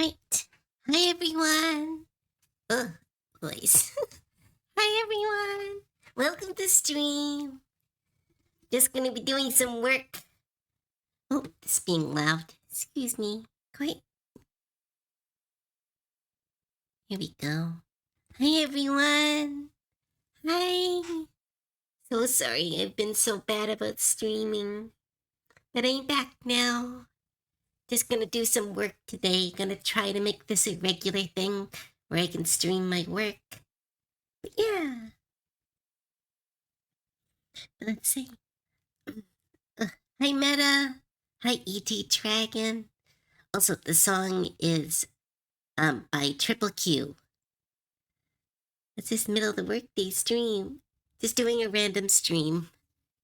Right. Hi, everyone. Oh, voice. Hi, everyone. Welcome to stream. Just gonna be doing some work. Oh, this being loud. Excuse me. Quiet. Here we go. Hi, everyone. Hi. So sorry I've been so bad about streaming. But I'm back now. Just gonna do some work today. Gonna try to make this a regular thing where I can stream my work. But yeah. Let's see. Hi, Meta. Hi, E.T. Dragon. Also, the song is by Triple Q. It's this middle of the workday stream. Just doing a random stream.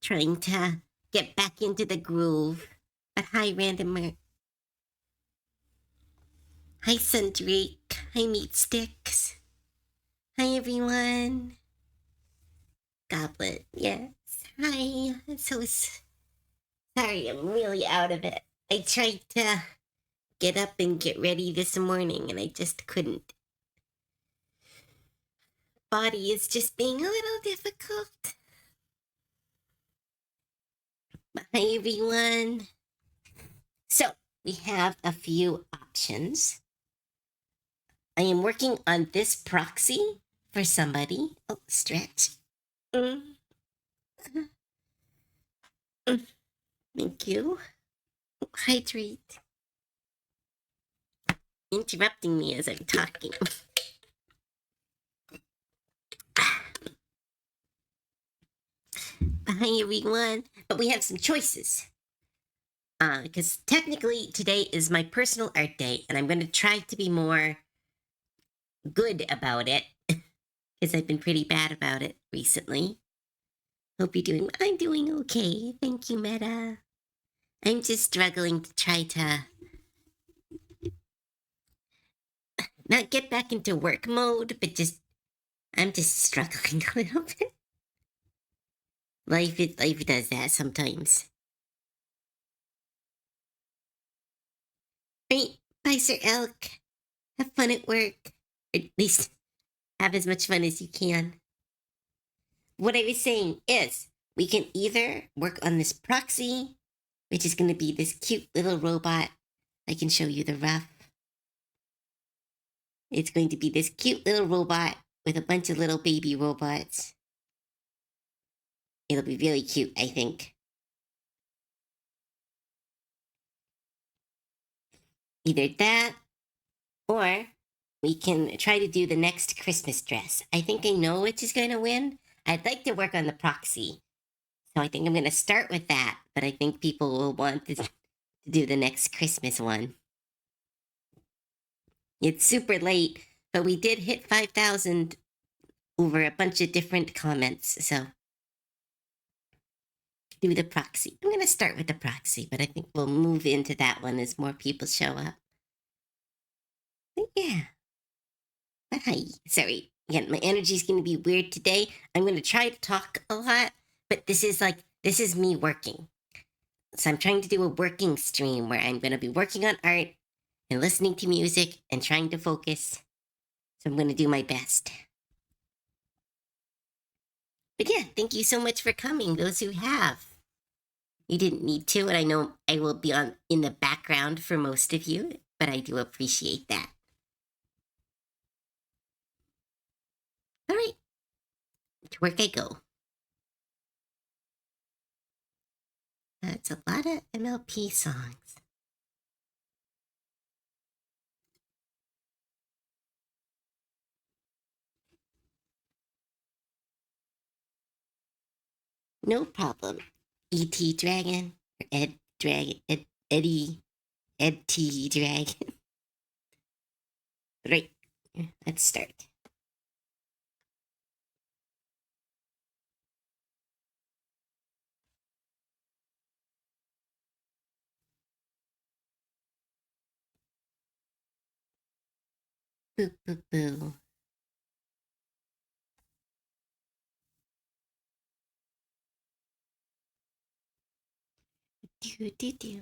Trying to get back into the groove. But hi, Randomer. Hi, Sundrake. Hi, Meat Sticks. Hi, everyone. Goblet. Yes. Hi. I'm so sorry. I'm really out of it. I tried to get up and get ready this morning, and I just couldn't. Body is just being a little difficult. Hi, everyone. So, we have a few options. I am working on this proxy for somebody. Oh, stretch. Mm. Mm. Thank you. Hydrate. Interrupting me as I'm talking. Hi, everyone. But we have some choices. Because technically today is my personal art day, and I'm going to try to be more good about it, because I've been pretty bad about it recently. Hope you're doing. I'm doing okay. Thank you, Meta. I'm just struggling to try to not get back into work mode, but I'm just struggling a little bit. Life does that sometimes. Right? Bye, Sir Elk. Have fun at work. Or at least have as much fun as you can. What I was saying is, we can either work on this proxy, which is going to be this cute little robot. I can show you the rough. It's going to be this cute little robot with a bunch of little baby robots. It'll be really cute, I think. Either that, or we can try to do the next Christmas dress. I think I know which is going to win. I'd like to work on the proxy. So I think I'm going to start with that, but I think people will want to do the next Christmas one. It's super late, but we did hit 5,000 over a bunch of different comments. So do the proxy. I'm going to start with the proxy, but I think we'll move into that one as more people show up. But yeah. But hi. Sorry. Again, my energy is going to be weird today. I'm going to try to talk a lot, but this is me working. So I'm trying to do a working stream where I'm going to be working on art and listening to music and trying to focus. So I'm going to do my best. But yeah, thank you so much for coming, those who have. You didn't need to, and I know I will be on in the background for most of you, but I do appreciate that. All right, to work I go. That's a lot of MLP songs. No problem. E.T. Dragon, or Ed Dragon, Eddie, Ed T. Dragon. Right, let's start. Boo, boo, boo. Do, do, do.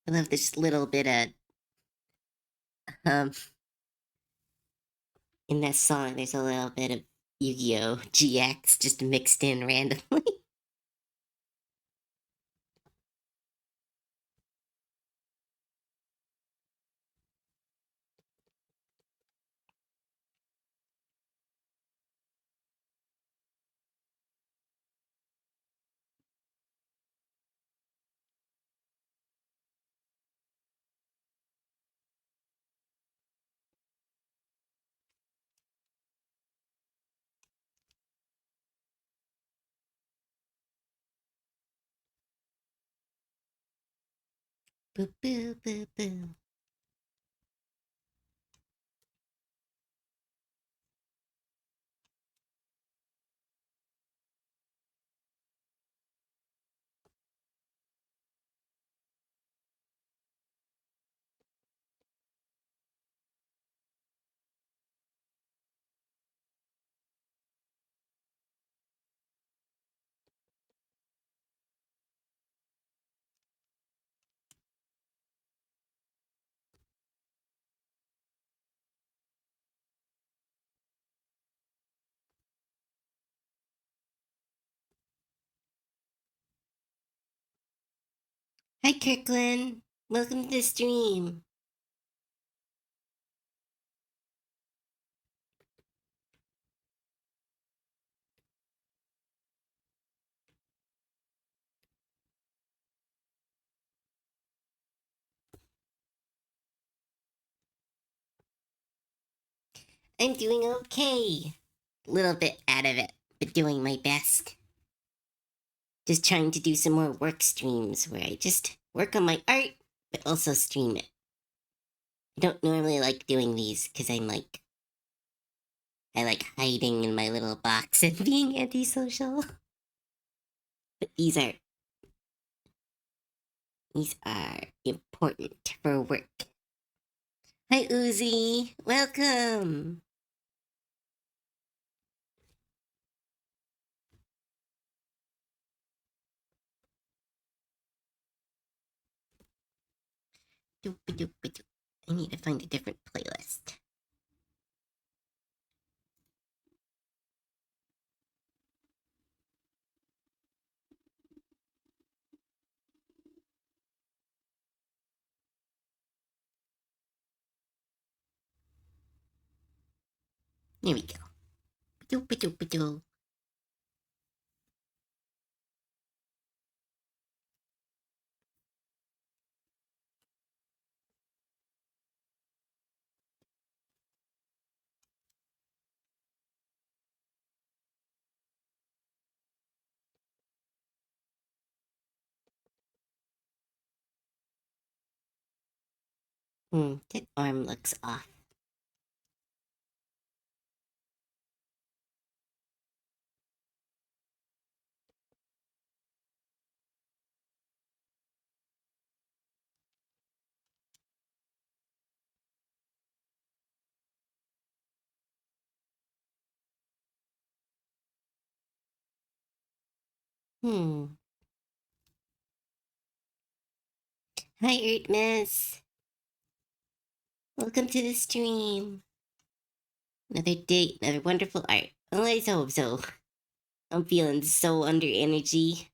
I love this little bit of um in that song. There's a little bit of Yu-Gi-Oh GX just mixed in randomly. Boo boo boo boo. Hi Kirkland. Welcome to the stream. I'm doing okay. A little bit out of it, but doing my best. Just trying to do some more work streams where I just work on my art, but also stream it. I don't normally like doing these because I like hiding in my little box and being antisocial. But these are important for work. Hi Uzi, welcome. I need to find a different playlist. There we go. That arm looks off. Hmm. Hi Ertmas. Welcome to the stream. Another day, another wonderful art. Oh, I hope so. I'm feeling so under energy.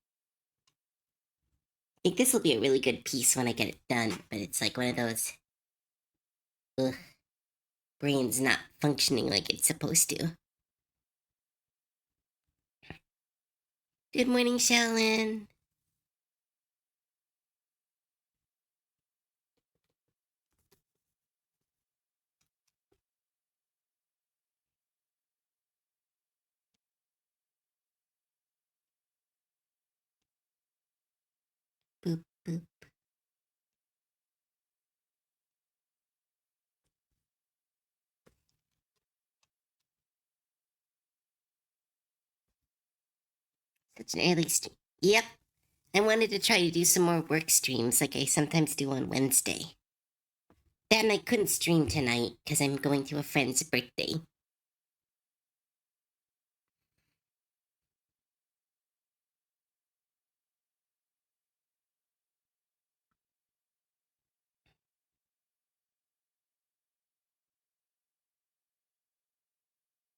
I think this will be a really good piece when I get it done, but it's like one of those ugh, brain's not functioning like it's supposed to. Good morning, Shaolin. Boop boop. Such an early stream. Yep. I wanted to try to do some more work streams like I sometimes do on Wednesday. Then I couldn't stream tonight because I'm going to a friend's birthday.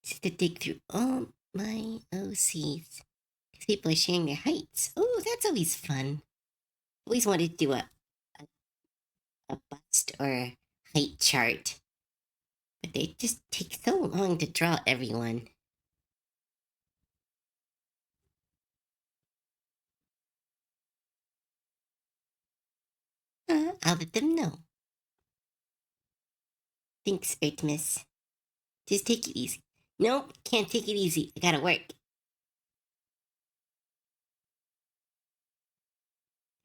Just to dig through all my OCs. Because people are sharing their heights. Oh, that's always fun. Always wanted to do a bust or height chart. But they just take so long to draw everyone. I'll let them know. Thanks, Artemis. Just take it easy. Nope, can't take it easy. I gotta work.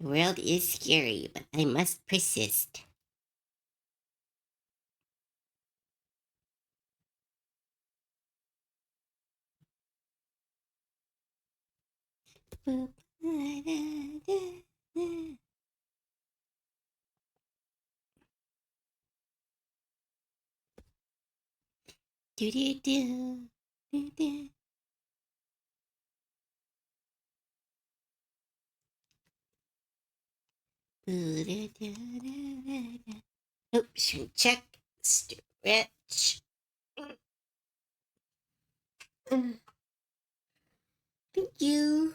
The world is scary, but I must persist. Do do do do do. Oh, shrink check. Stretch. Thank you.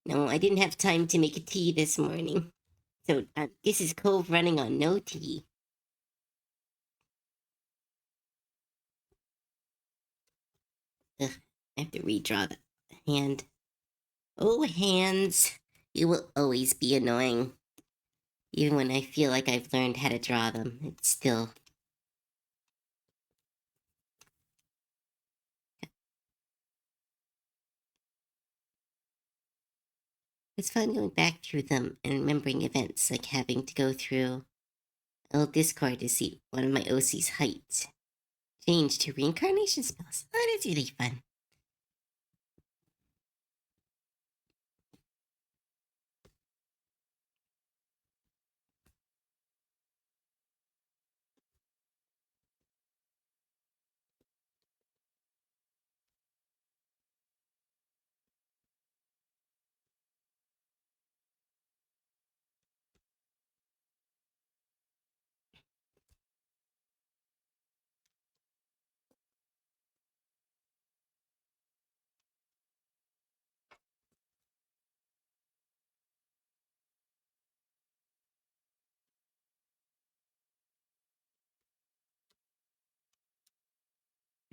No, I didn't have time to make a tea this morning. So this is Cove running on no tea. Ugh, I have to redraw the hand. Oh, hands. You will always be annoying. Even when I feel like I've learned how to draw them, it's still. It's fun going back through them and remembering events, like having to go through old Discord to see one of my OC's heights. Change to reincarnation spells. Oh, that's really fun.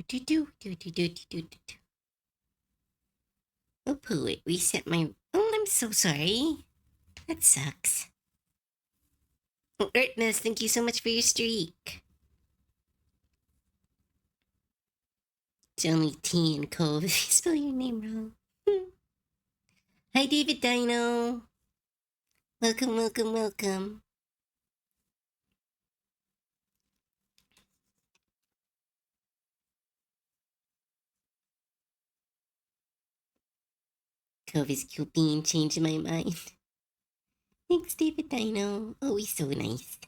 Do do do do do do do do. Oh, poo! It reset my. Oh, I'm so sorry. That sucks. Oh, Ertness, thank you so much for your streak. It's only T and Cove if you spell your name wrong. Hi, David Dino. Welcome, welcome, welcome. Cove is cute being changed my mind. Thanks, David Dino. Always so nice.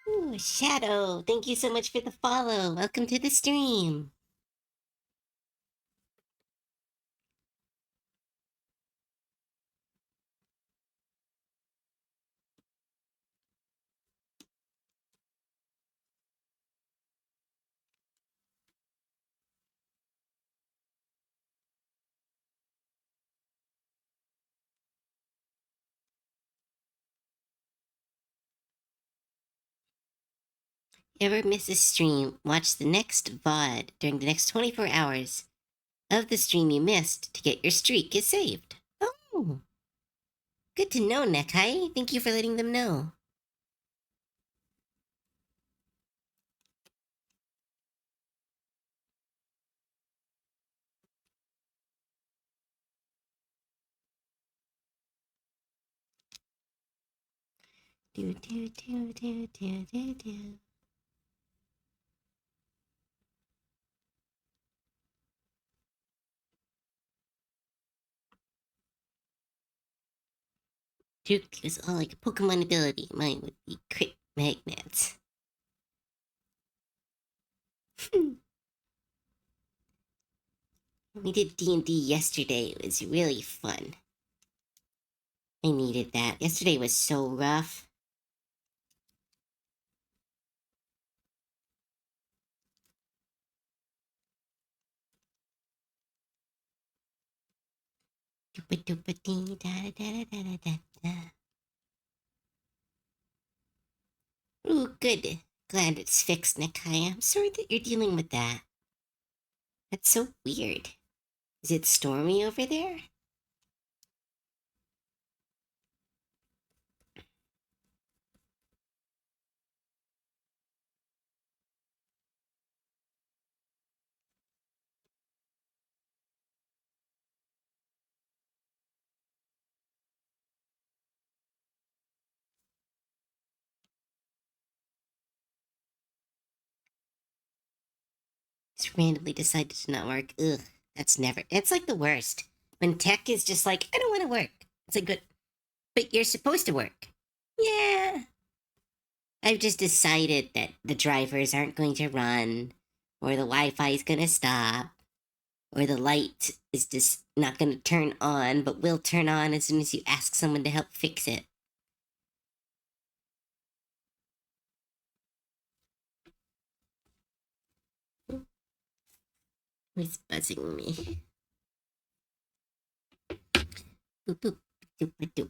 Ooh, Shadow, thank you so much for the follow. Welcome to the stream. ever miss a stream, watch the next VOD during the next 24 hours of the stream you missed to get your streak is saved. Oh, good to know, Nekai. Thank you for letting them know. Do, do, do, do, do, do, do. Duke is all like a Pokemon ability. Mine would be crit magnets. We did D&D yesterday. It was really fun. I needed that. Yesterday was so rough. Ooh, good. Glad it's fixed, Nakai. I'm sorry that you're dealing with that. That's so weird. Is it stormy over there? Just randomly decided to not work. Ugh, that's never. It's like the worst. When tech is just like, I don't want to work. It's like, but you're supposed to work. Yeah. I've just decided that the drivers aren't going to run, or the Wi Fi is going to stop, or the light is just not going to turn on, but will turn on as soon as you ask someone to help fix it. Who's buzzing me? Boop, boop, doop, doop.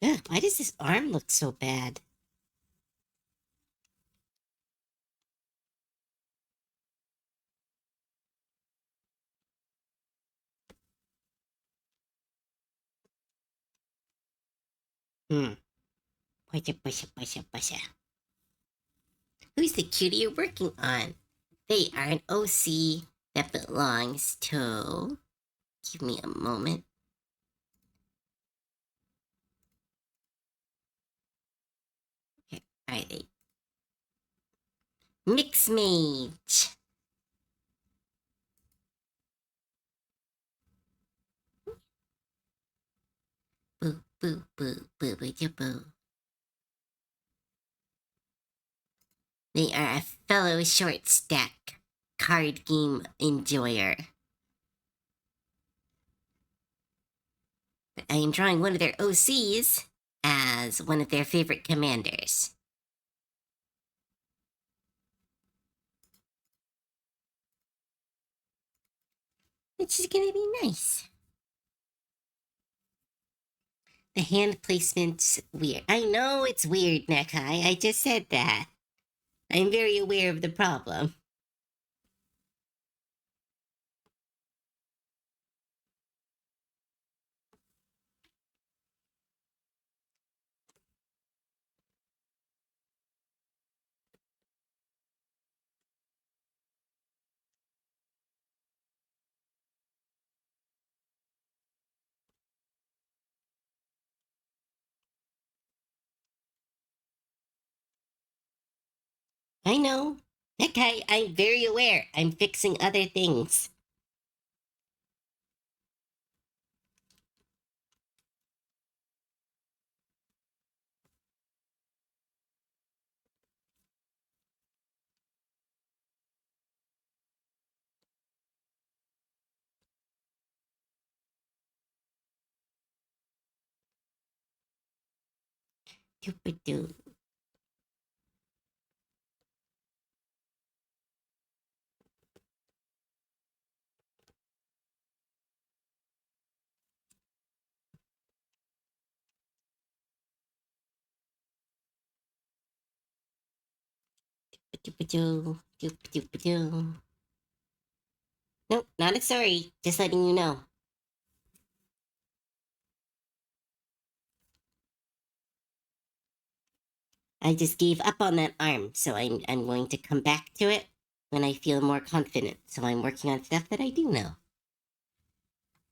Ugh, why does this arm look so bad? Hmm. Pusha, pusha, pusha, pusha. Who's the cutie you're working on? They are an OC that belongs to. Give me a moment. Okay, are they? Mix Mage. Boo, boo, boo, boo, boo, boo, boo. They are a fellow short stack card game enjoyer. But I am drawing one of their OCs as one of their favorite commanders. Which is gonna be nice. The hand placement's weird. I know it's weird, Nekai. I just said that. I'm very aware of the problem. I know. Nekai, I'm very aware. I'm fixing other things. Doo-ba-doo. Doo-ba-doo. Doo-ba-doo-ba-doo. Nope, not a sorry. Just letting you know. I just gave up on that arm, so I'm going to come back to it when I feel more confident. So I'm working on stuff that I do know.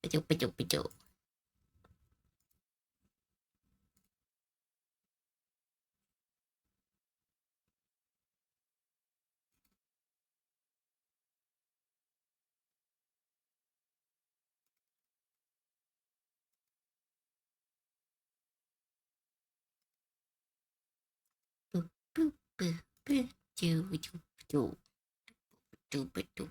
Ba-doo, ba-doo, ba-doo. Boop, boop, boop, boop, doo, doo, doo, doo, ba, doo.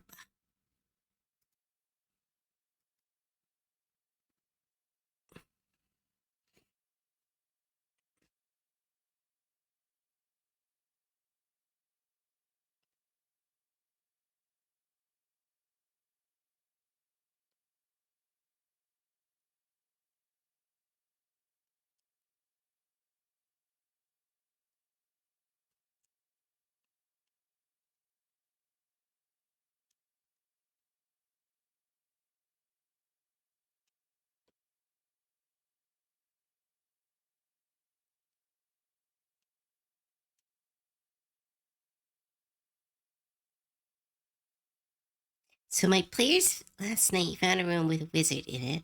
So my players last night found a room with a wizard in it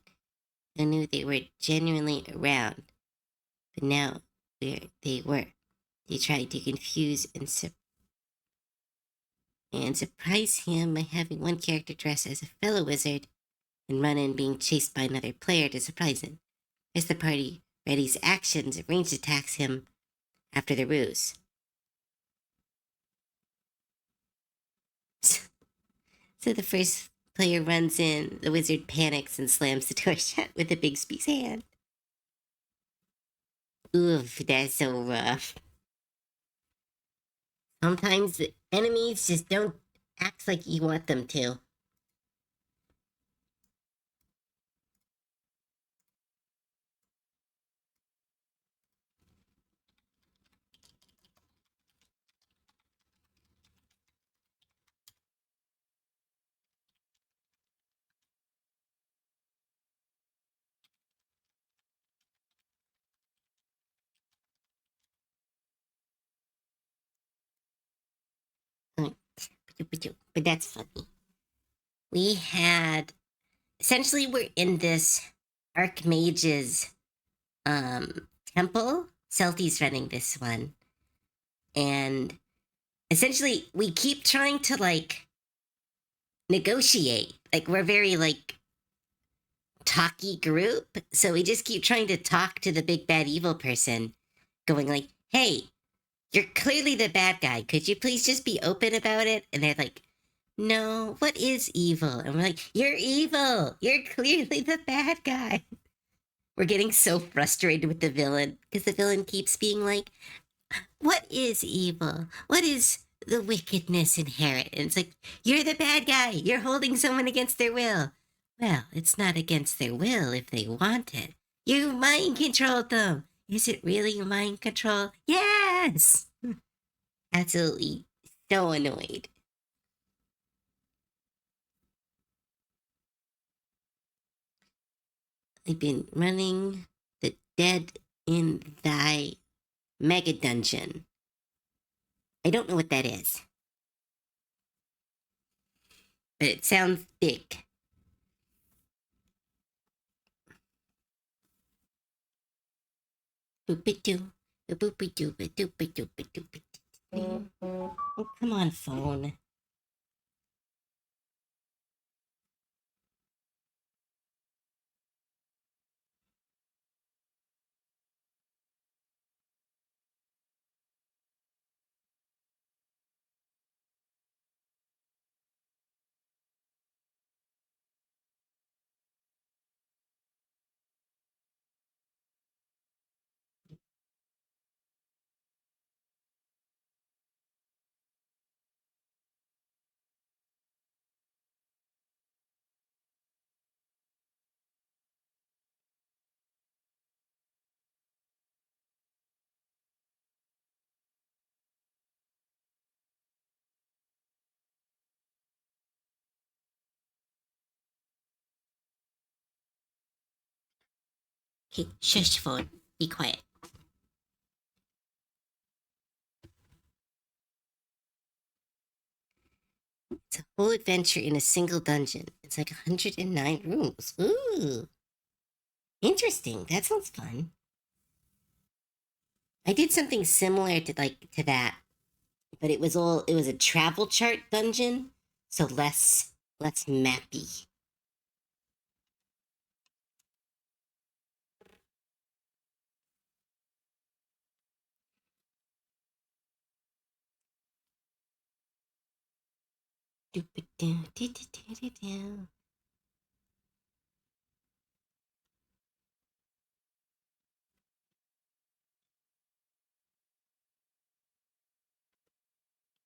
and knew they were genuinely around, but now where they were. They tried to confuse and surprise him by having one character dress as a fellow wizard and run in being chased by another player to surprise him. As the party readies actions, ranged attacks him after the ruse. So the first player runs in, the wizard panics and slams the door shut with a Bigsby's hand. Oof, that's so rough. Sometimes the enemies just don't act like you want them to. But that's funny. We had essentially we're in this Archmage's temple. Celti's running this one. And essentially we keep trying to like negotiate. Like we're very like talky group. So we just keep trying to talk to the big bad evil person, going like, hey, you're clearly the bad guy. Could you please just be open about it? And they're like, no, what is evil? And we're like, you're evil. You're clearly the bad guy. We're getting so frustrated with the villain because the villain keeps being like, what is evil? What is the wickedness inherent? And it's like, you're the bad guy. You're holding someone against their will. Well, it's not against their will if they want it. You mind controlled them. Is it really mind control? Yes. Absolutely so annoyed. I've been running the Dead in Thy Mega Dungeon. I don't know what that is, but it sounds big. Boop-a-doo, boop-a-doo, boop-a-doo, boop-a-doo. Oh, come on, phone. Okay, shush phone. Be quiet. It's a whole adventure in a single dungeon. It's like 109 rooms. Ooh, interesting. That sounds fun. I did something similar to that, but it was a travel chart dungeon, so less mappy. Doo-ba-doo,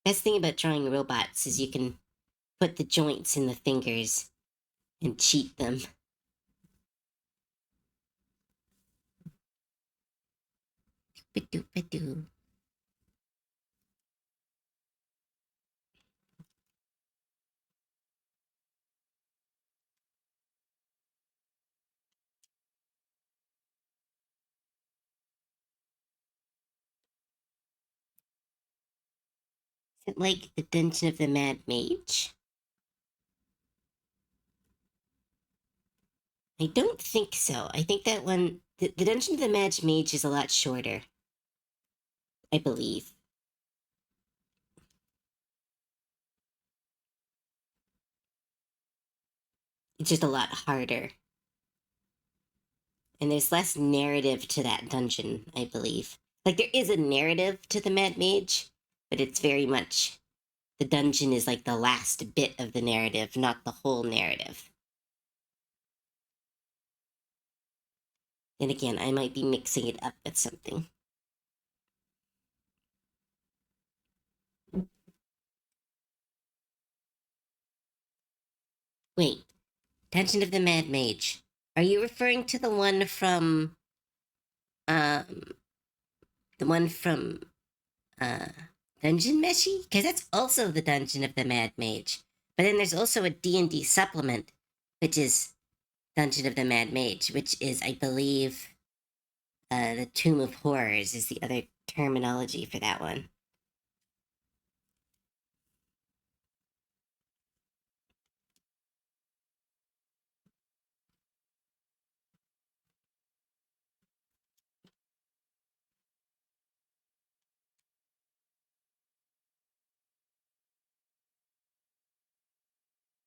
Best thing about drawing robots is you can put the joints in the fingers and cheat them. Doo-ba-doo. Is it like the Dungeon of the Mad Mage? I don't think so. I think that one, the Dungeon of the Mad Mage is a lot shorter, I believe. It's just a lot harder. And there's less narrative to that dungeon, I believe. Like, there is a narrative to the Mad Mage, but it's very much the dungeon is like the last bit of the narrative, not the whole narrative. And again, I might be mixing it up with something. Wait, Dungeon of the Mad Mage. Are you referring to um the one from uh Dungeon Meshi? Because that's also the Dungeon of the Mad Mage. But then there's also a D&D supplement, which is Dungeon of the Mad Mage, which is, I believe, the Tomb of Horrors is the other terminology for that one.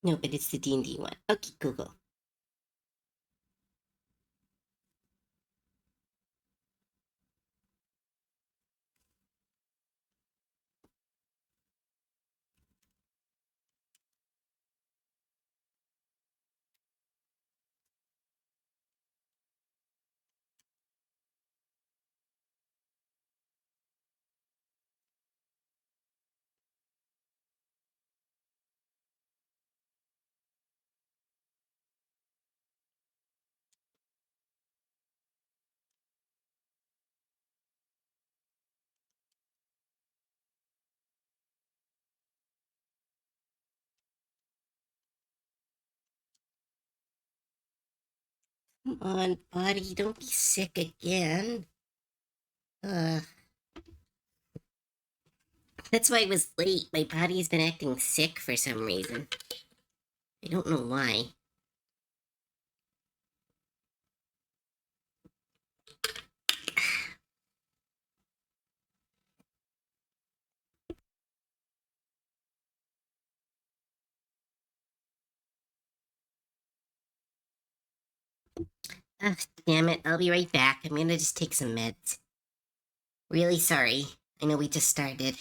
No, but it's the D&D one. Okay, Google. Come on, buddy, don't be sick again. Uh, that's why I was late. My body's been acting sick for some reason. I don't know why. Ah, damn it. I'll be right back. I'm gonna just take some meds. Really sorry. I know we just started.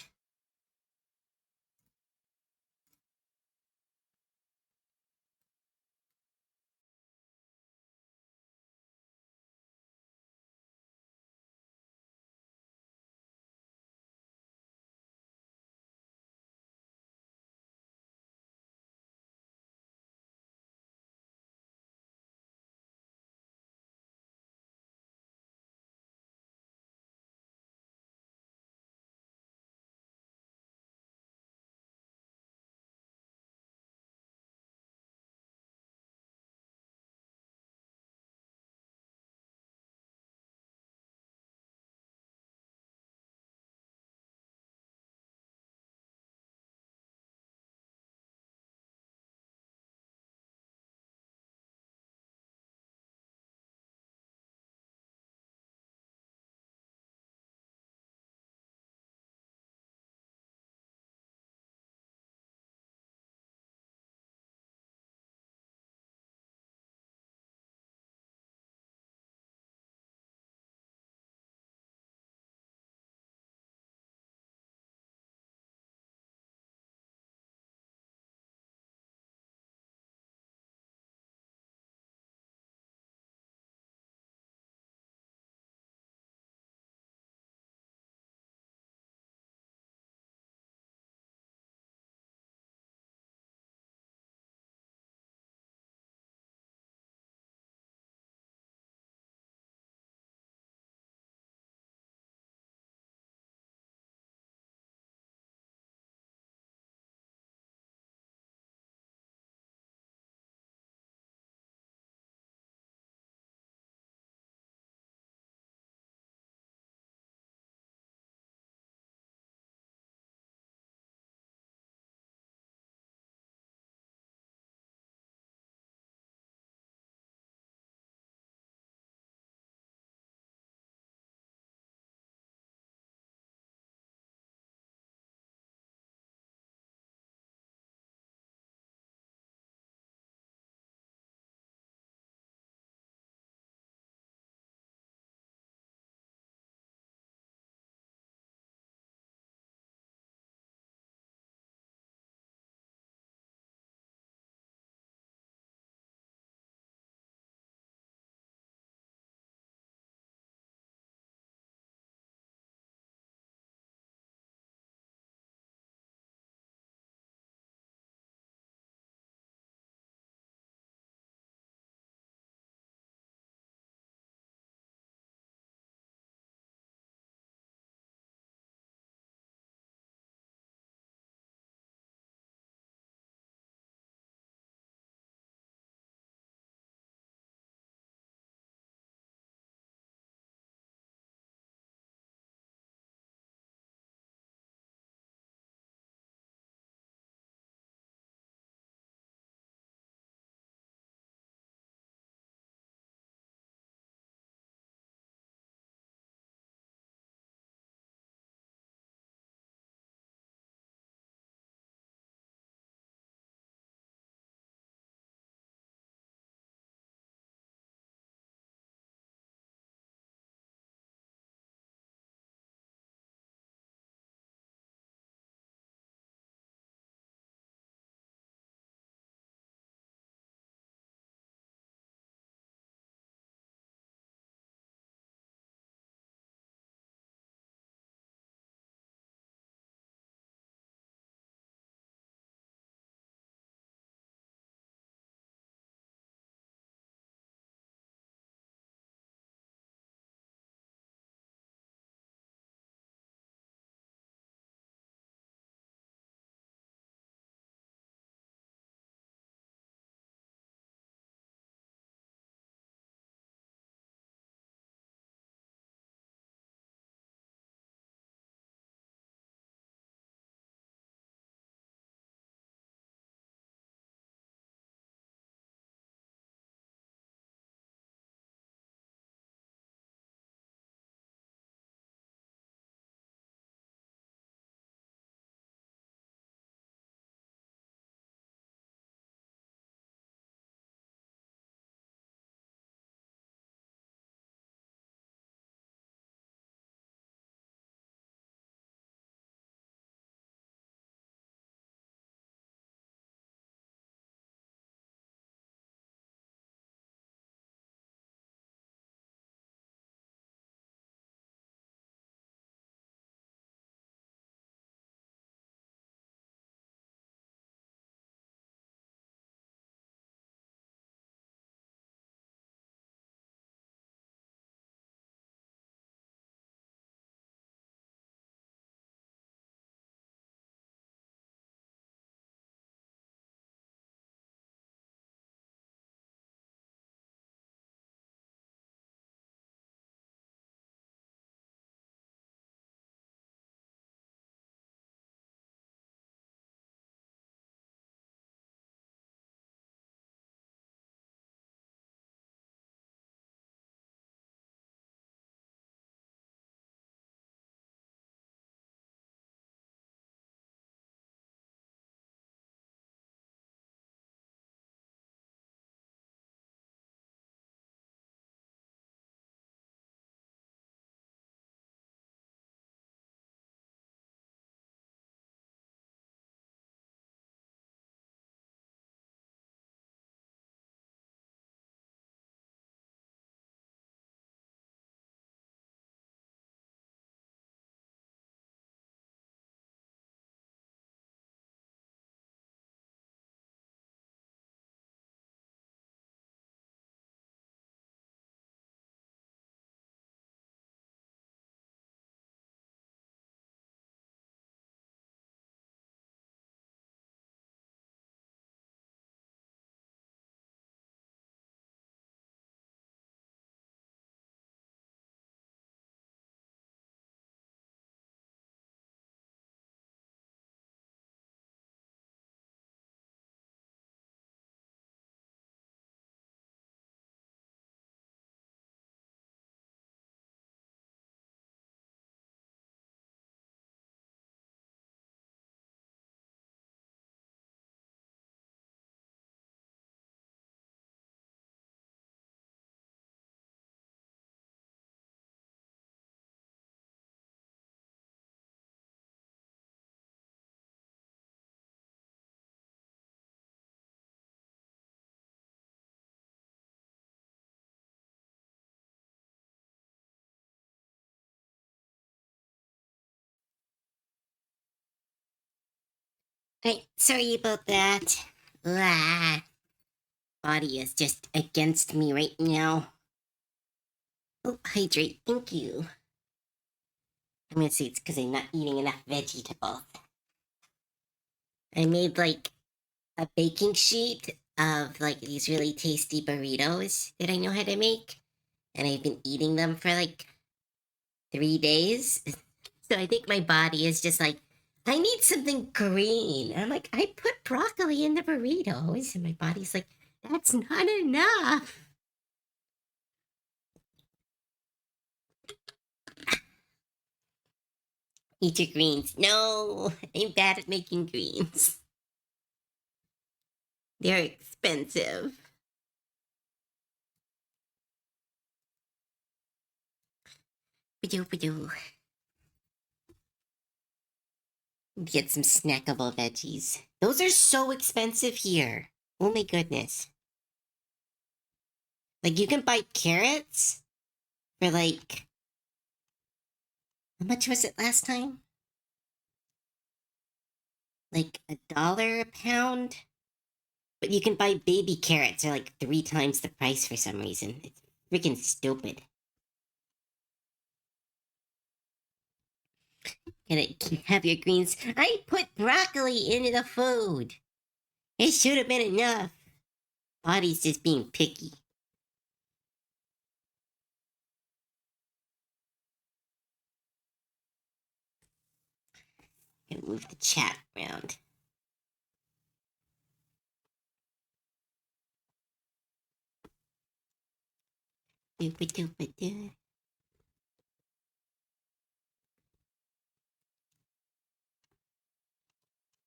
Right, sorry about that. Ah, body is just against me right now. Oh, hydrate, thank you. I'm gonna say it's because I'm not eating enough vegetables. I made like a baking sheet of like these really tasty burritos that I know how to make, and I've been eating them for like 3 days. So I think my body is just like, I need something green. And I'm like, I put broccoli in the burritos, and my body's like, that's not enough. Eat your greens. No, I'm bad at making greens. They're expensive. Ba-doo, ba-doo. Get some snackable veggies. Those are so expensive here. Oh my goodness. Like you can buy carrots for like, how much was it last time? Like $1 a pound? But you can buy baby carrots for like 3 times the price for some reason. It's freaking stupid. Gotta have your greens. I put broccoli into the food. It should have been enough. Body's just being picky. Gotta move the chat around. Doopa-doopa-doo.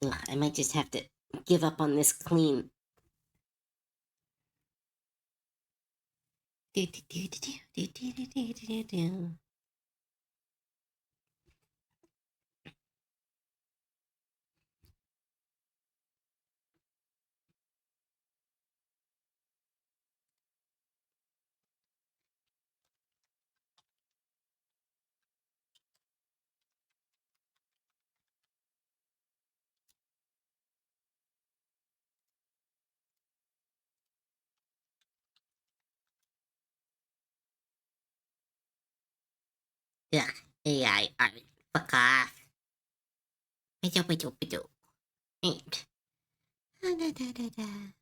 Ugh, I might just have to give up on this clean. Do-do-do-do-do-do-do-do-do-do. Ugh, AI art. Fuck off. Ba-do-ba-do-ba-do. Ain't. Da-da-da-da-da.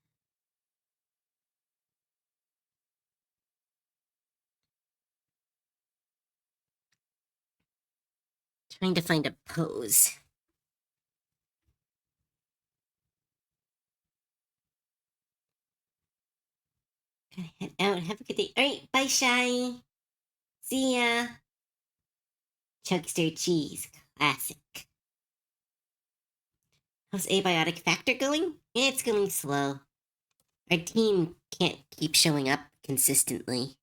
Trying to find a pose. Gotta head out. Have a good day. All right, bye, Shy. See ya. Chugster cheese. Classic. How's abiotic factor going? It's going slow. Our team can't keep showing up consistently.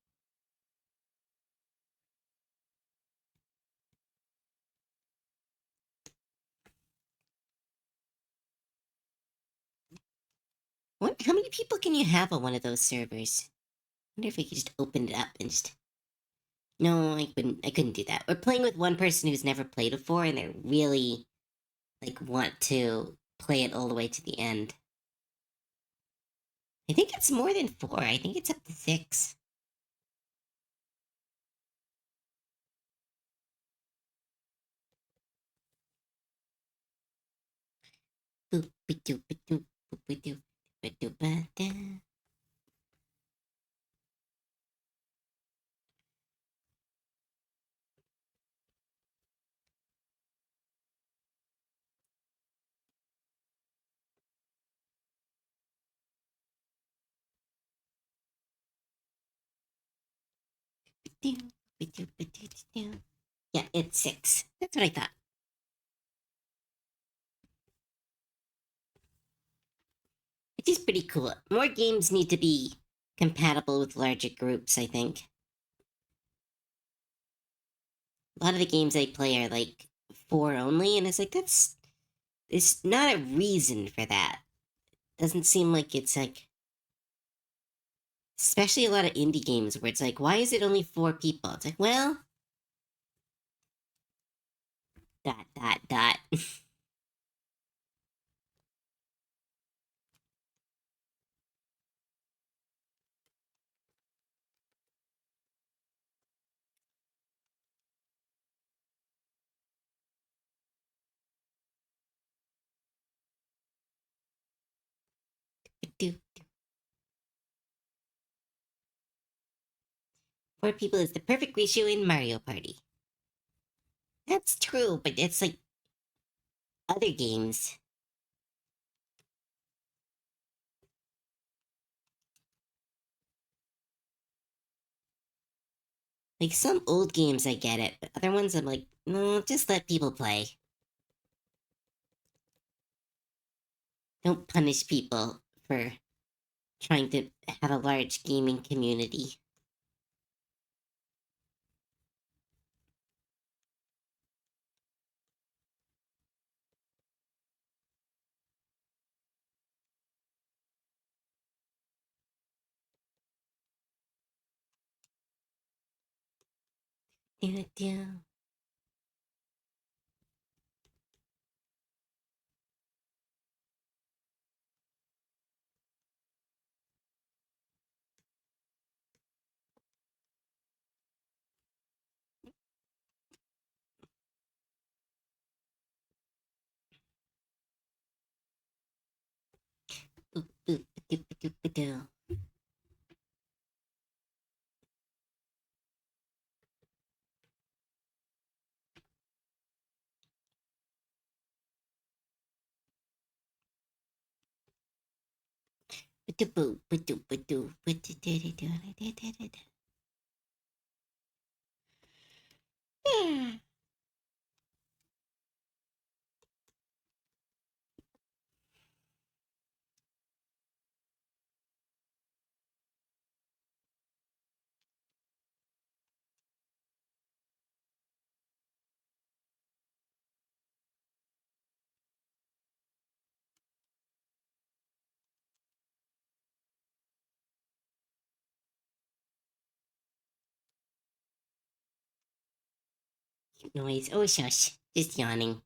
What? How many people can you have on one of those servers? I wonder if we could just open it up and just. No, I couldn't. I couldn't do that. We're playing with one person who's never played before, and they really like want to play it all the way to the end. I think it's more than 4. I think it's up to 6. Boop be doop be doop boop be doop be doop ba da. Be doop be doop be doop be doop. Yeah, it's 6. That's what I thought. Which is pretty cool. More games need to be compatible with larger groups, I think. A lot of the games I play are like 4 only, and it's like, that's. There's not a reason for that. Doesn't seem like it's like. Especially a lot of indie games where it's like, why is it only 4 people? It's like, well. Dot, dot, dot. Four people is the perfect ratio in Mario Party. That's true, but it's like other games. Like some old games, I get it, but other ones, I'm like, no, just let people play. Don't punish people for trying to have a large gaming community. Do, do. Boop, boop, ba-doop, ba-doop, ba-doo. Ba-doo, boo, ba-doo, ba-doo, ba-doo-doo-doo-doo-doo-doo-doo. Noise. Oh, shush. Just yawning.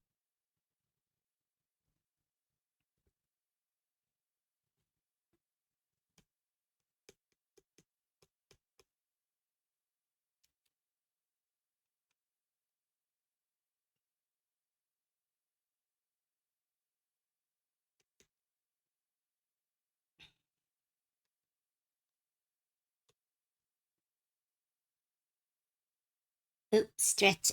Oop, stretch.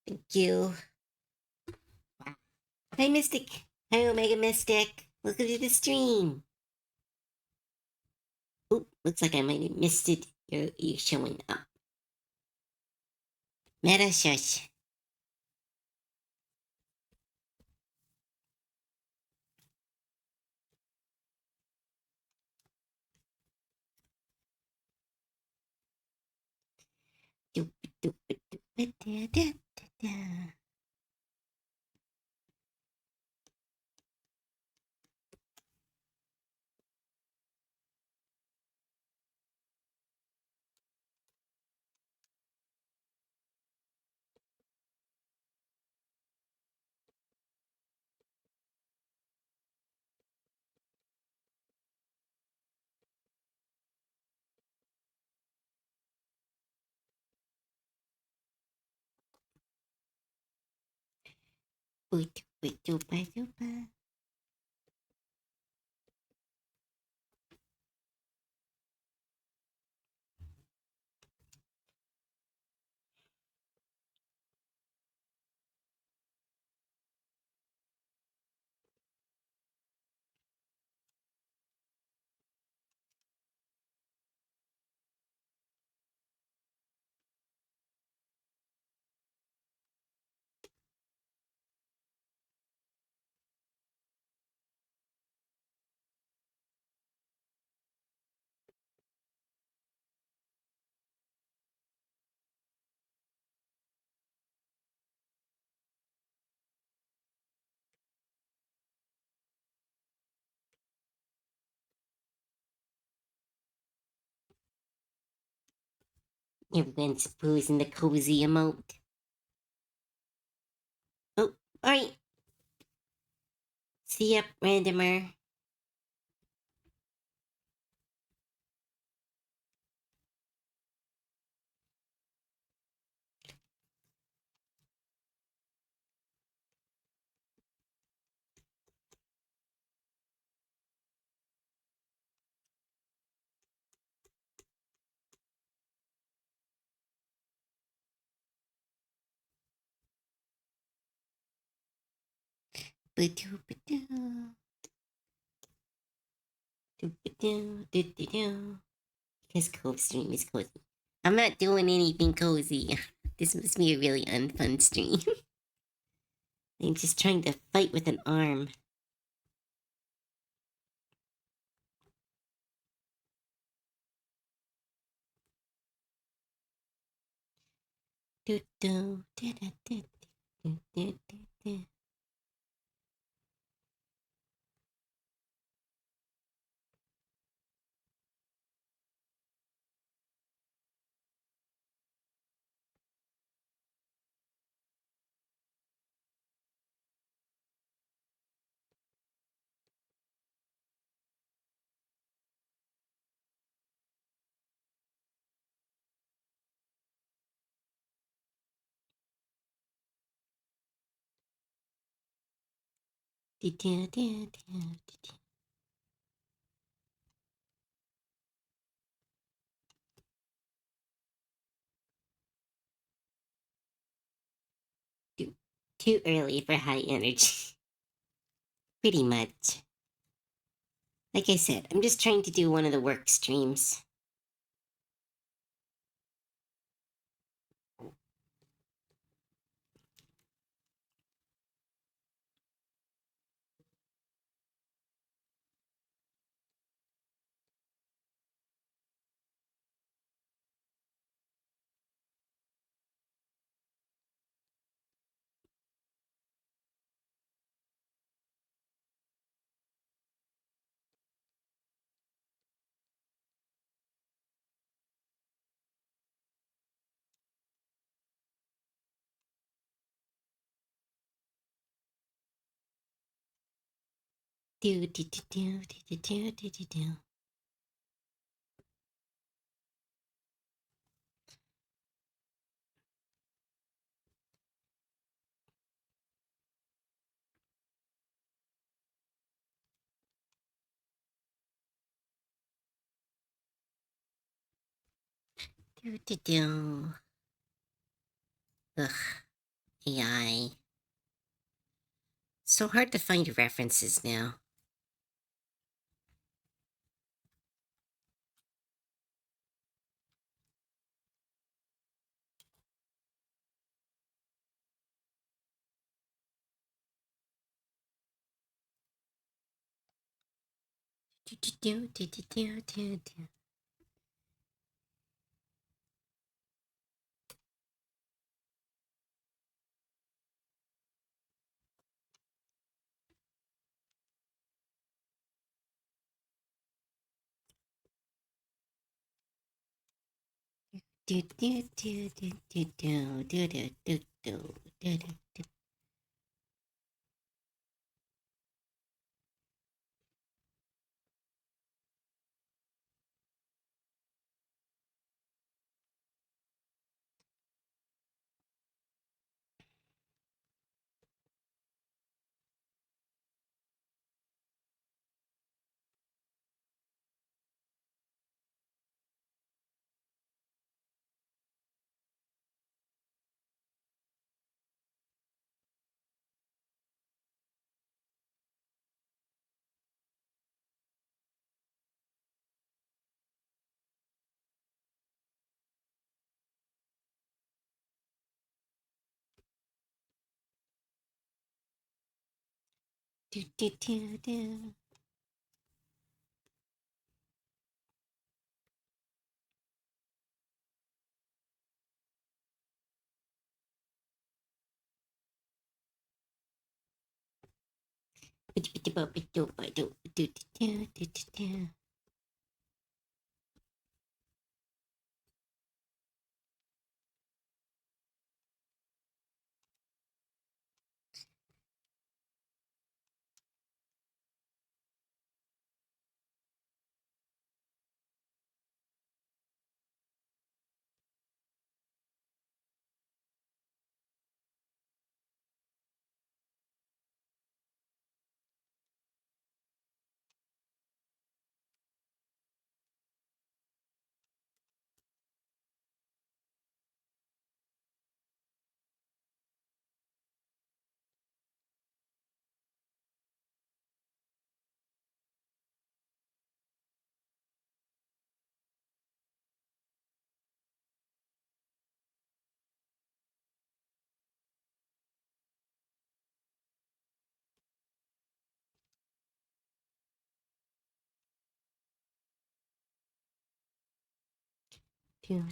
Thank you. Wow. Hi, Mystic. Hi, Omega Mystic. Welcome to the stream. Oop, looks like I might have missed it. You're showing up. Meta shush. Doop, doop, doop, doop, da, da, da, da. Boop, doop, doop, doop, doop. Everyone's posing the cozy emote. Oh, alright. See ya, randomer. Ba-doo-ba-doo. Doo-ba-doo, doo-doo-doo. Because Cove Stream is cozy. I'm not doing anything cozy. This must be a really unfun stream. I'm just trying to fight with an arm. Do-do, da-da-da, do-do-do-do. Do-do-do-do-do-do. Too early for high energy. Pretty much. Like I said, I'm just trying to do one of the work streams. Do do do do do do do do do. Do do do. Ugh, AI. So hard to find references now. Do do do do do do do do. Do do do do do do do do do do do do. Do do do do. Do do do do do do do do do. Do.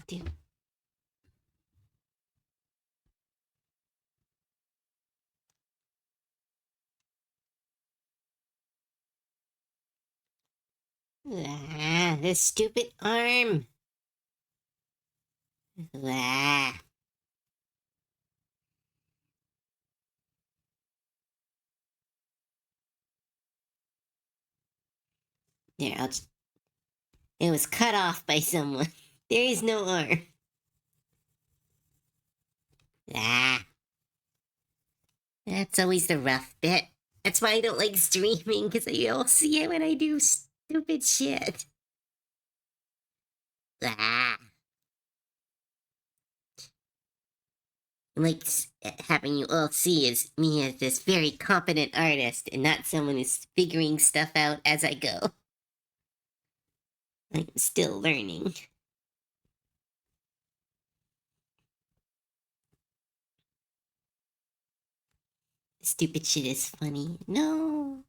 Ah, this stupid arm. Ah. There, it was cut off by someone. There is no arm. Ah. That's always the rough bit. That's why I don't like streaming, because you'll see it when I do stupid shit. Ah. Like having you all see is me as this very competent artist and not someone who's figuring stuff out as I go. I'm still learning. Stupid shit is funny. No.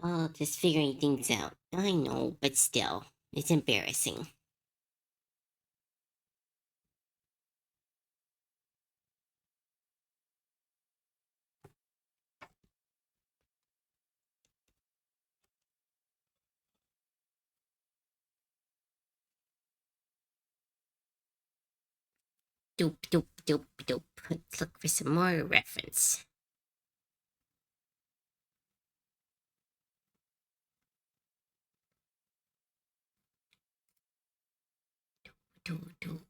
Oh, just figuring things out. I know, but still, it's embarrassing. Doop, doop, doop, doop. Let's look for some more reference. Doop, doop.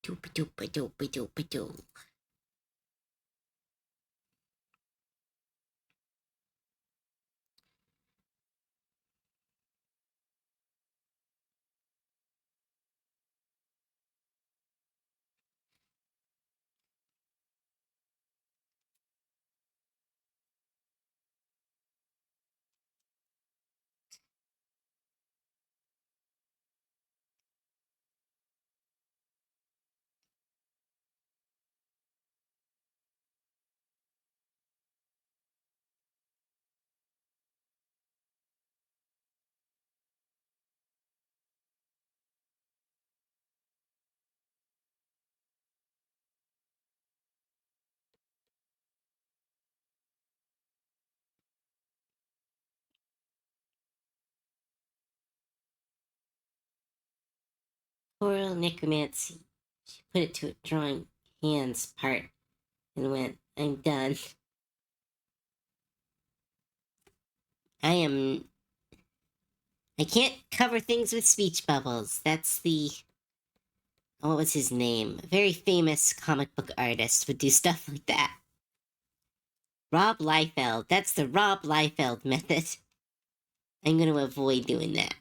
Doop, doop, doop, doop, doop. Oral necromancy. She put it to a drawing hands part and went, I'm done. I can't cover things with speech bubbles. That's the. What was his name? A very famous comic book artist would do stuff like that. Rob Liefeld. That's the Rob Liefeld method. I'm going to avoid doing that.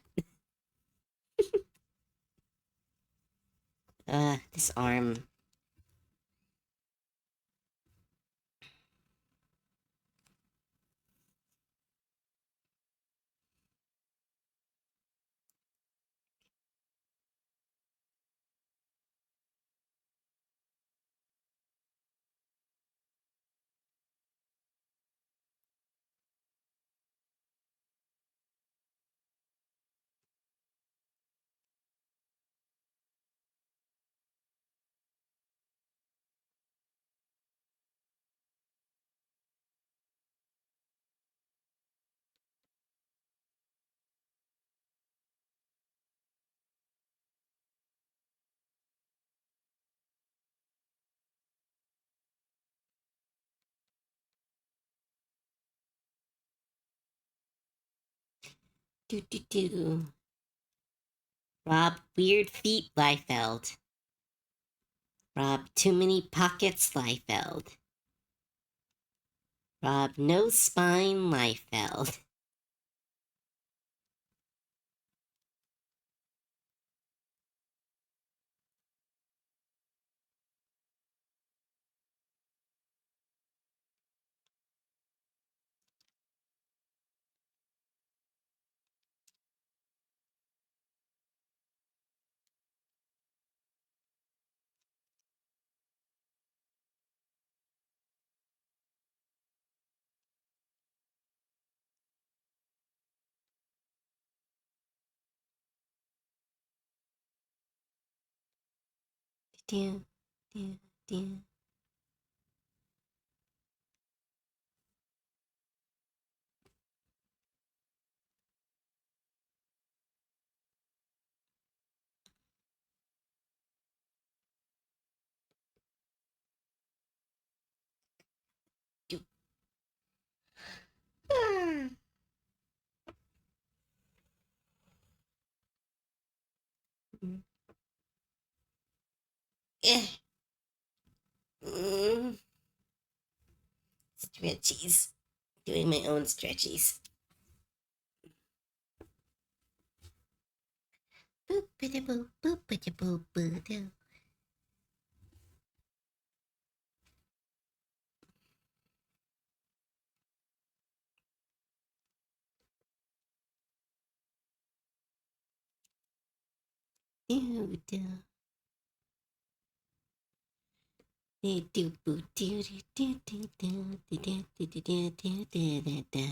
This arm. Do do do. Rob Weird Feet Liefeld. Rob Too Many Pockets Liefeld. Rob No Spine Liefeld. Do, do, do. Do. Ah. Mm. Eh. Mm. Stretchies. Doing my own stretchies. Boop, bada, boop, boop, bada, boop, bada. Do, do. Do, do, boo, do, do, do, do, do, do, do, do, do, do, do, do, do.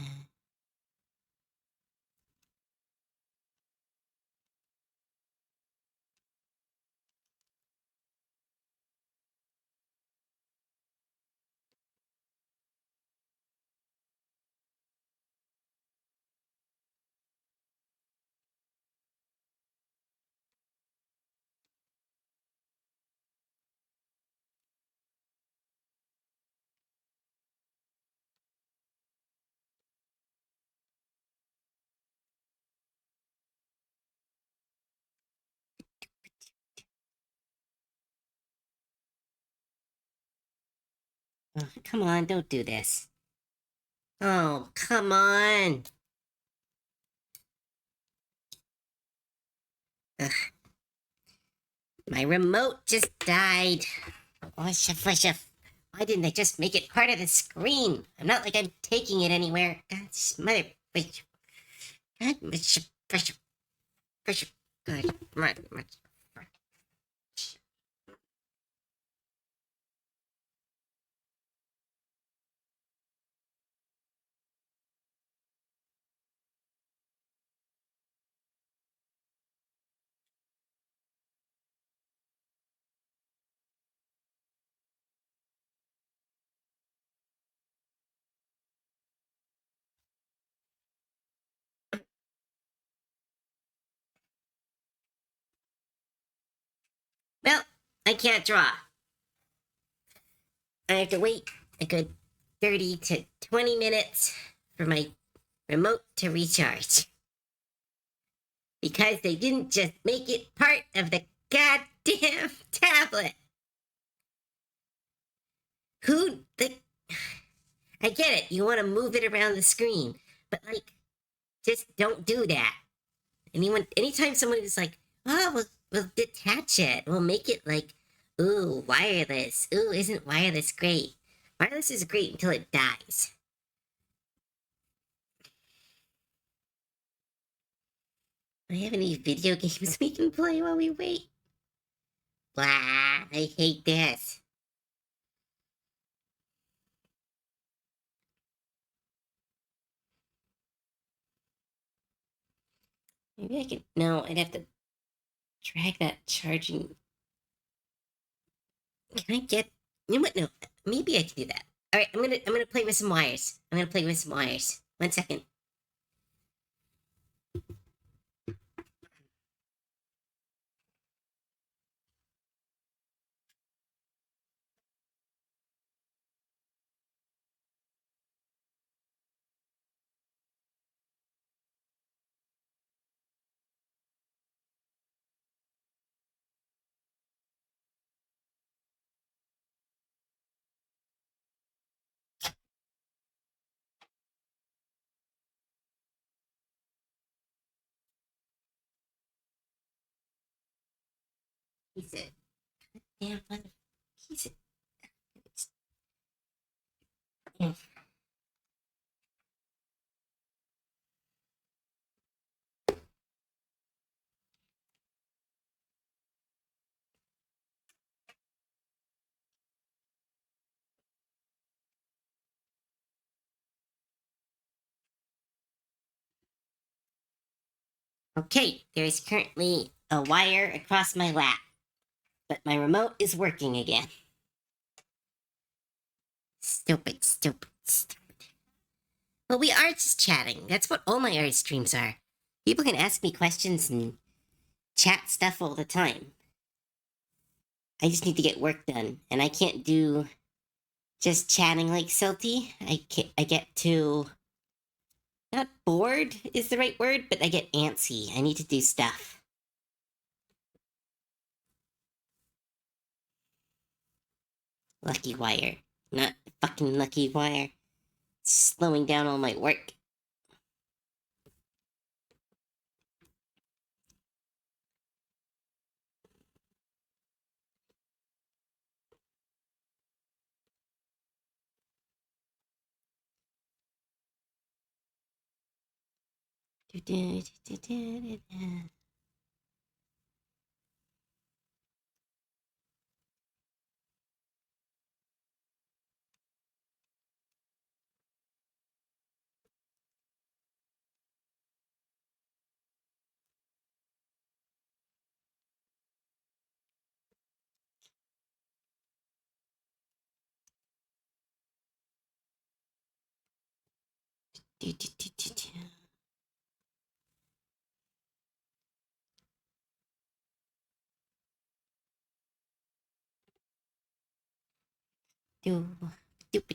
Oh, come on, don't do this. Oh, come on. Ugh, my remote just died. Why didn't they just make it part of the screen? I'm not like I'm taking it anywhere. God, mother. God, God, well, I can't draw. I have to wait a good 30 to 20 minutes for my remote to recharge. Because they didn't just make it part of the goddamn tablet. Who the. I get it, you want to move it around the screen, but like, just don't do that. Anytime someone is like, oh, we'll detach it, we'll make it like, ooh, wireless. Ooh, isn't wireless great? Wireless is great until it dies. Do I have any video games we can play while we wait? Blah, I hate this. Maybe I could. No, I'd have to drag that charging. Can I get. You know what? No, maybe I can do that. All right, I'm gonna play with some wires. I'm gonna play with some wires. 1 second. He said, damn mother. He said, yeah. Okay, there is currently a wire across my lap, but my remote is working again. Stupid, stupid, stupid. Well, we are just chatting. That's what all my art streams are. People can ask me questions and chat stuff all the time. I just need to get work done, and I can't do just chatting like Silty. I get to not bored is the right word, but I get antsy. I need to do stuff. Lucky wire, not fucking lucky wire. It's slowing down all my work. Do doop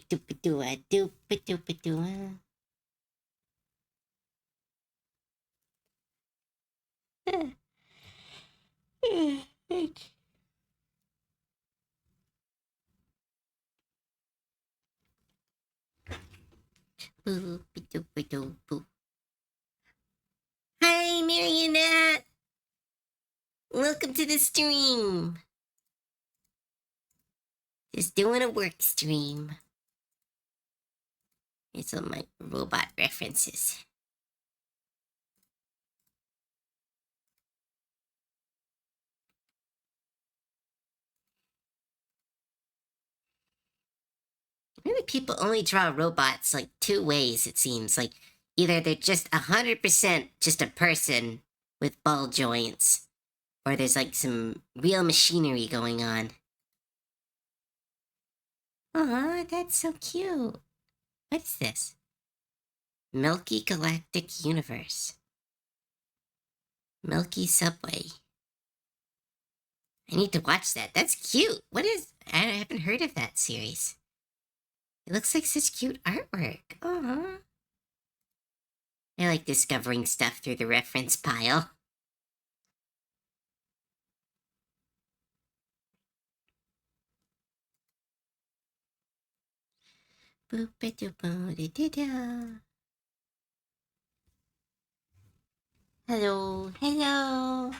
doop doo a doop doop doo Boop doop doo boo. Hi, Marionette. Welcome to the stream. Just doing a work stream. It's all my robot references. Really, people only draw robots like two ways, it seems. Like, either they're just 100% just a person with ball joints, or there's like some real machinery going on. Aw, that's so cute. What is this? Milky Galactic Universe. Milky Subway. I need to watch that. That's cute. What is... I haven't heard of that series. It looks like such cute artwork. Aww. I like discovering stuff through the reference pile. Hello, hello.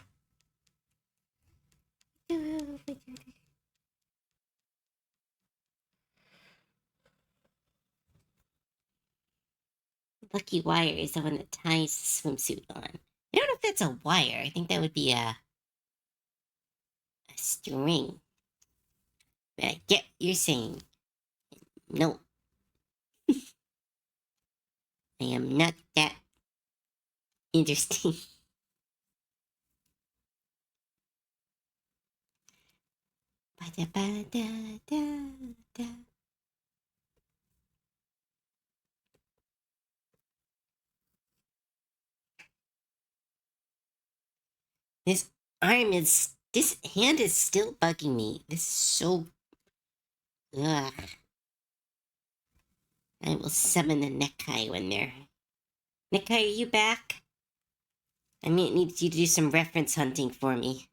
Lucky wire is the one that ties the swimsuit on. I don't know if that's a wire. I think that would be a string. But I get what you're saying. No. I am not that interesting. Ba-da-ba-da-da-da. This arm is... This hand is still bugging me. This is so... Ugh. I will summon the Nekai when they're... Nekai, are you back? I need you to do some reference hunting for me.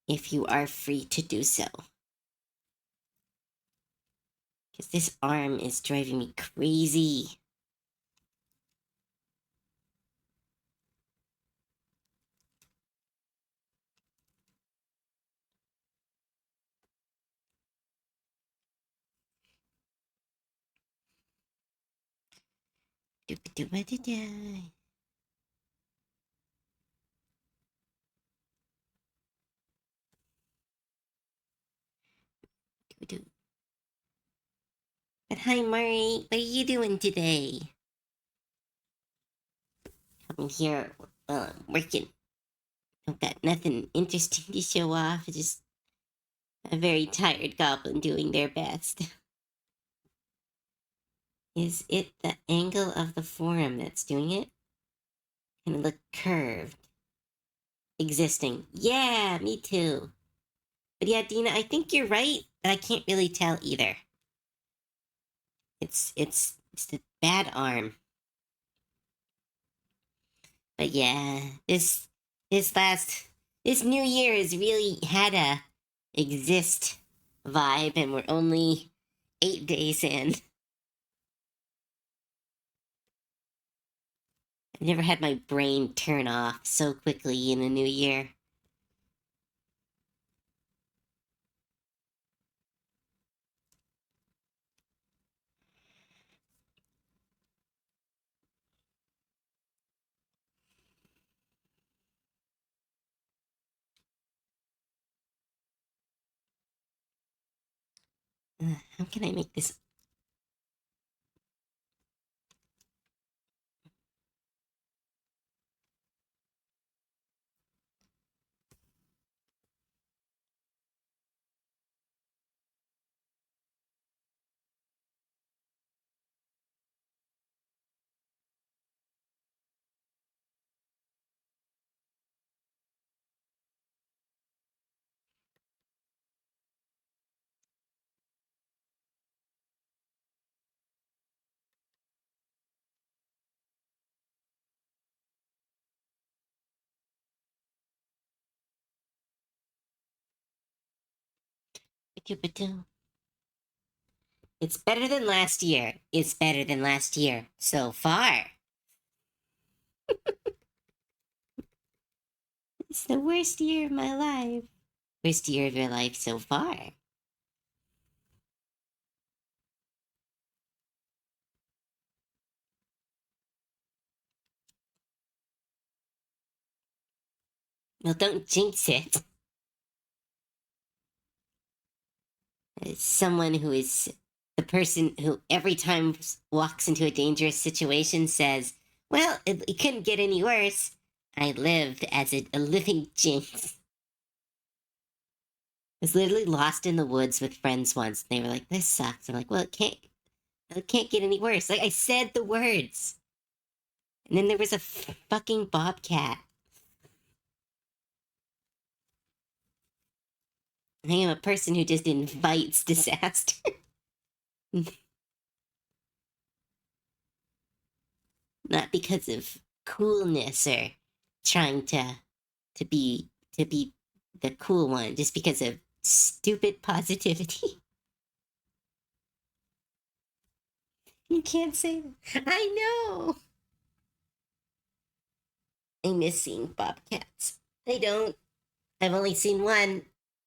If you are free to do so. Because this arm is driving me crazy. Doo-ba-doo-ba-doo-da. Doo-ba-doo. But hi, Murray. What are you doing today? I'm here working. I've got nothing interesting to show off. Just a very tired goblin doing their best. Is it the angle of the forum that's doing it? Kind of look curved. Existing. Yeah, me too. But yeah, Dina, I think you're right, but I can't really tell either. It's the bad arm. But yeah, this last this new year has really had a exist vibe, and we're only 8 days in. I've never had my brain turn off so quickly in a new year. How can I make this? It's better than last year. It's better than last year so far. It's the worst year of my life. Worst year of your life so far. Well, don't jinx it. As someone who is the person who every time walks into a dangerous situation says, well, it couldn't get any worse. I lived as a living jinx. I was literally lost in the woods with friends once. And they were like, this sucks. I'm like, well, it can't get any worse. Like, I said the words. And then there was a fucking bobcat. I am a person who just invites disaster. Not because of coolness or trying to be the cool one, just because of stupid positivity. You can't say that. I know. I miss seeing bobcats. I don't. I've only seen one.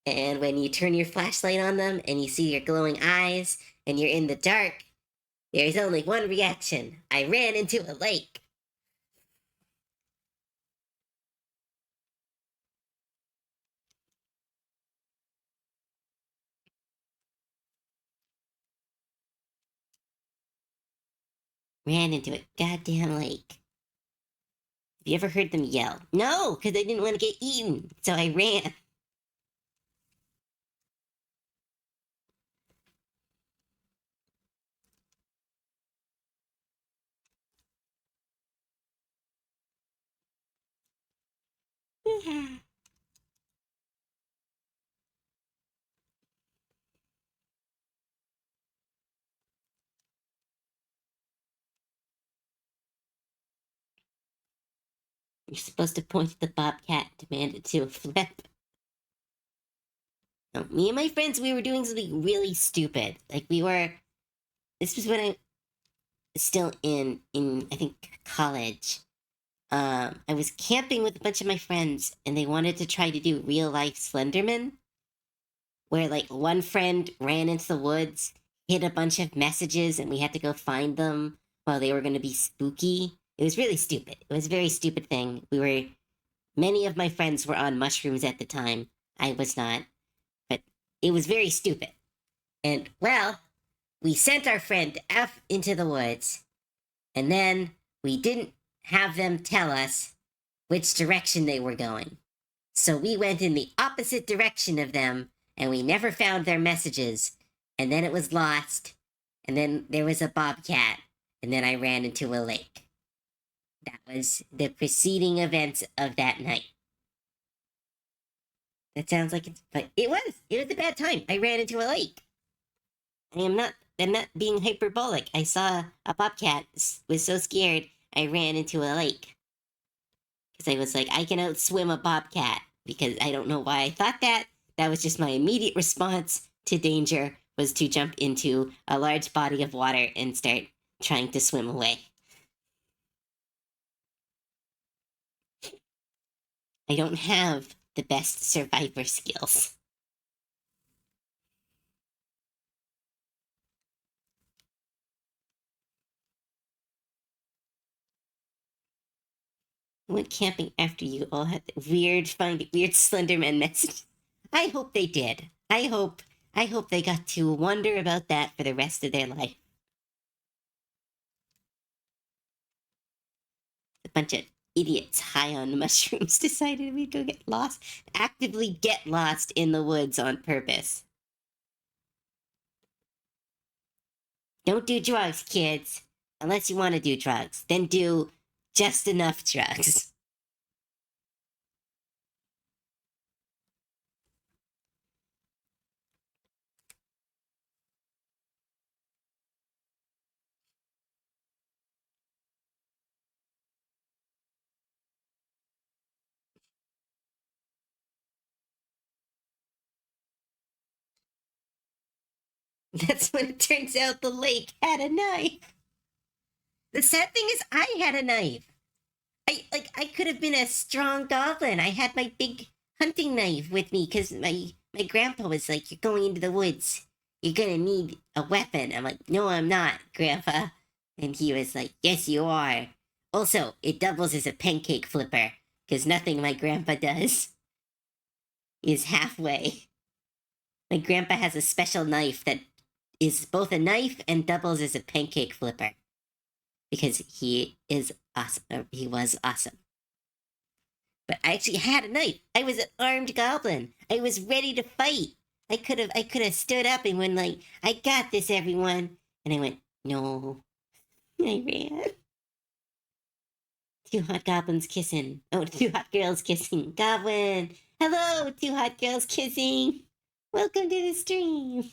And when you turn your flashlight on them and you see your glowing eyes and you're in the dark, there's only one reaction. I ran into a lake. Ran into a goddamn lake. Have you ever heard them yell? No, because I didn't want to get eaten. So I ran. You're supposed to point at the bobcat and demand it to a flip. No, me and my friends, we were doing something really stupid. Like this was when I was still in I think college. I was camping with a bunch of my friends, and they wanted to try to do real life Slenderman, where like one friend ran into the woods, hid a bunch of messages, and we had to go find them while they were going to be spooky. It was really stupid. It was a very stupid thing. Many of my friends were on mushrooms at the time. I was not, but it was very stupid. And, well, we sent our friend F into the woods, and then we didn't have them tell us which direction they were going. So we went in the opposite direction of them, and we never found their messages. And then it was lost, and then there was a bobcat, and then I ran into a lake. That was the preceding events of that night. That sounds like it's, but it was. It was a bad time. I ran into a lake. I'm not being hyperbolic. I saw a bobcat, was so scared, I ran into a lake. Because I was like, I can outswim a bobcat. Because I don't know why I thought that. That was just my immediate response to danger, was to jump into a large body of water and start trying to swim away. I don't have the best survivor skills. I went camping after you all had the finding weird Slenderman message. I hope they did. I hope they got to wonder about that for the rest of their life. A bunch of idiots high on mushrooms decided we'd go get lost, actively get lost in the woods on purpose. Don't do drugs, kids. Unless you want to do drugs. Then do just enough drugs. That's when it turns out the lake had a knife. The sad thing is, I had a knife. I could have been a strong goblin. I had my big hunting knife with me because my grandpa was like, "You're going into the woods. You're gonna need a weapon." I'm like, "No, I'm not, Grandpa." And he was like, "Yes, you are." Also, it doubles as a pancake flipper because nothing my grandpa does is halfway. My grandpa has a special knife that is both a knife and doubles as a pancake flipper because he is awesome. He was awesome. But I actually had a knife. I was an armed goblin. I was ready to fight. I could have stood up and went like, "I got this, everyone." And I went, "No." I ran. Two hot goblins kissing. Oh, two hot girls kissing. Goblin. Hello, two hot girls kissing. Welcome to the stream.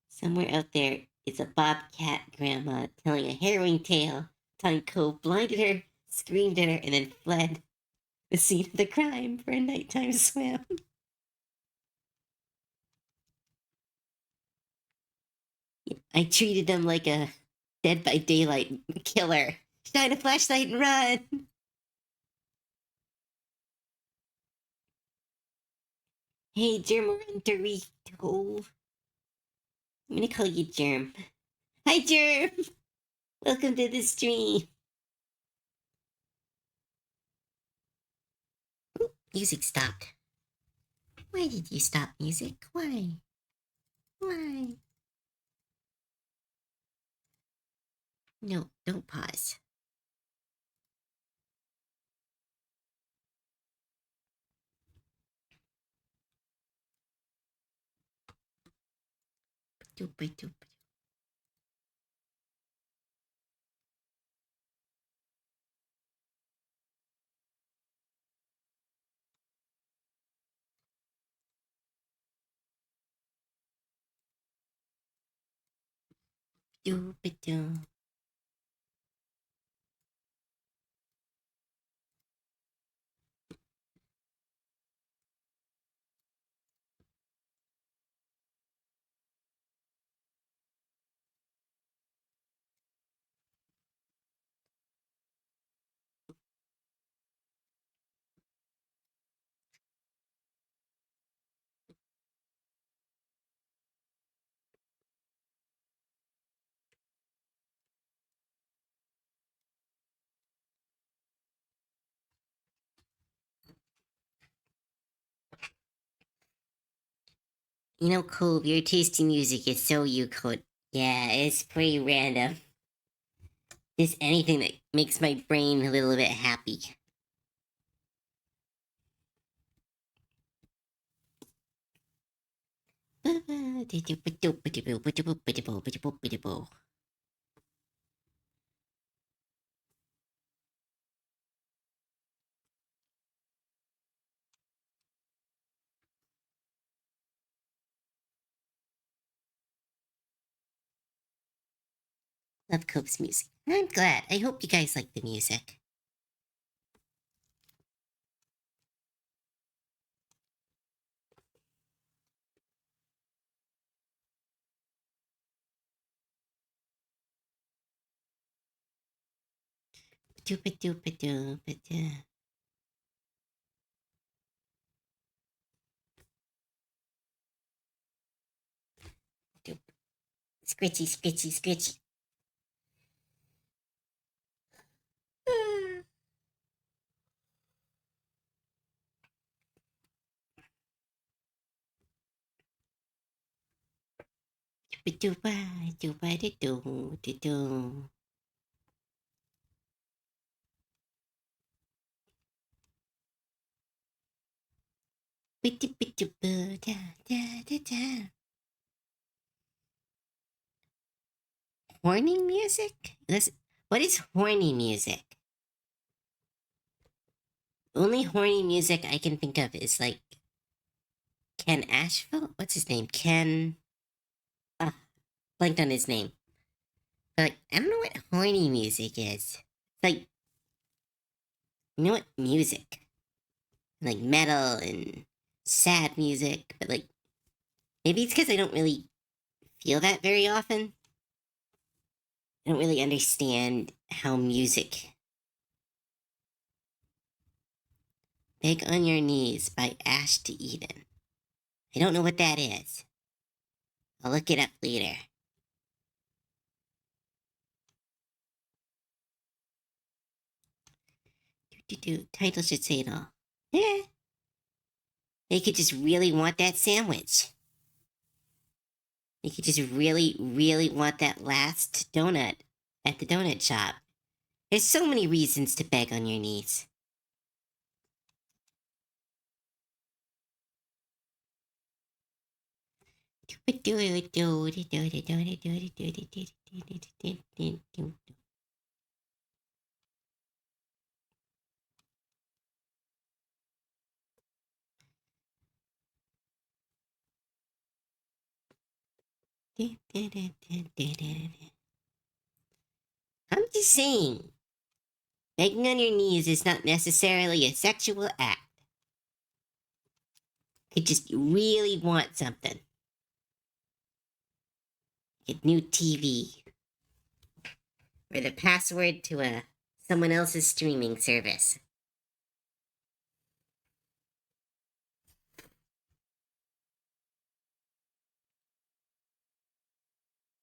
Somewhere out there is a bobcat grandma telling a harrowing tale. Telling Cove blinded her, screamed at her, and then fled the scene of the crime for a nighttime swim. I treated them like a Dead by Daylight killer. Shine a flashlight and run. Hey, Germ Dorito. I'm gonna call you Germ. Hi, Germ. Welcome to the stream. Ooh, music stopped. Why did you stop music? Why? Why? No, don't pause. Doop, doop. Doop, doop. You know, Cove, your taste in music is so you, Code. Yeah, it's pretty random. Just anything that makes my brain a little bit happy. Love Cope's music. I'm glad. I hope you guys like the music. Scritchy, scritchy, scritchy. Horny music? What is horny music? Only horny music I can think of is like Ken Asheville? What's his name? Ken. Ah, blanked on his name. But like, I don't know what horny music is. It's like, you know what? Music. Like metal and sad music. But like, maybe it's because I don't really feel that very often. I don't really understand how music. Beg on Your Knees by Ash to Eden. I don't know what that is. I'll look it up later. Title should say it all. Yeah. They could just really want that sandwich. They could just really, really want that last donut at the donut shop. There's so many reasons to beg on your knees. I'm just saying, begging on your knees is not necessarily a sexual act. You just really want something. Get new TV. Or the password to someone else's streaming service.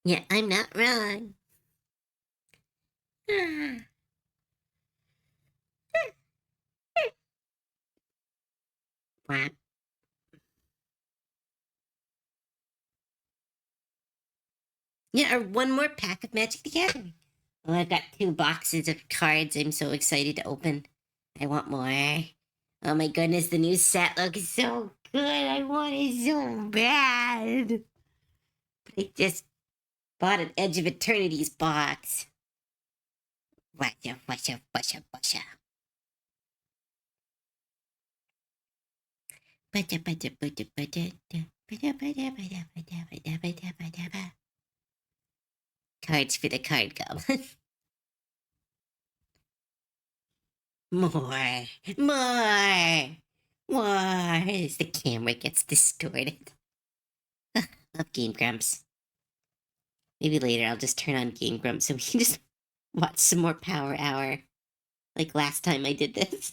Yeah, I'm not wrong. Wow. Yeah, or one more pack of Magic the Gathering. Oh, I've got 2 boxes of cards I'm so excited to open. I want more. Oh my goodness, the new set looks so good. I want it so bad. I just bought an Edge of Eternity's box. Washa, washa, washa, washa. Bacha, bacha, bacha, bacha, bacha, bacha, bacha, bacha, bacha, bacha, bacha, bacha. Cards for the card goblin. More, more, more. As the camera gets distorted. Love Game Grumps. Maybe later I'll just turn on Game Grumps so we can just watch some more Power Hour. Like last time I did this.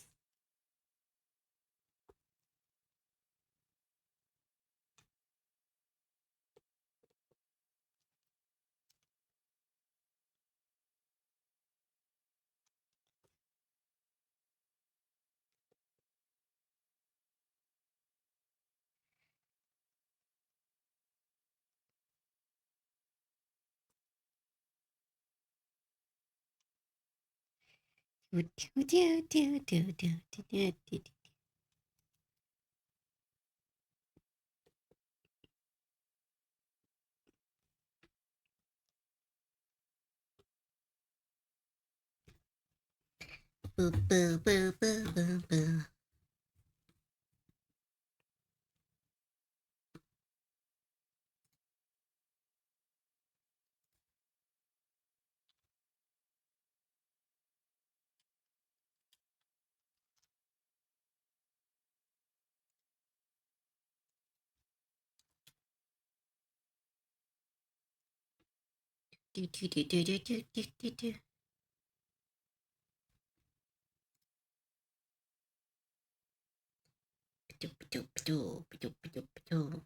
Boo, boo, boo, boo, boo, boo. Do, do, do, do, do, do, do, do, do. Do, do, do, do, do, do.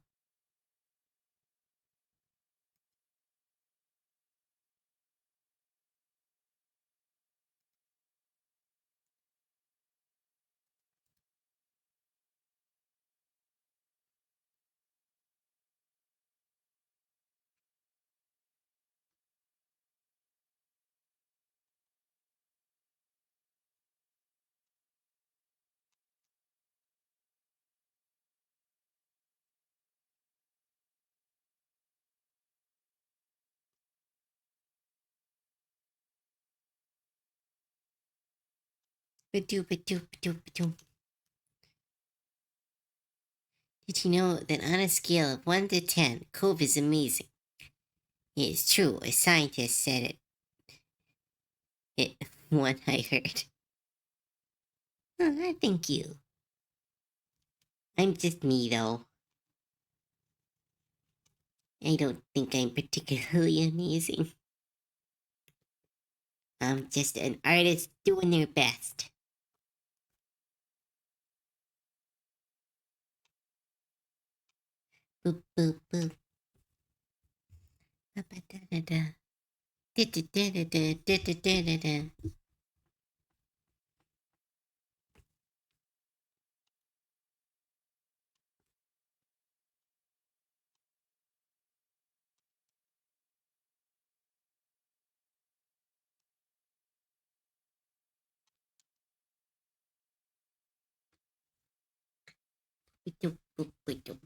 Ba-do, ba-do, ba-do, ba-do. Did you know that on a scale of 1 to 10, Cove is amazing? It is true, a scientist said it. One I heard. Oh, thank you. I'm just me, though. I don't think I'm particularly amazing. I'm just an artist doing their best. Boop, boop, boop. Ba-ba-da-da-da. Da-da-da-da-da-da-da-da-da. Ba-doop, boop, ba-doop.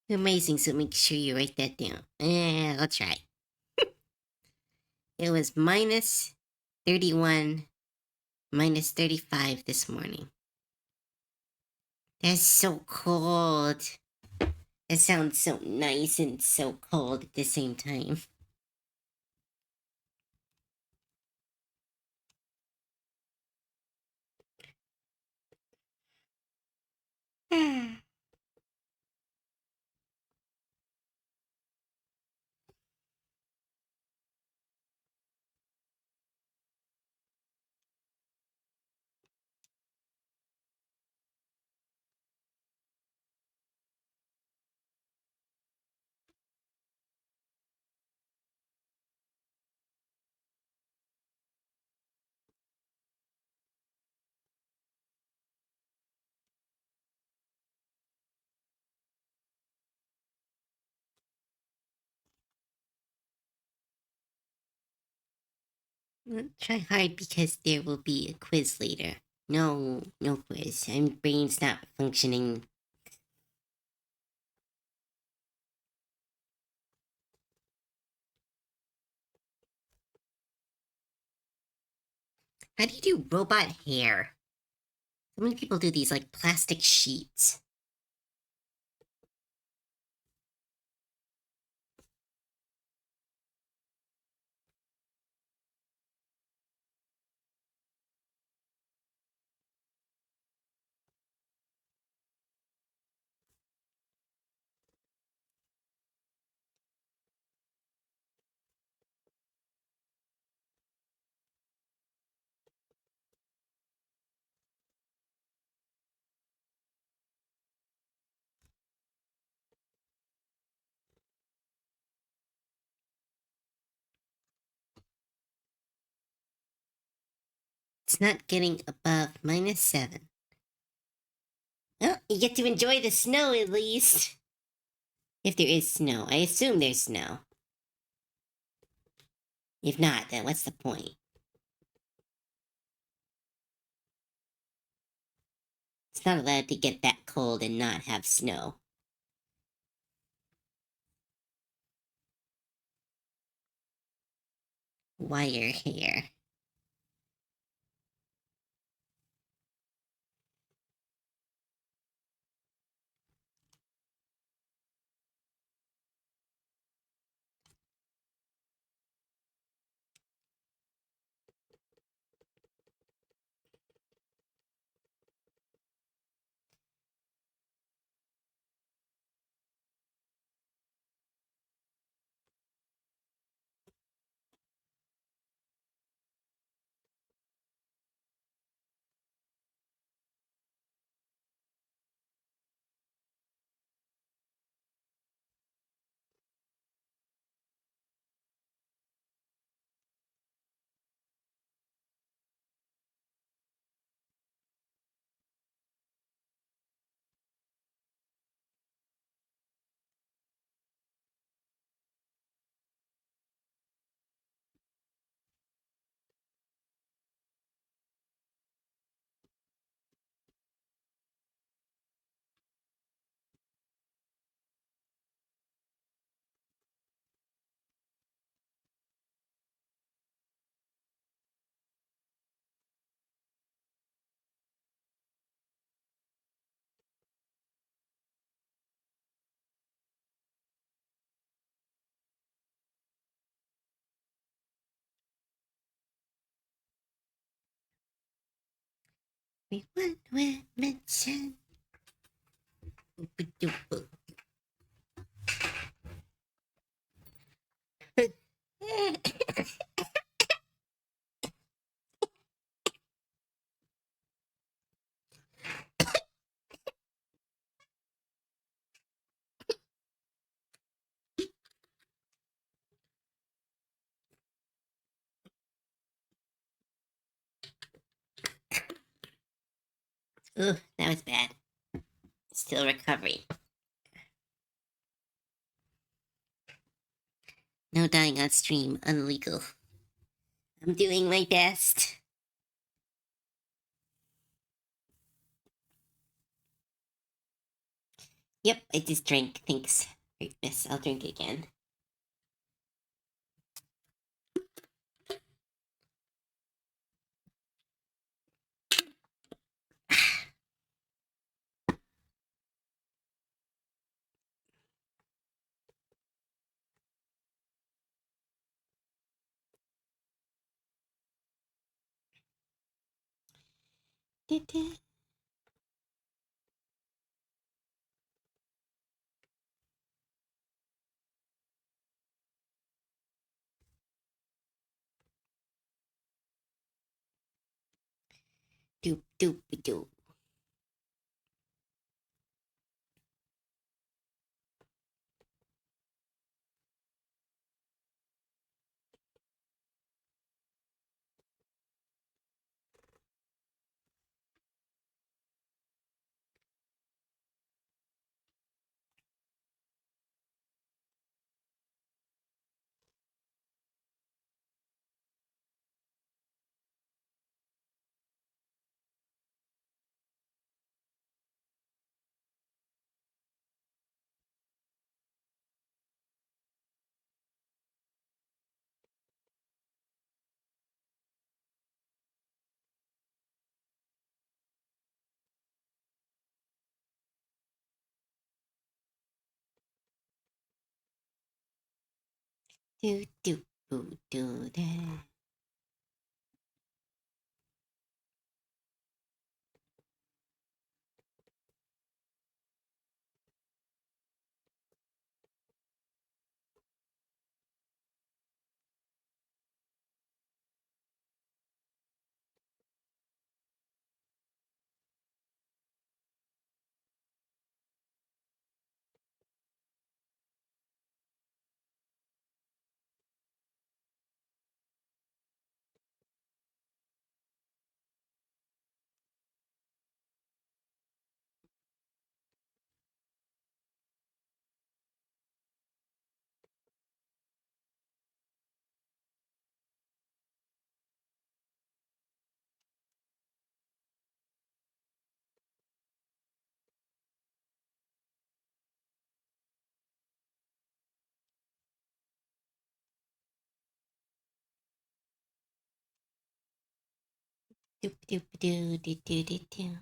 Amazing, so make sure you write that down. I'll try. It was minus 31, minus 35 this morning. That's so cold. It sounds so nice and so cold at the same time. Try hard because there will be a quiz later. No, no quiz. My brain's not functioning. How do you do robot hair? So many people do these like plastic sheets. It's not getting above minus 7. Well, you get to enjoy the snow at least. If there is snow. I assume there's snow. If not, then what's the point? It's not allowed to get that cold and not have snow. Wire hair. We want mention. Ooh, that was bad. Still recovering. No dying on stream. Illegal. I'm doing my best. Yep, I just drank. Thanks. Yes, I'll drink again. Doop doop doop. Do do do do da. Doop doop doo doo doo doo doo.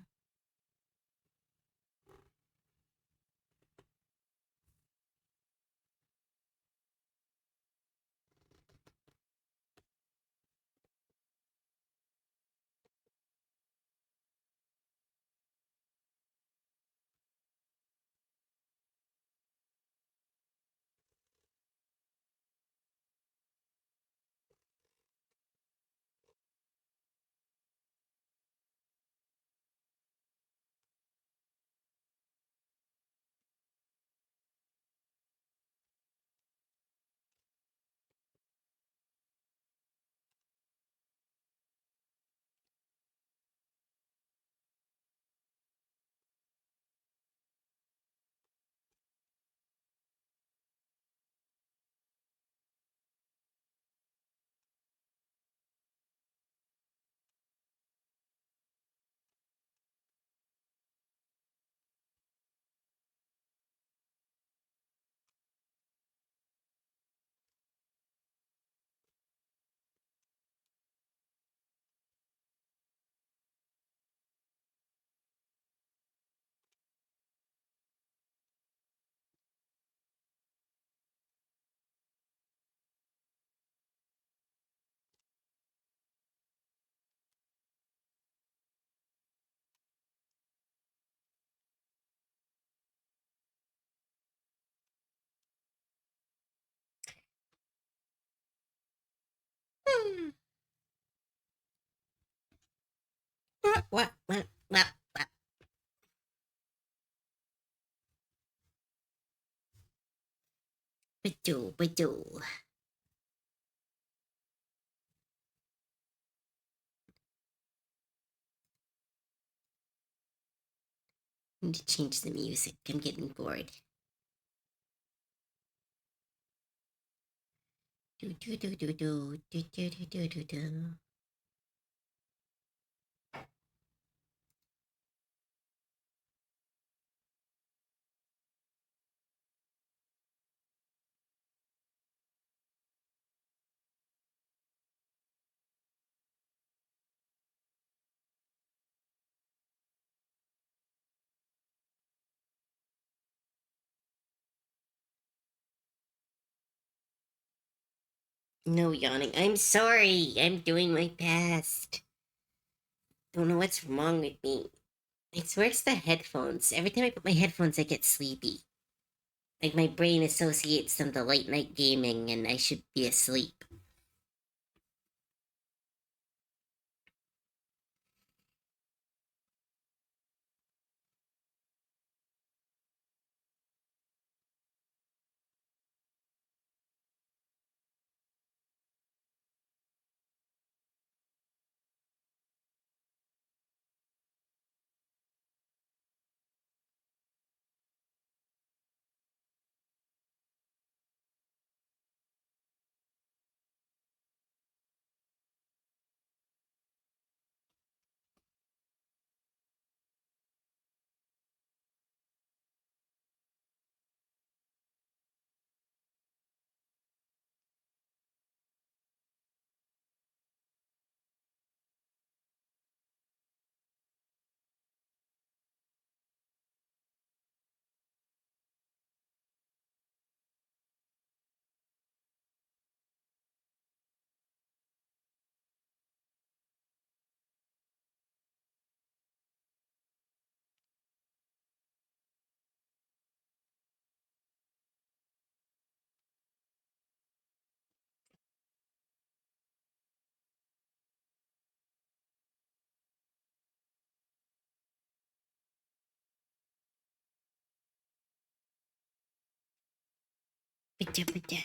Hmm. What? Badoo. I need to change the music. I'm getting bored. Do do do do do do do do do do do. No yawning. I'm sorry. I'm doing my best. Don't know what's wrong with me. I swear it's the headphones. Every time I put my headphones, I get sleepy. Like my brain associates them to late night gaming and I should be asleep. Ba-da-ba-da.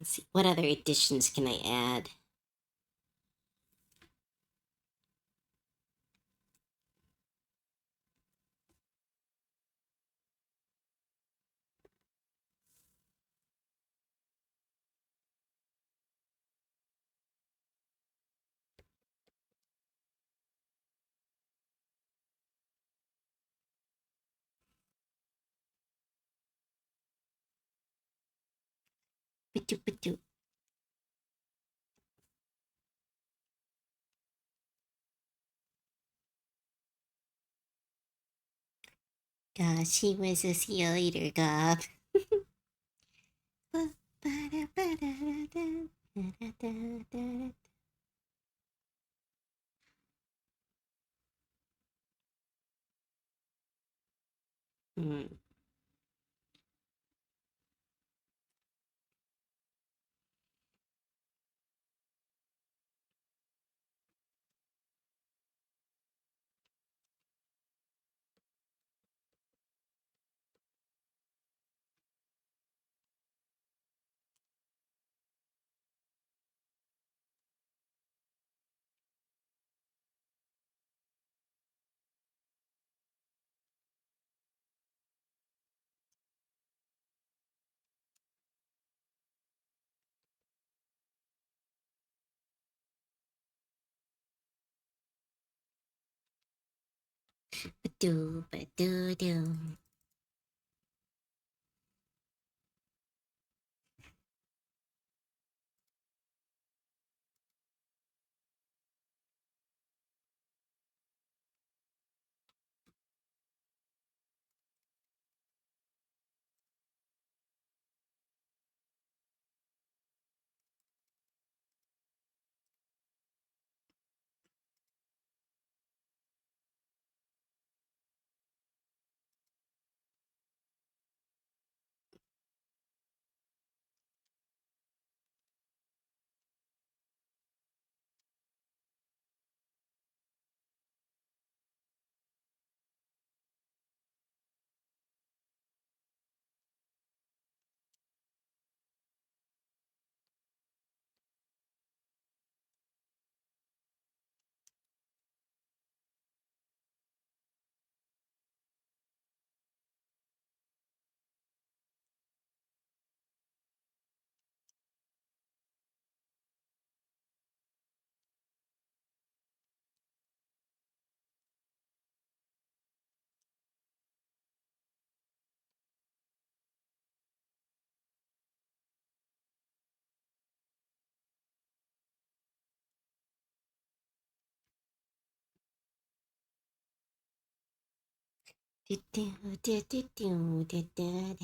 Let's see, what other additions can I add? Gosh, he was a see you later, Gob. Hmm. Ba-doo, ba-doo-doo. Do-do, do-do-do, do-do-do.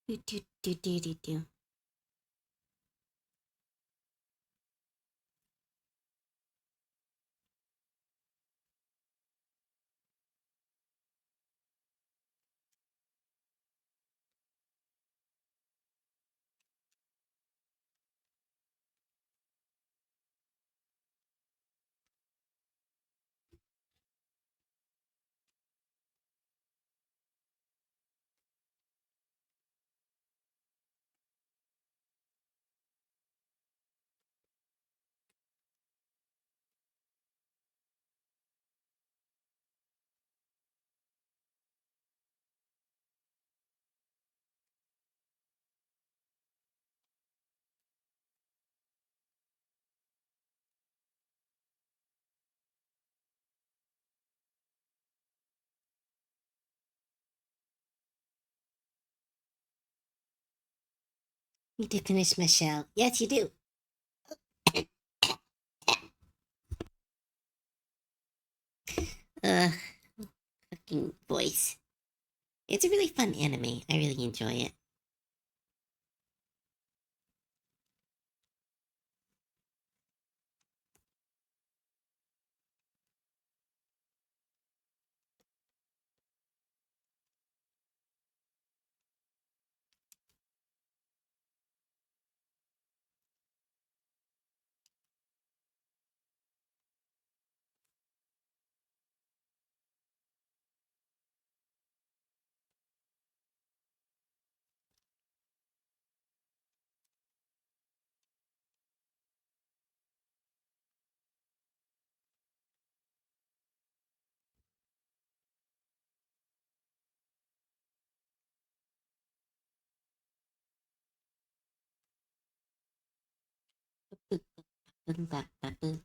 Do-do-do-do-do-do. Need to finish my shell. Yes, you do. Ugh, fucking voice. It's a really fun anime. I really enjoy it. Boom, bap, bap, boom.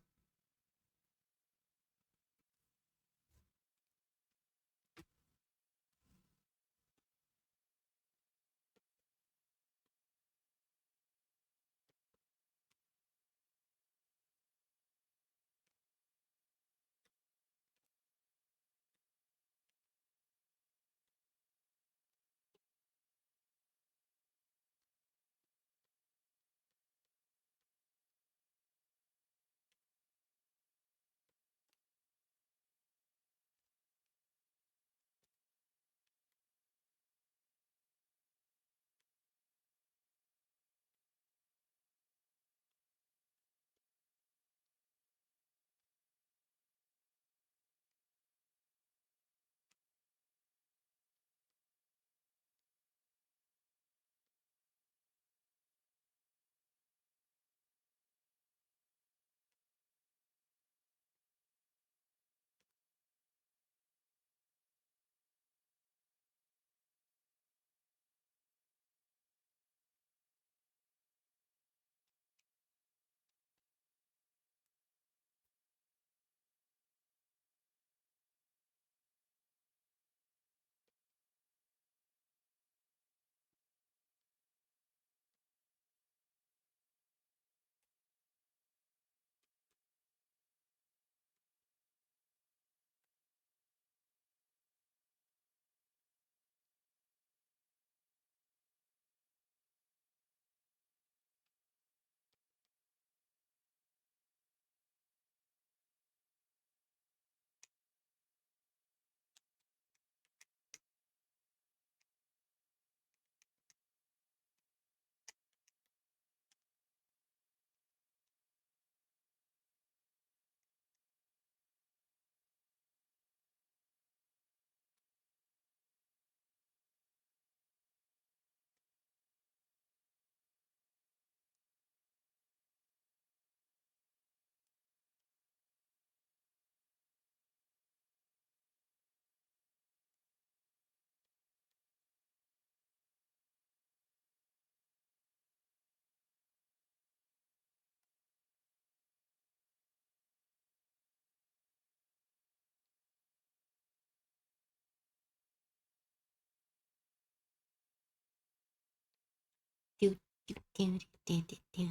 Do, do, do, do, do, do.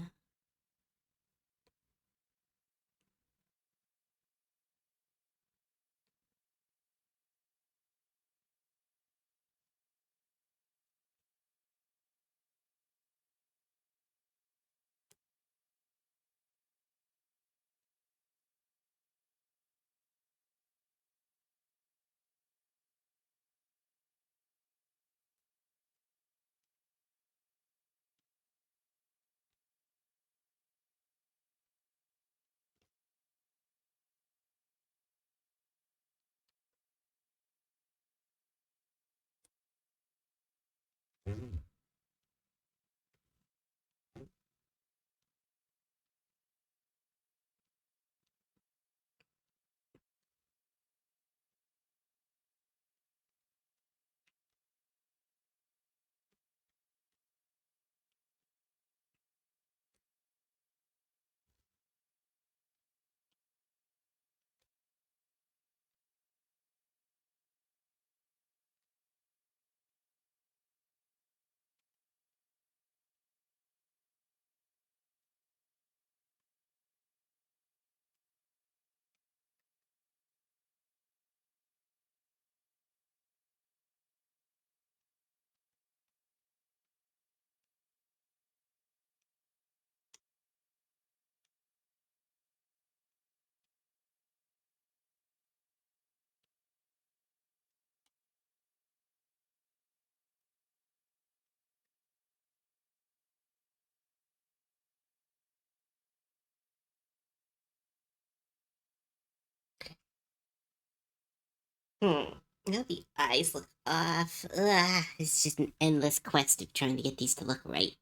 Hmm. Now the eyes look off. Ugh, it's just an endless quest of trying to get these to look right.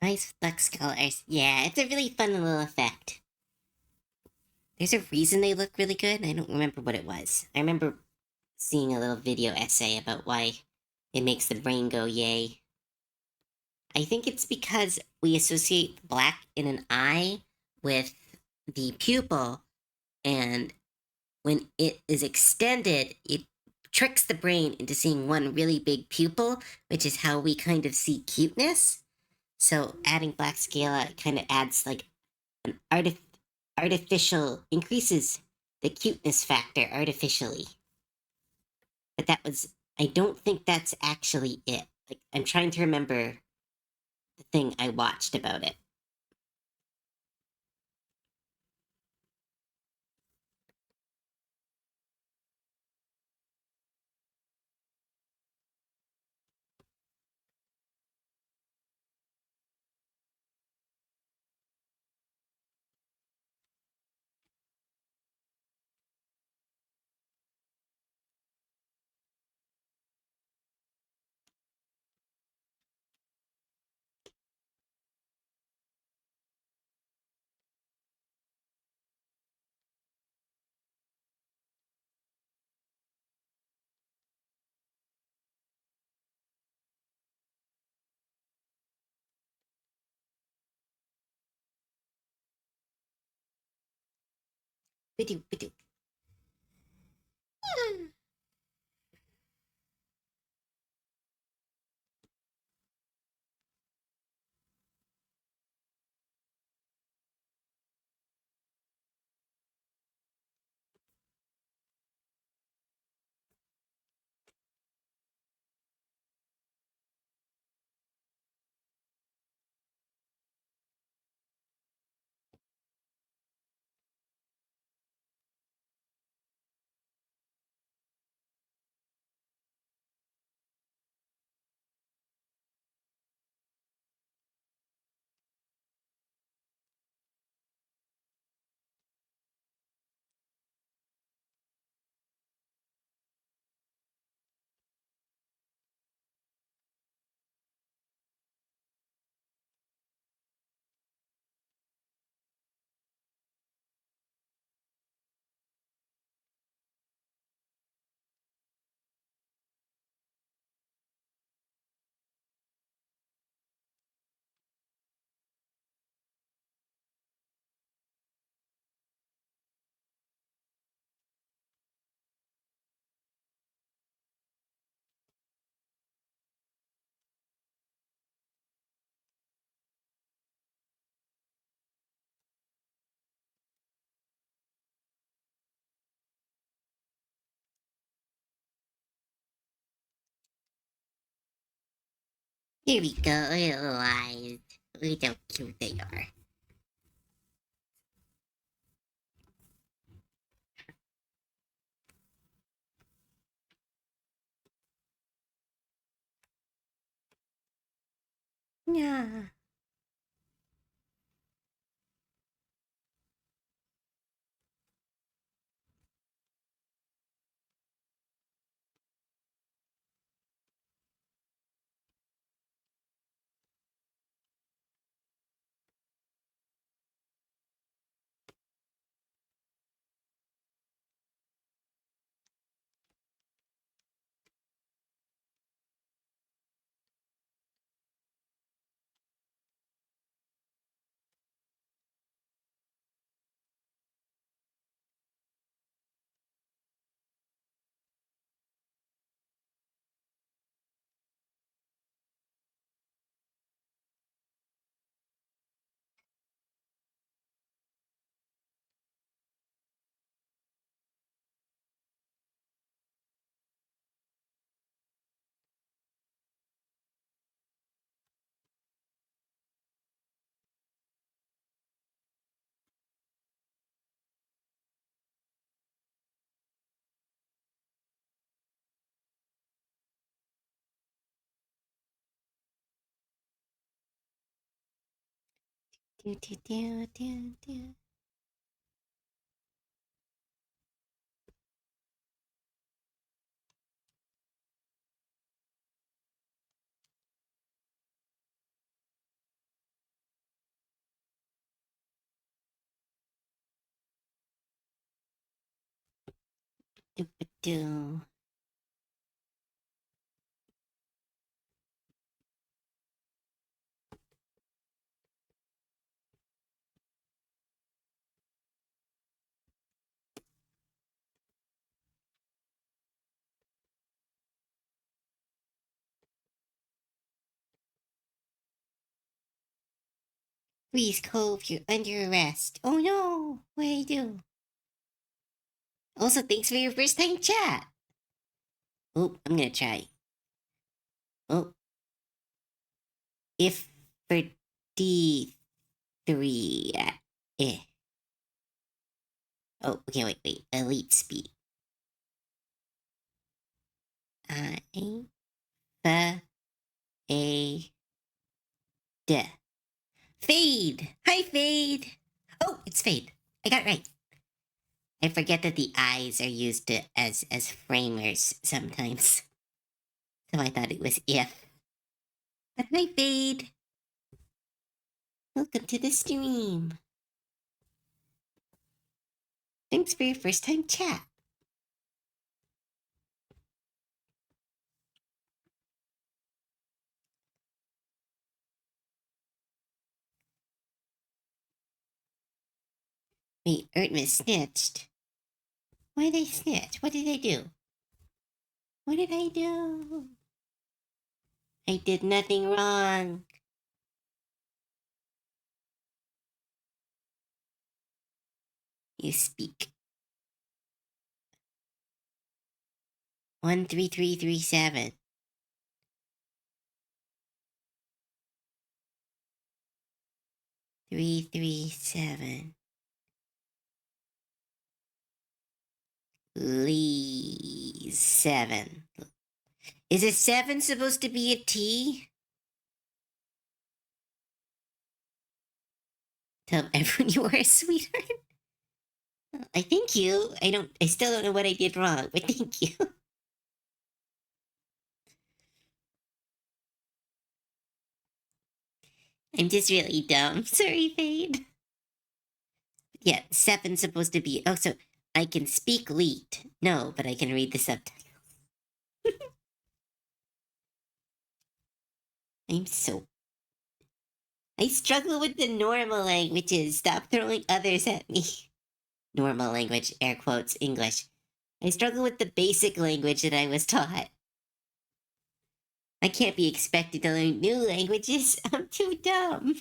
Nice flex colors. Yeah, it's a really fun little effect. There's a reason they look really good. I don't remember what it was. I remember seeing a little video essay about why it makes the brain go yay. I think it's because we associate black in an eye with the pupil, and when it is extended, it tricks the brain into seeing one really big pupil, which is how we kind of see cuteness. So adding black scala kind of adds like an artificial, increases the cuteness factor artificially. But that was, I don't think that's actually it. Like, I'm trying to remember the thing I watched about it. Bidoo, bidoo. Here we go, little eyes. Look how cute they are. Yeah. Do, do, do, do, do. Do. Please, Cove, you're under arrest. Oh no, what do I do? Also, thanks for your first time chat. Oh, I'm gonna try. Oh, if for D3, eh. Oh, okay, wait. Elite speed. I, F, A, D. Fade! Hi, Fade! Oh, it's Fade. I got it right. I forget that the eyes are used as framers sometimes. So I thought it was if. But hi, Fade! Welcome to the stream. Thanks for your first time chat. Wait, Ertmus snitched. Why did I snitch? What did I do? What did I do? I did nothing wrong. You speak. 13337. 337. Lee 7. Is a 7 supposed to be a T? Tell everyone you are a sweetheart. I thank you. I still don't know what I did wrong, but thank you. I'm just really dumb. Sorry, Fade. Yeah, 7's supposed to be. Oh, so I can speak Leet. No, but I can read the subtitles. I'm so. I struggle with the normal languages. Stop throwing others at me. Normal language, air quotes, English. I struggle with the basic language that I was taught. I can't be expected to learn new languages. I'm too dumb.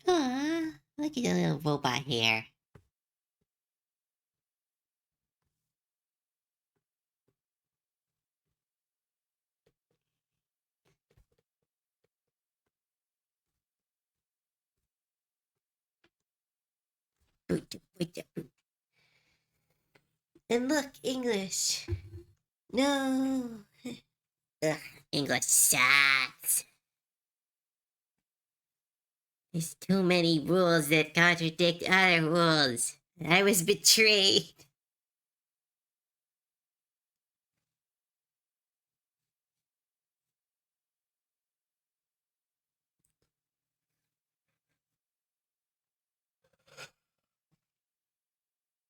Aw, look at the little robot hair. And look, English. No. Ugh, English sucks. There's too many rules that contradict other rules. I was betrayed.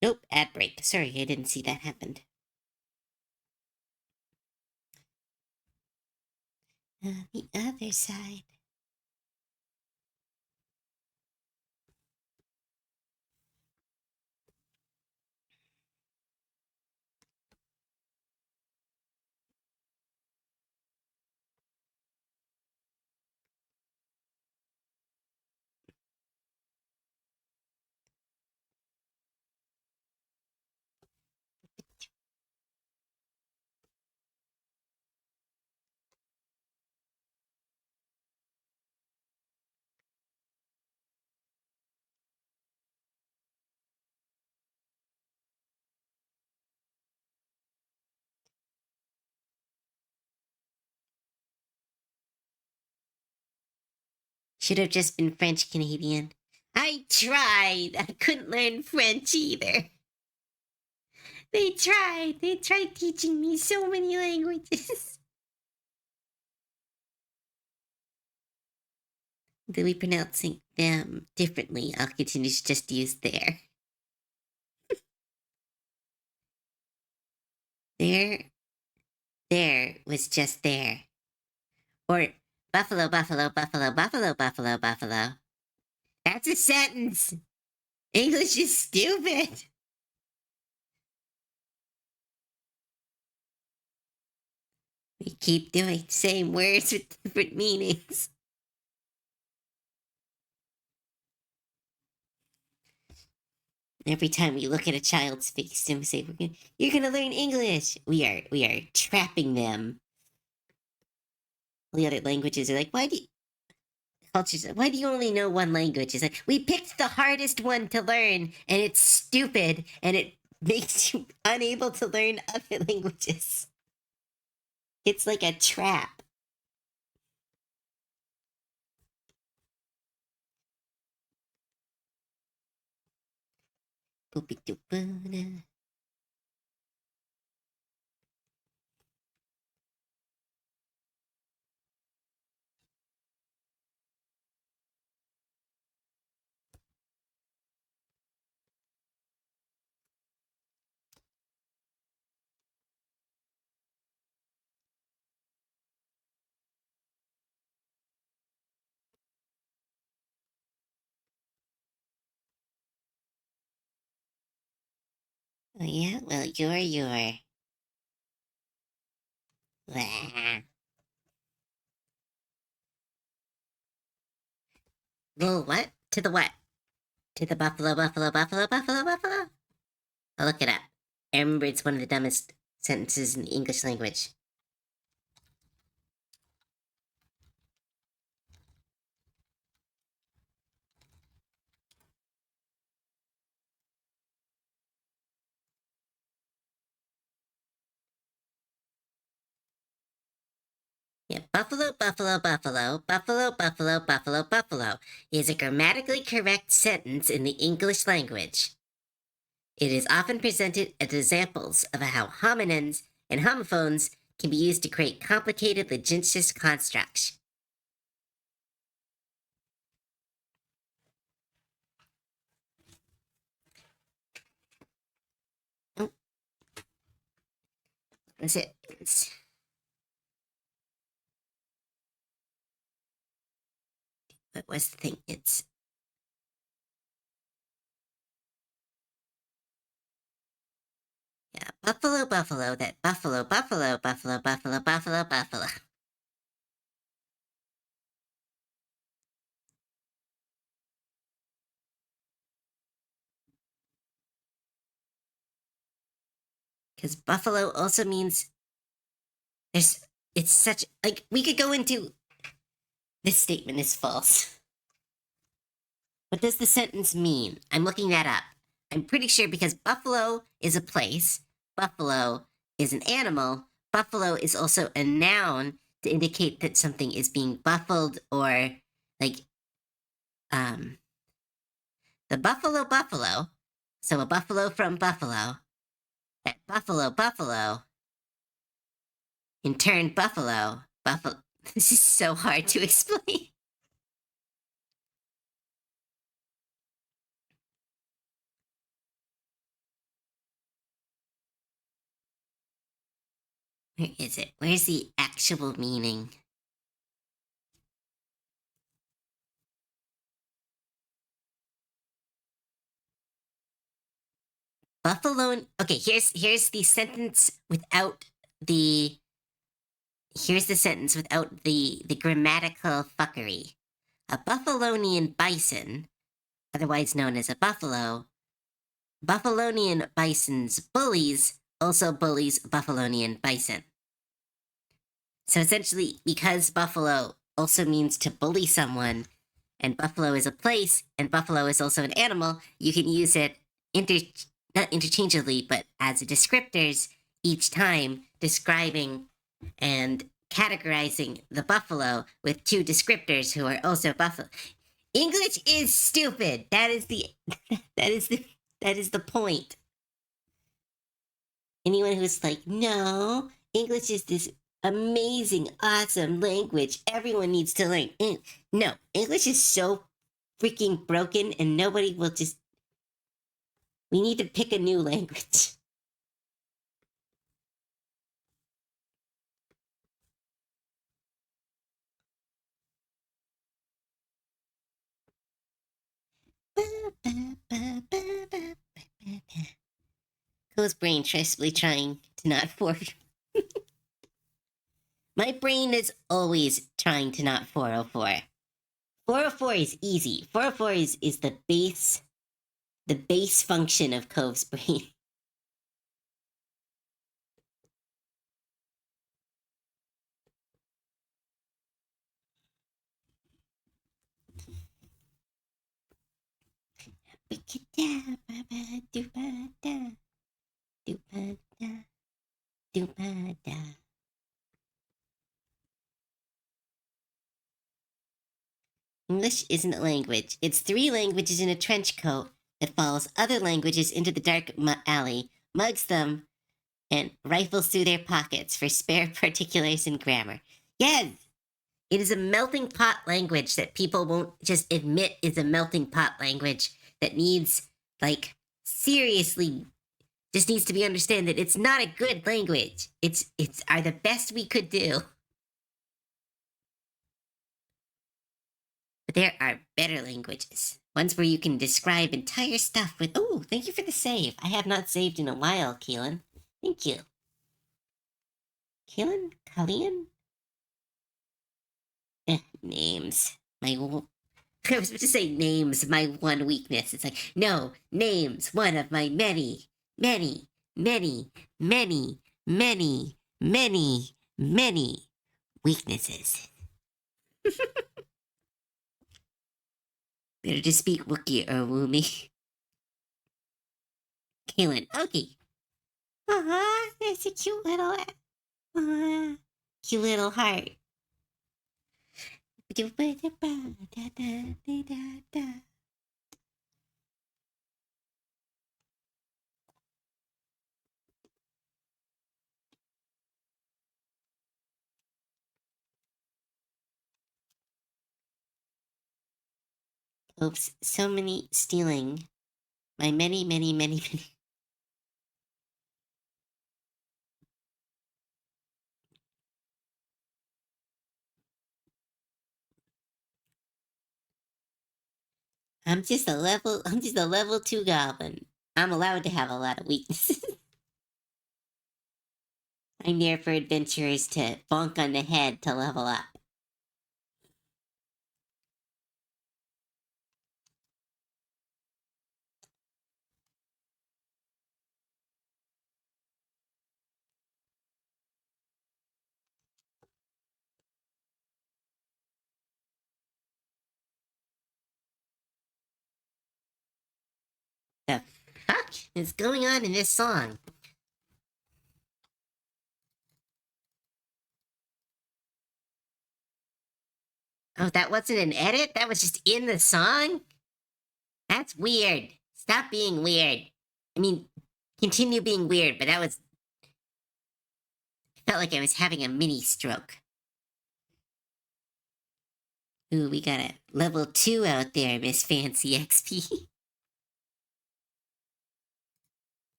Nope, ad break. Sorry, I didn't see that happened. The other side. Should have just been French Canadian. I tried. I couldn't learn French either. They tried. They tried teaching me so many languages. They'll be pronouncing them differently. I'll continue to just use there. There, there was just there. Or buffalo, buffalo, buffalo, buffalo, buffalo, buffalo. That's a sentence. English is stupid. We keep doing same words with different meanings. Every time we look at a child's face and we say, "You're gonna learn English," we are trapping them. The other languages are like, "Why do you, cultures? Why do you only know one language?" It's like we picked the hardest one to learn, and it's stupid, and it makes you unable to learn other languages. It's like a trap. Boopy-doo-boo-da. Oh yeah, well you're. Blah. Well, what? To the what? To the buffalo, buffalo, buffalo, buffalo, buffalo? I'll look it up. I remember it's one of the dumbest sentences in the English language. Yeah, buffalo, buffalo, buffalo, buffalo, buffalo, buffalo, buffalo is a grammatically correct sentence in the English language. It is often presented as examples of how homonyms and homophones can be used to create complicated logicious constructs. Oh, that's it. What was the thing? It's yeah, buffalo, buffalo. That buffalo, buffalo, buffalo, buffalo, buffalo, buffalo. Because buffalo also means there's. It's such like we could go into. This statement is false. What does the sentence mean? I'm looking that up. I'm pretty sure because buffalo is a place, buffalo is an animal, buffalo is also a noun to indicate that something is being buffled or like um the buffalo. So a buffalo from buffalo. That buffalo. In turn, buffalo. This is so hard to explain. Where is it? Where's the actual meaning? Buffalo. Okay, here's the sentence without the. Here's the sentence without the grammatical fuckery. A Buffalonian bison, otherwise known as a buffalo, Buffalonian bison's bullies also bullies Buffalonian bison. So essentially, because buffalo also means to bully someone, and buffalo is a place, and buffalo is also an animal, you can use it not interchangeably, but as descriptors each time describing and categorizing the buffalo with two descriptors who are also buffalo. English is stupid. That is the that is the point. Anyone who's like, no, English is this amazing, awesome language everyone needs to learn. No, English is so freaking broken and nobody will just. We need to pick a new language. Cole's brain trustfully trying to not fork. My brain is always trying to not 404. 404 is easy. 404 is the base function of Cove's brain. English isn't a language. It's 3 languages in a trench coat that follows other languages into the dark alley, mugs them, and rifles through their pockets for spare particulars and grammar. Yes, it is a melting pot language that people won't just admit is a melting pot language that needs, like, seriously, just needs to be understood that it's not a good language. It's are the best we could do. But there are better languages. Ones where you can describe entire stuff with. Oh, thank you for the save. I have not saved in a while, Keelan. Thank you. Keelan? Kallian? Names. I was about to say names, my one weakness. It's like, no, names, one of my many, many, many, many, many, many, many weaknesses. Better to speak Wookiee or Woomy. Kaylin, okay. There's a cute little, cute little heart. Oops, so many stealing. My many, many, many, many. I'm just a level 2 goblin. I'm allowed to have a lot of weaknesses. I'm there for adventurers to bonk on the head to level up. The fuck is going on in this song? Oh, that wasn't an edit? That was just in the song? That's weird. Stop being weird. I mean, continue being weird, but that was. Felt like I was having a mini stroke. Ooh, we got a level 2 out there, Miss Fancy XP.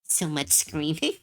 So much screaming.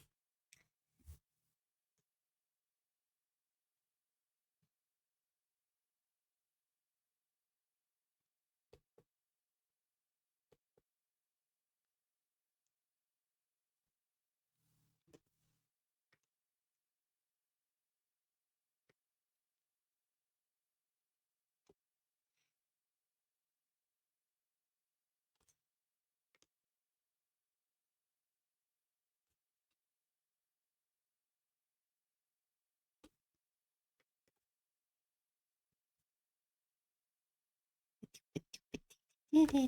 I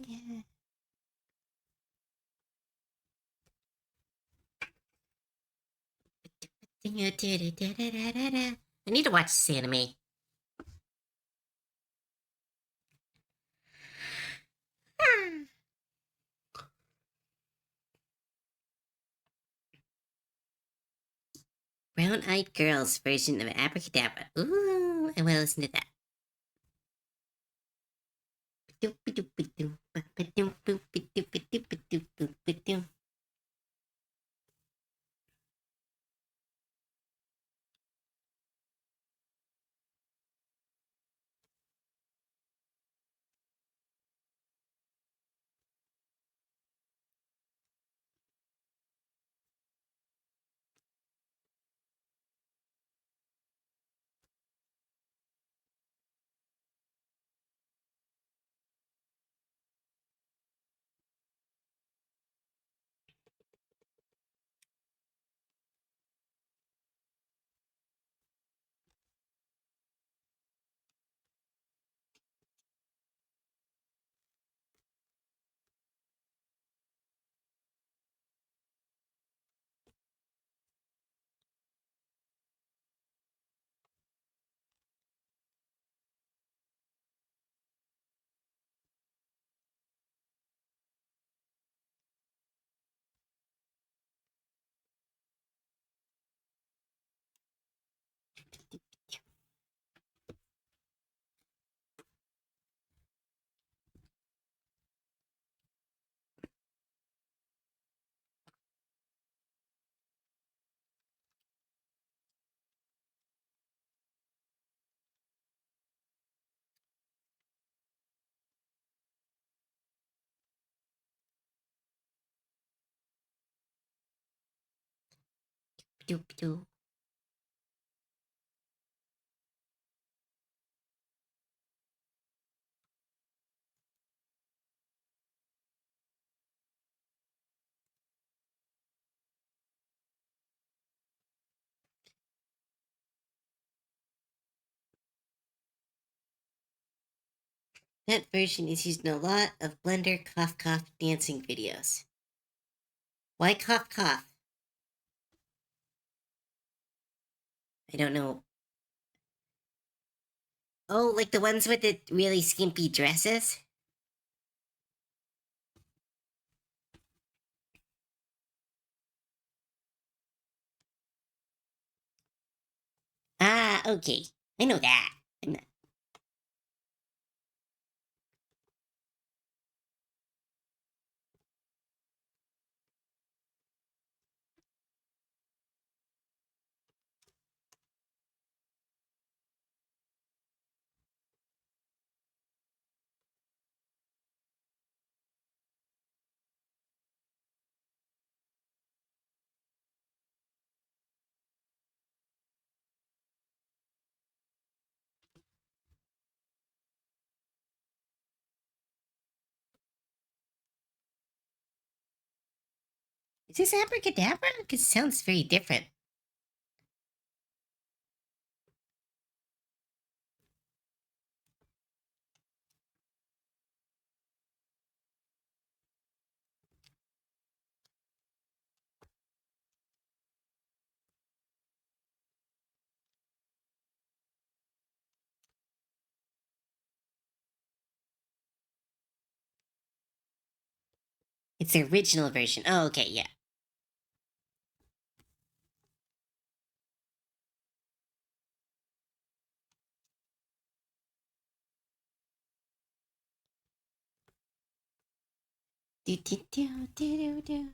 need to watch this anime. Brown Eyed Girls version of Abracadabra. Ooh, I want to listen to that. That version is used in a lot of Blender cough cough dancing videos. Why cough cough? I don't know. Oh, like the ones with the really skimpy dresses? Ah, okay. I know that. Is this abracadabra? Because it sounds very different. It's the original version. Oh, okay, yeah. Do, do, do, do, do, do.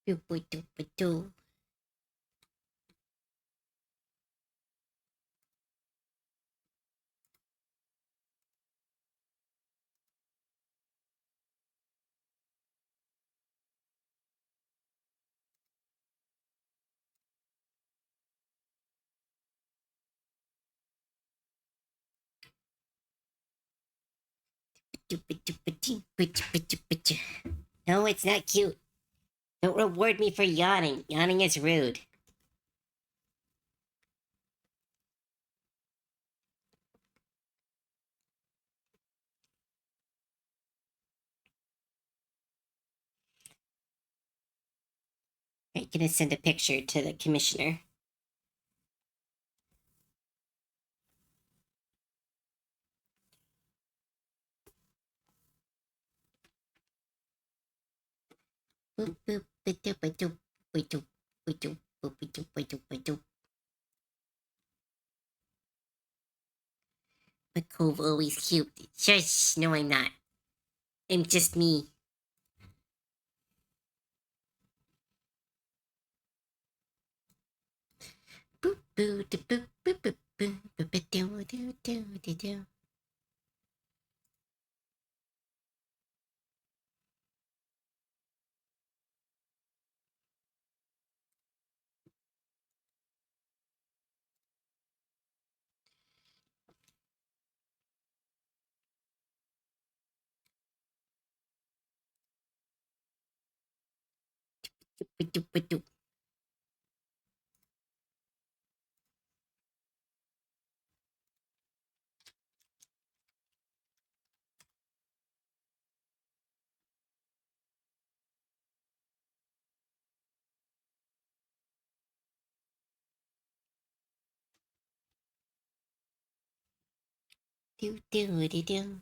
Doo-ba-doo-ba-doo. Doo-ba-doo-ba-doo. No, it's not cute. Don't reward me for yawning. Yawning is rude. I'm gonna send a picture to the commissioner. Boop, boop, ba-doo, ba-doo, ba-doo, ba-doo, boop, ba-doo, ba-doo, ba-doo. But Cove always cute. Shush, no, I'm not. I'm just me. Boop, boo, da, boop, boop, boop, boo, boop, ba-doo, doo, doo, doo, doo. Ba-doo, ba-doo. Doo, doo, doo, doo.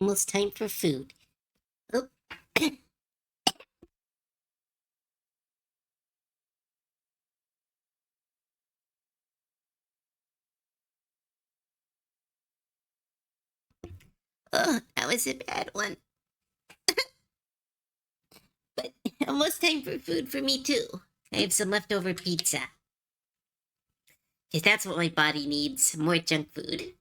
Almost time for food. Oh. Oh, that was a bad one. But almost time for food for me too. I have some leftover pizza. Because that's what my body needs, more junk food.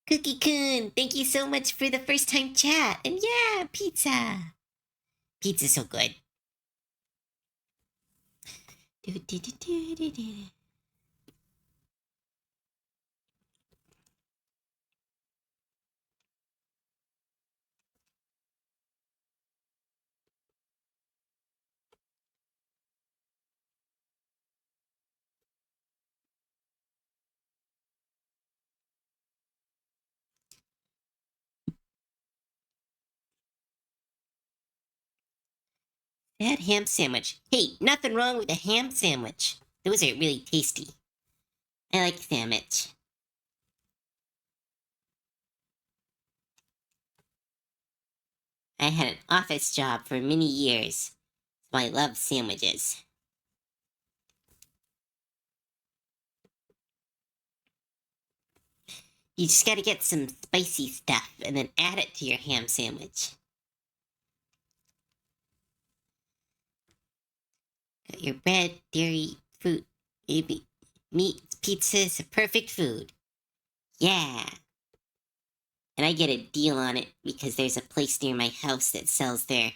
Cookie Kun, thank you so much for the first time chat. And yeah, pizza. Pizza's so good. That ham sandwich. Hey, nothing wrong with a ham sandwich. Those are really tasty. I like sandwich. I had an office job for many years, so I love sandwiches. You just gotta get some spicy stuff and then add it to your ham sandwich. Got your bread, dairy, fruit, maybe meat, pizzas, perfect food. Yeah. And I get a deal on it because there's a place near my house that sells their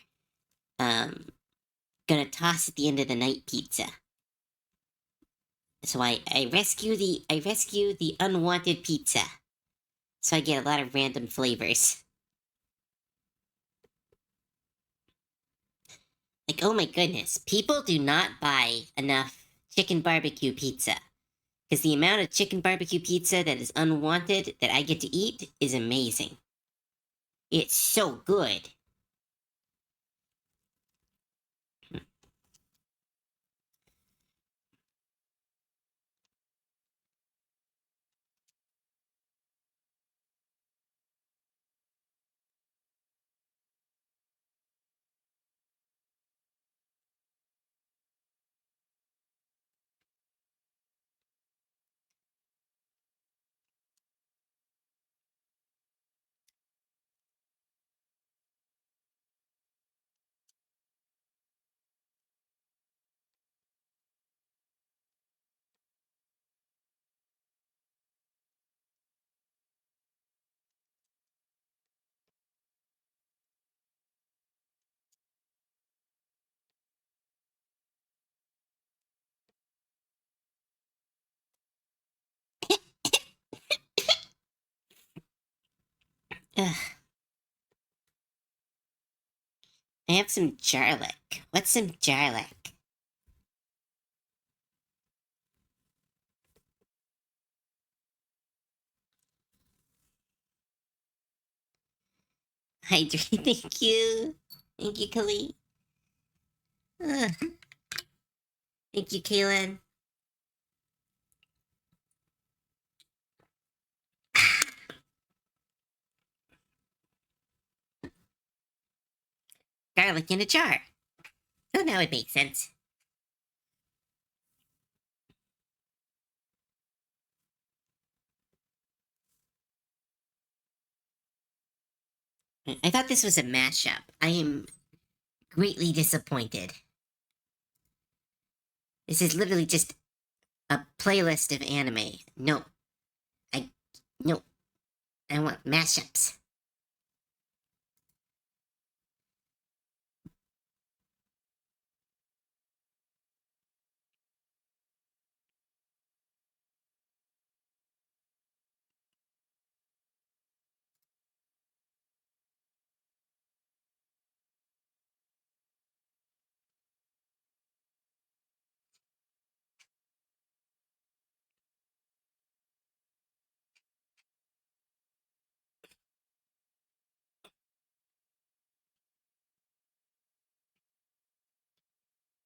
um gonna toss at the end of the night pizza. So I rescue the unwanted pizza. So I get a lot of random flavors. Like, oh my goodness, people do not buy enough chicken barbecue pizza. Because the amount of chicken barbecue pizza that is unwanted that I get to eat is amazing. It's so good. Ugh. I have some garlic. What's some garlic? Hydrate. Thank you. Thank you, Khalid. Ugh. Thank you, Kaylin. Garlic in a jar. Oh, now it makes sense. I thought this was a mashup. I am greatly disappointed. This is literally just a playlist of anime. No, I no, I want mashups.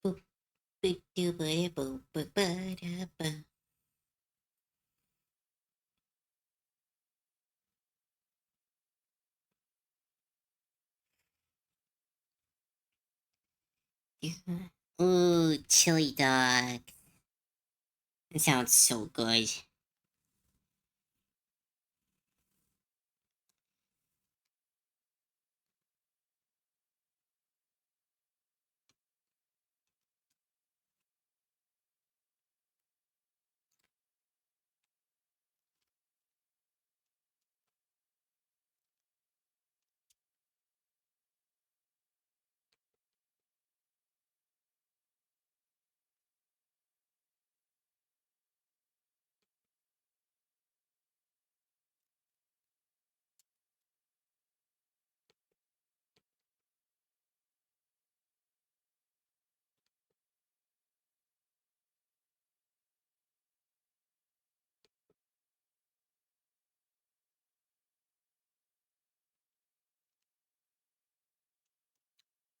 Boop, boop, doo, ba, boop, ba, ba, da, ba. Yeah. Ooh, chili dog. It sounds so good.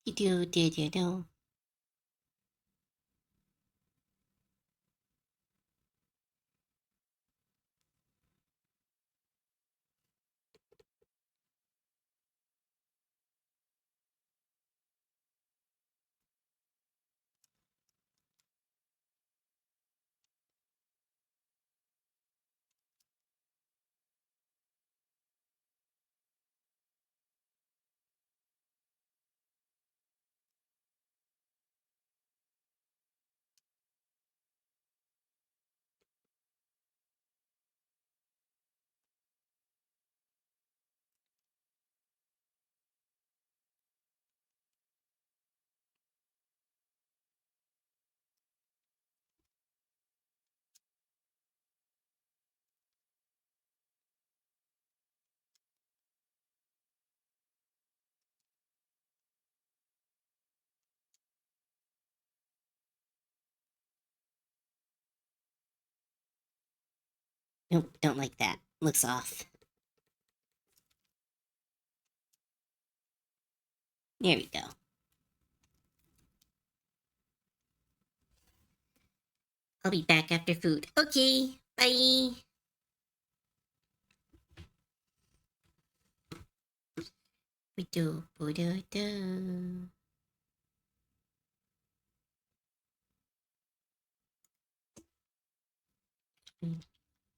You do, did you know? Nope, don't like that. Looks off. There we go. I'll be back after food. Okay, bye. We do.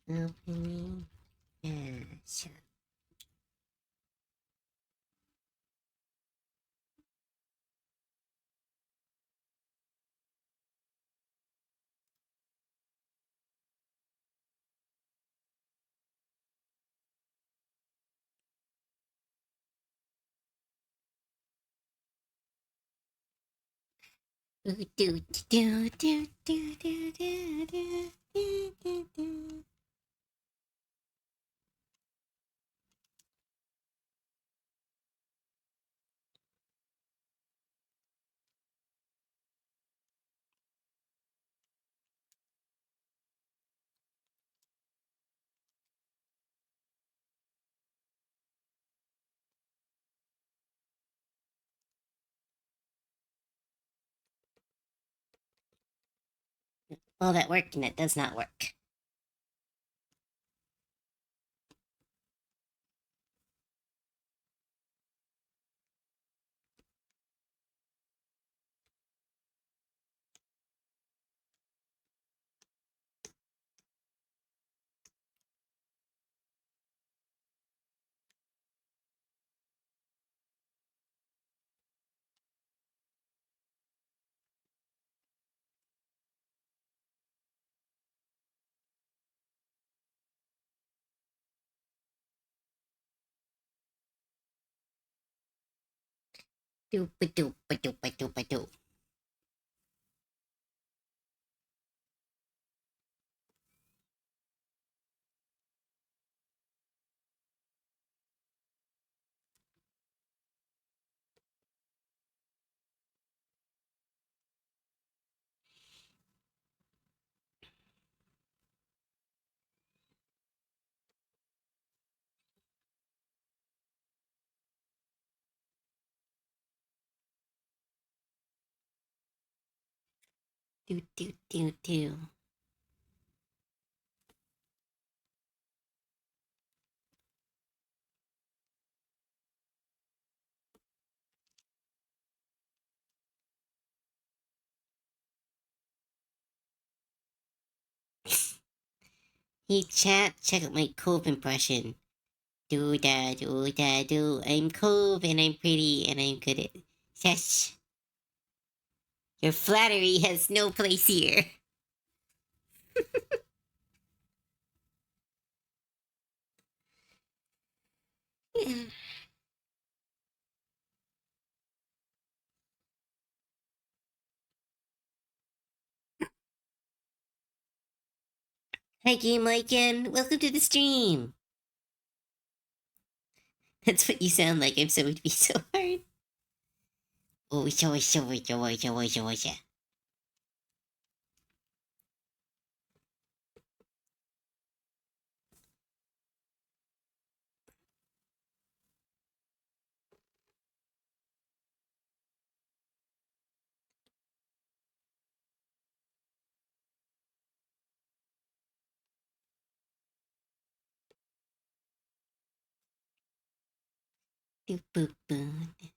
Opening. Yes. All that work and it does not work. Doop-a-doop-a-doop-a-doop-a-doop. Do. Hey chat, check out my Cove impression. Do. I'm Cove and I'm pretty and I'm good at sesh. Your flattery has no place here. Hi Game Lycan, welcome to the stream. That's what you sound like. I'm sorry to be so hard. Oh, so. Doop boop boop.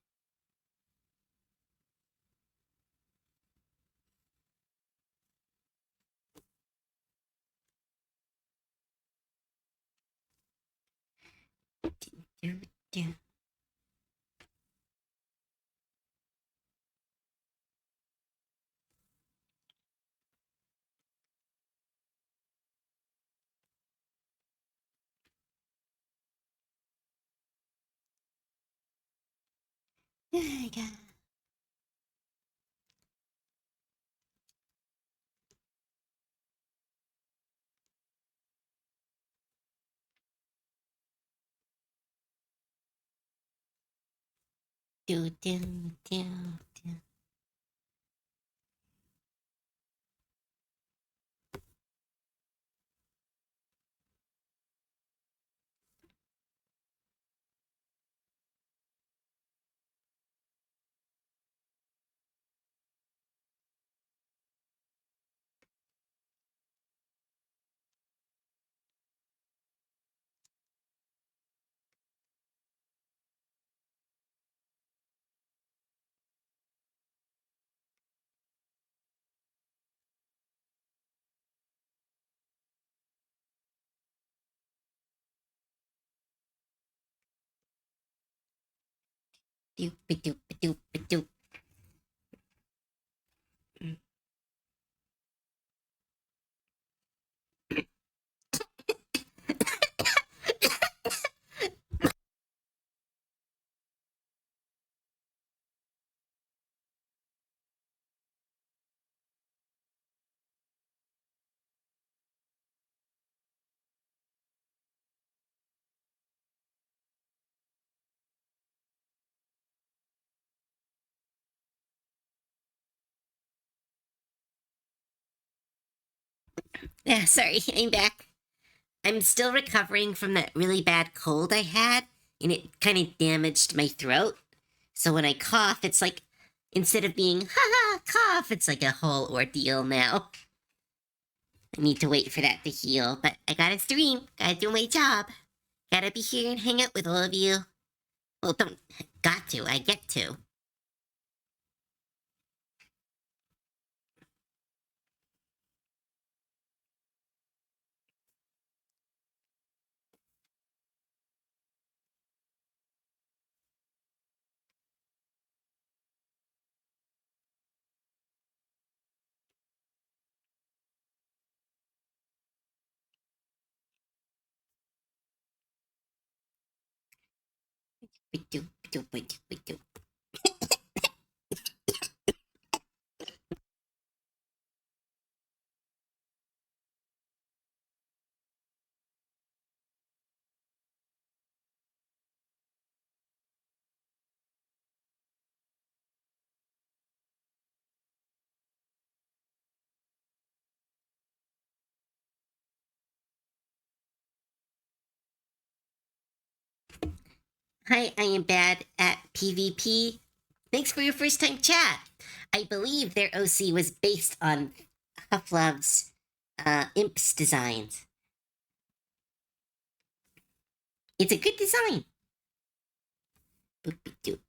Do. I got do. Doop doop doop doop. Yeah, sorry, I'm back. I'm still recovering from that really bad cold I had, and it kind of damaged my throat. So when I cough, it's like instead of being ha ha cough, it's like a whole ordeal now. I need to wait for that to heal, but I gotta stream, gotta do my job, gotta be here and hang out with all of you. Well, don't got to, I get to. Hi, I am bad at PvP. Thanks for your first time chat. I believe their OC was based on Hufflove's Imp's designs. It's a good design. Boop-a-doop.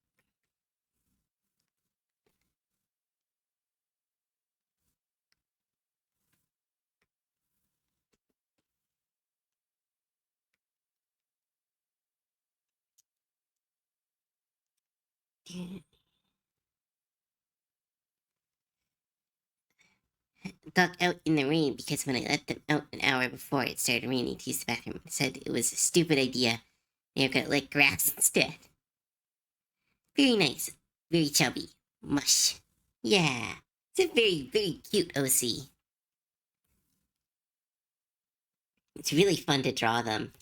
Dug out in the rain because when I let them out an hour before it started raining to use the bathroom, it said it was a stupid idea. They're gonna lick grass instead. Very nice. Very chubby. Mush. Yeah. It's a very, very cute OC. It's really fun to draw them.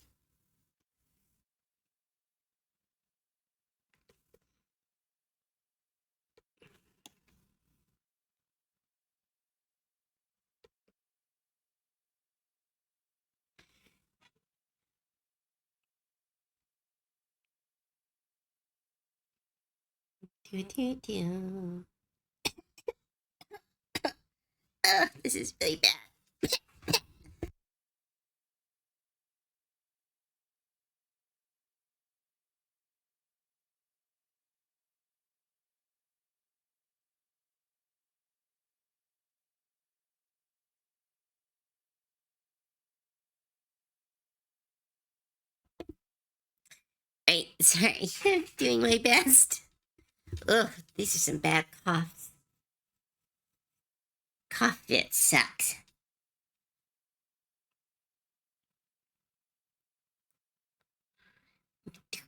Do, do, do. This is really bad. Right, sorry. I'm doing my best. Ugh, these are some bad coughs. Cough fit sucks. Do,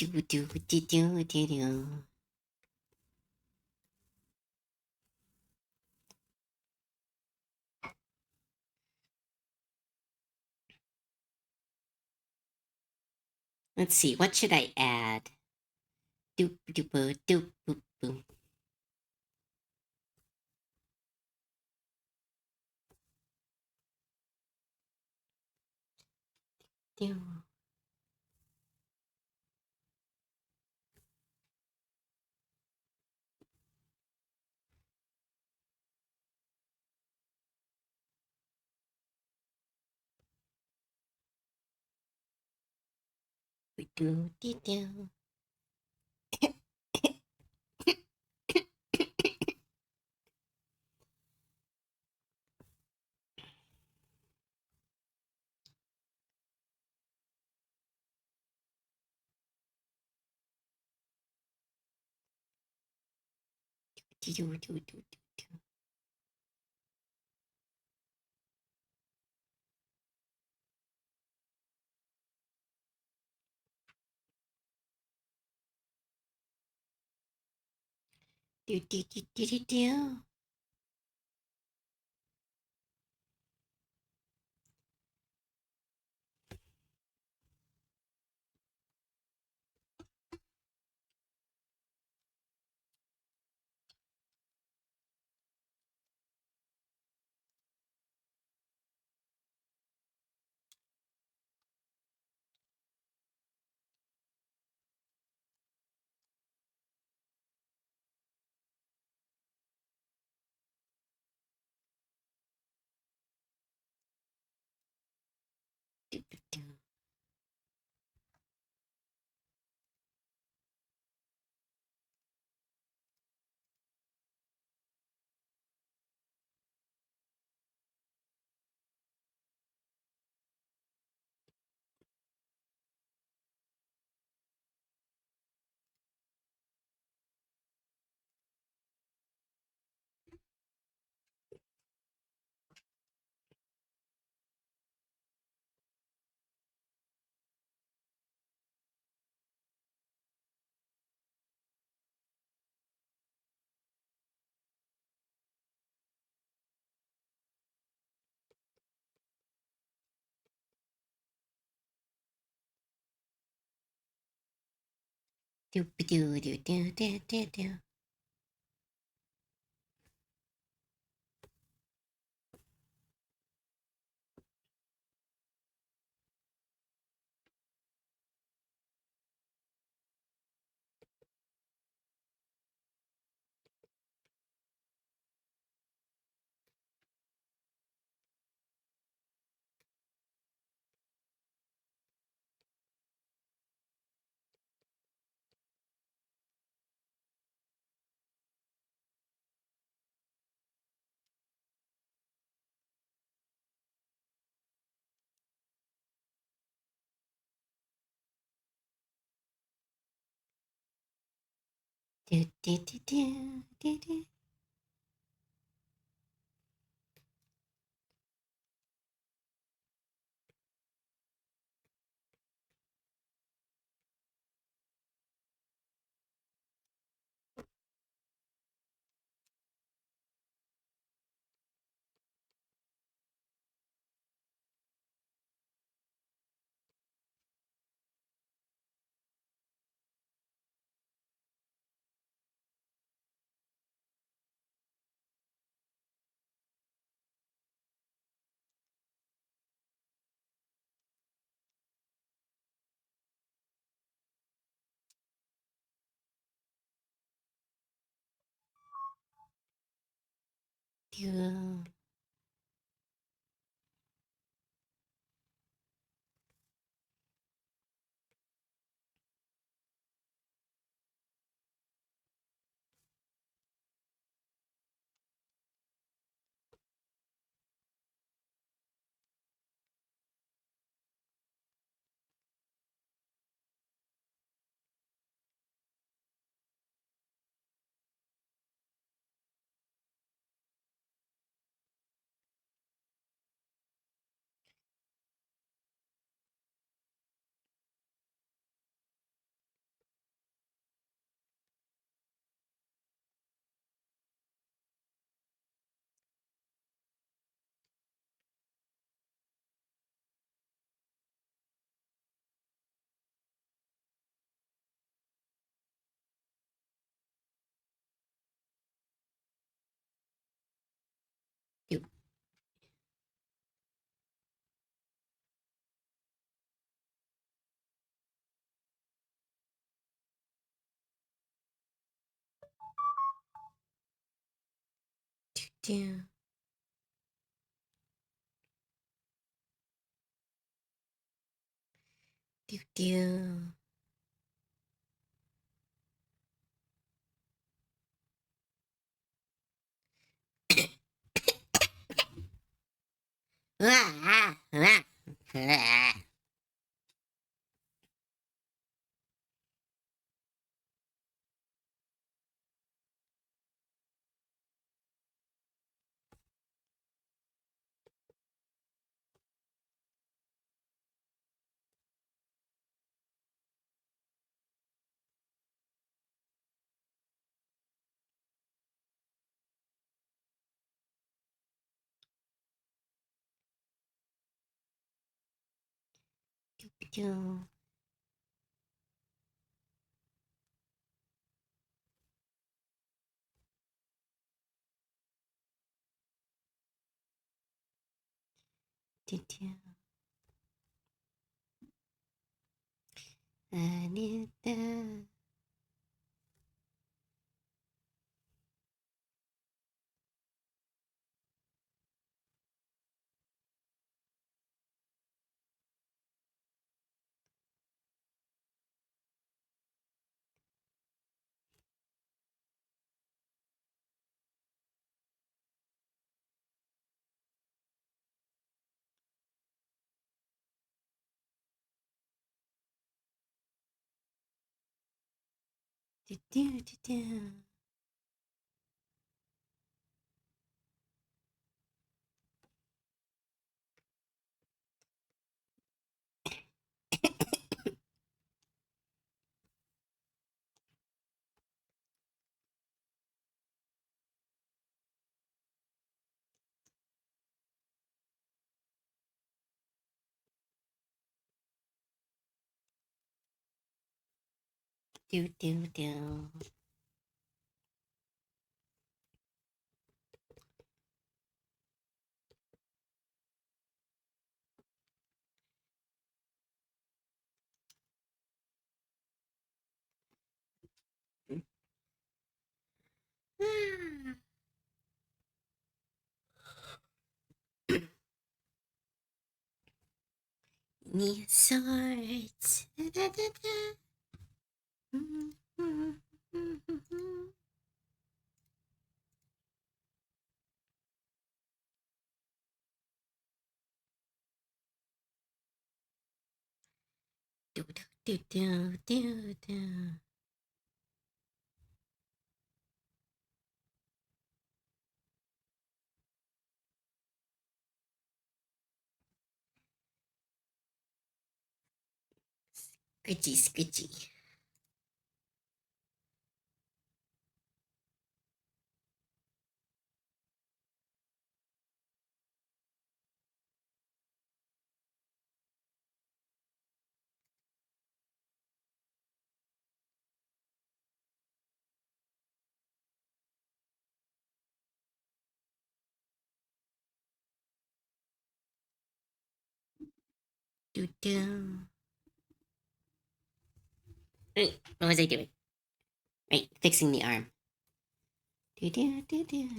do, do, do, do, do. Let's see, what should I add? Doop, doop, doop, doop, doop. Do. Do, do, do. Do, do, do, do, do. Do, do, do, do, do, do. Do, do, do. Do, do, do, do, do, do, do. Do, do, do, do, do, do. Do. Do. Do. Do, do. Ah, ah, ah. do. Do, do. Anita. Do, do, do, do. Do, do, do. Need swords. Da, da, da, da. Do, do, do, do, do. Scritchy, scritchy. Do, do. Wait, what was I doing? Right, fixing the arm. Do, do, do, do.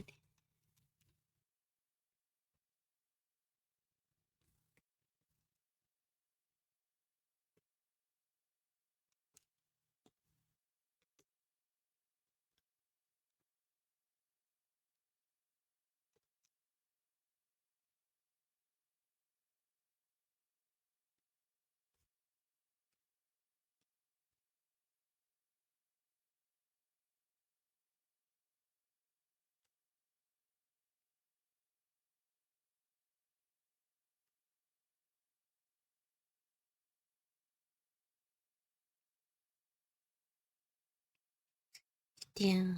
Do.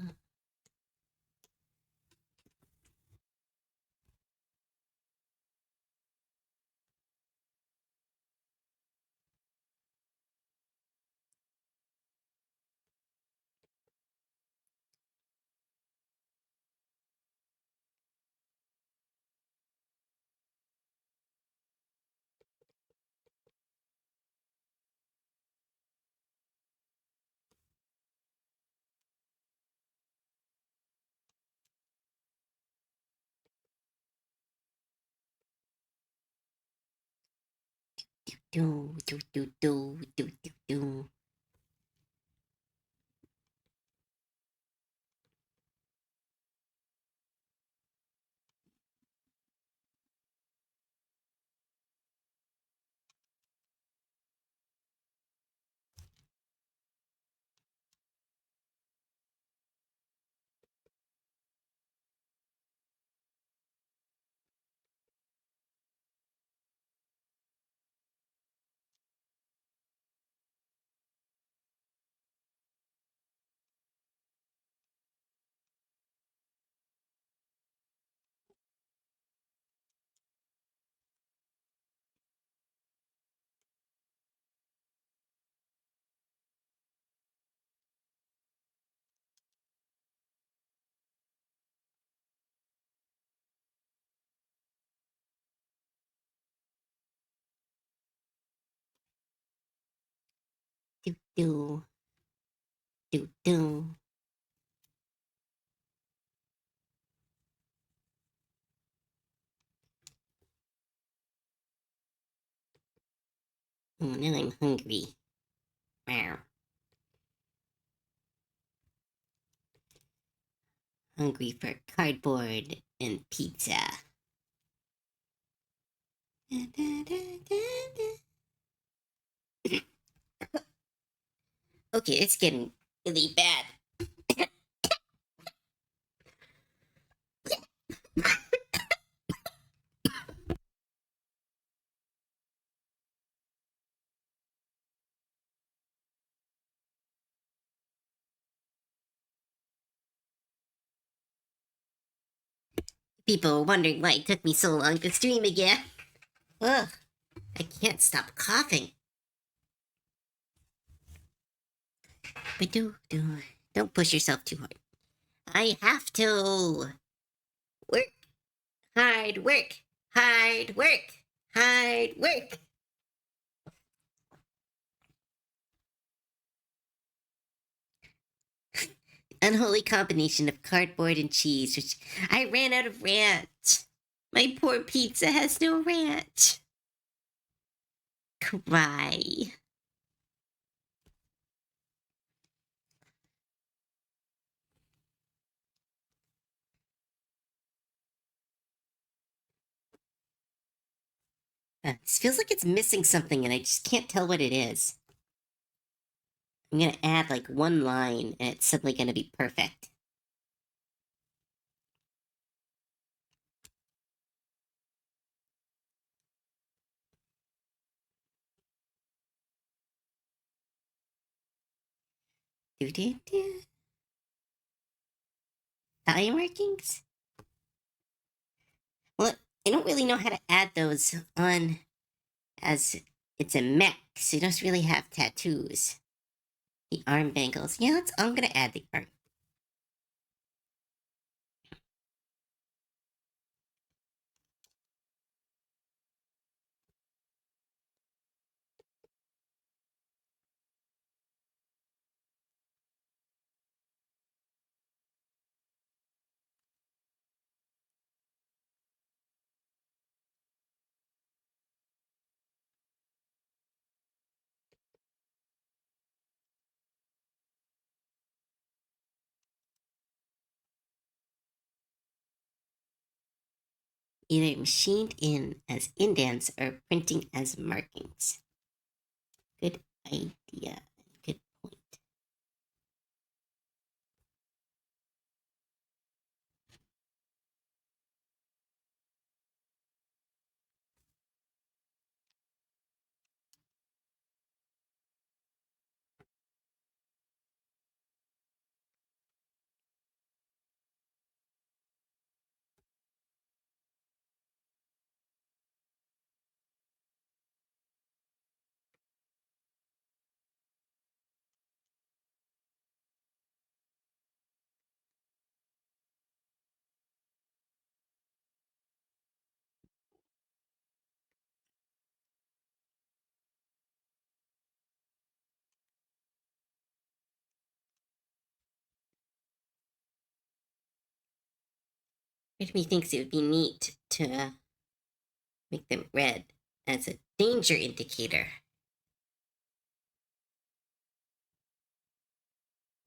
Do, do, do, do, do, do, do. do, do. Oh, now I'm hungry. Wow. Hungry for cardboard and pizza. Okay, it's getting really bad. People are wondering why it took me so long to stream again. Ugh, I can't stop coughing. But don't push yourself too hard. I have to work hard, work hard, work hard, work. Unholy combination of cardboard and cheese, which I ran out of ranch. My poor pizza has no ranch. Cry. This feels like it's missing something and I just can't tell what it is. I'm gonna add like one line and it's suddenly gonna be perfect. Do do do. Thigh markings? Well, I don't really know how to add those on as it's a mech, so you don't really have tattoos. The arm bangles. Yeah, I'm gonna add the arm. Either machined in as indents or printing as markings. Good idea. Good point. Part of me thinks it would be neat to make them red as a danger indicator.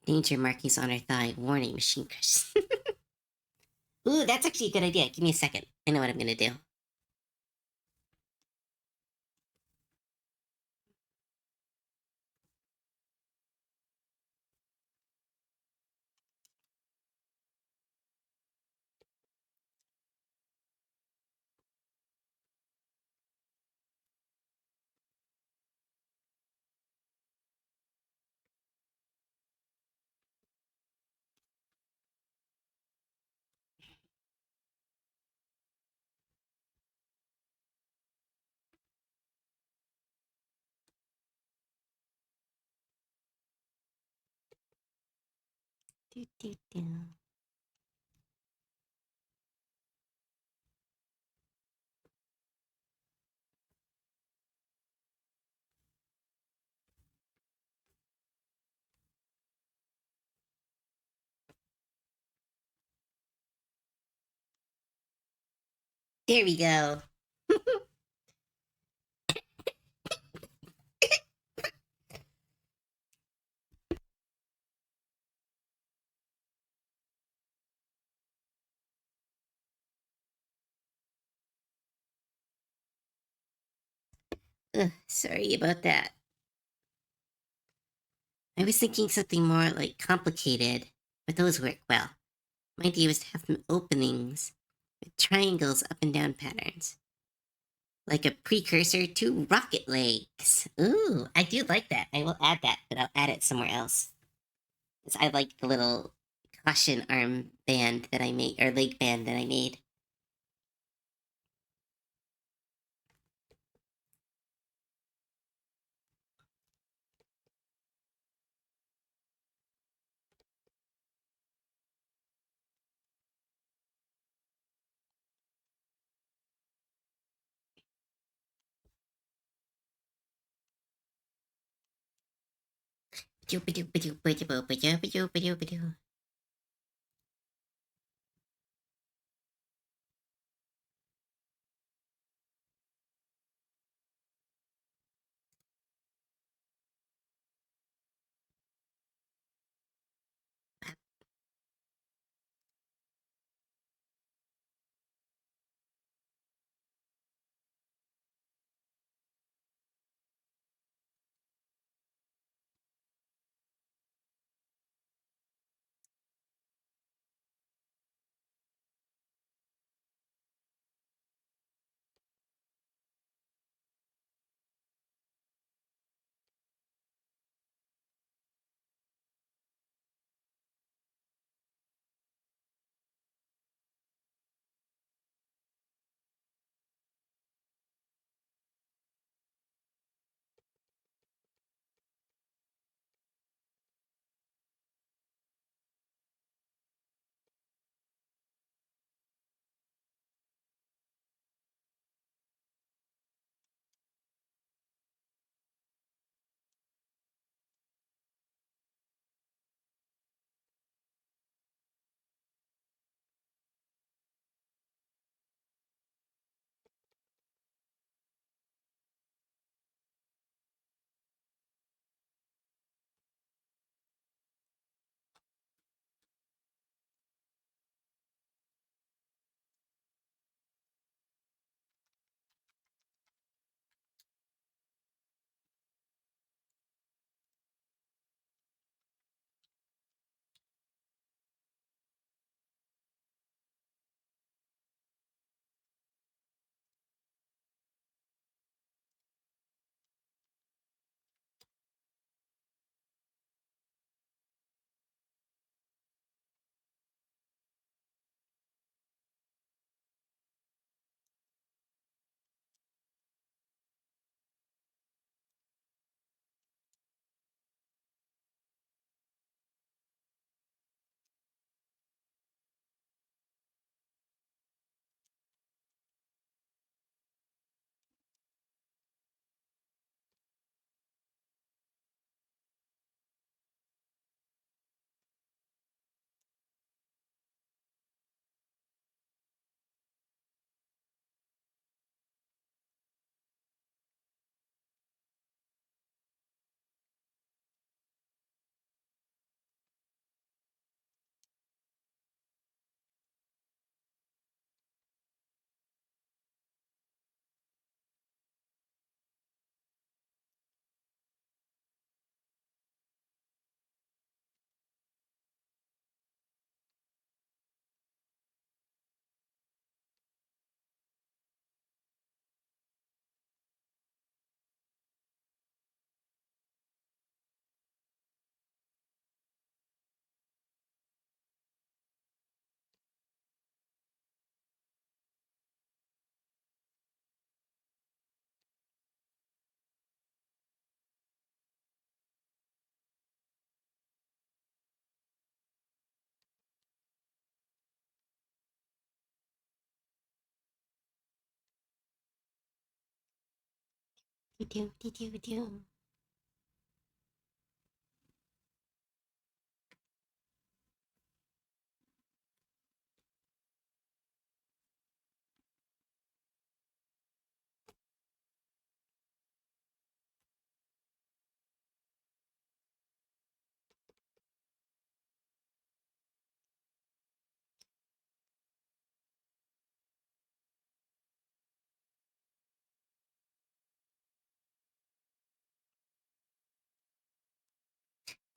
Danger markings on her thigh. Warning, machine crush. Ooh, that's actually a good idea. Give me a second. I know what I'm gonna do. Do, do, do. There we go. Ugh, sorry about that. I was thinking something more like complicated, but those work well. My idea was to have some openings with triangles up and down patterns, like a precursor to rocket legs. Ooh, I do like that. I will add that, but I'll add it somewhere else. 'Cause I like the little caution arm band that I made, or leg band that I made.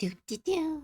Do do do.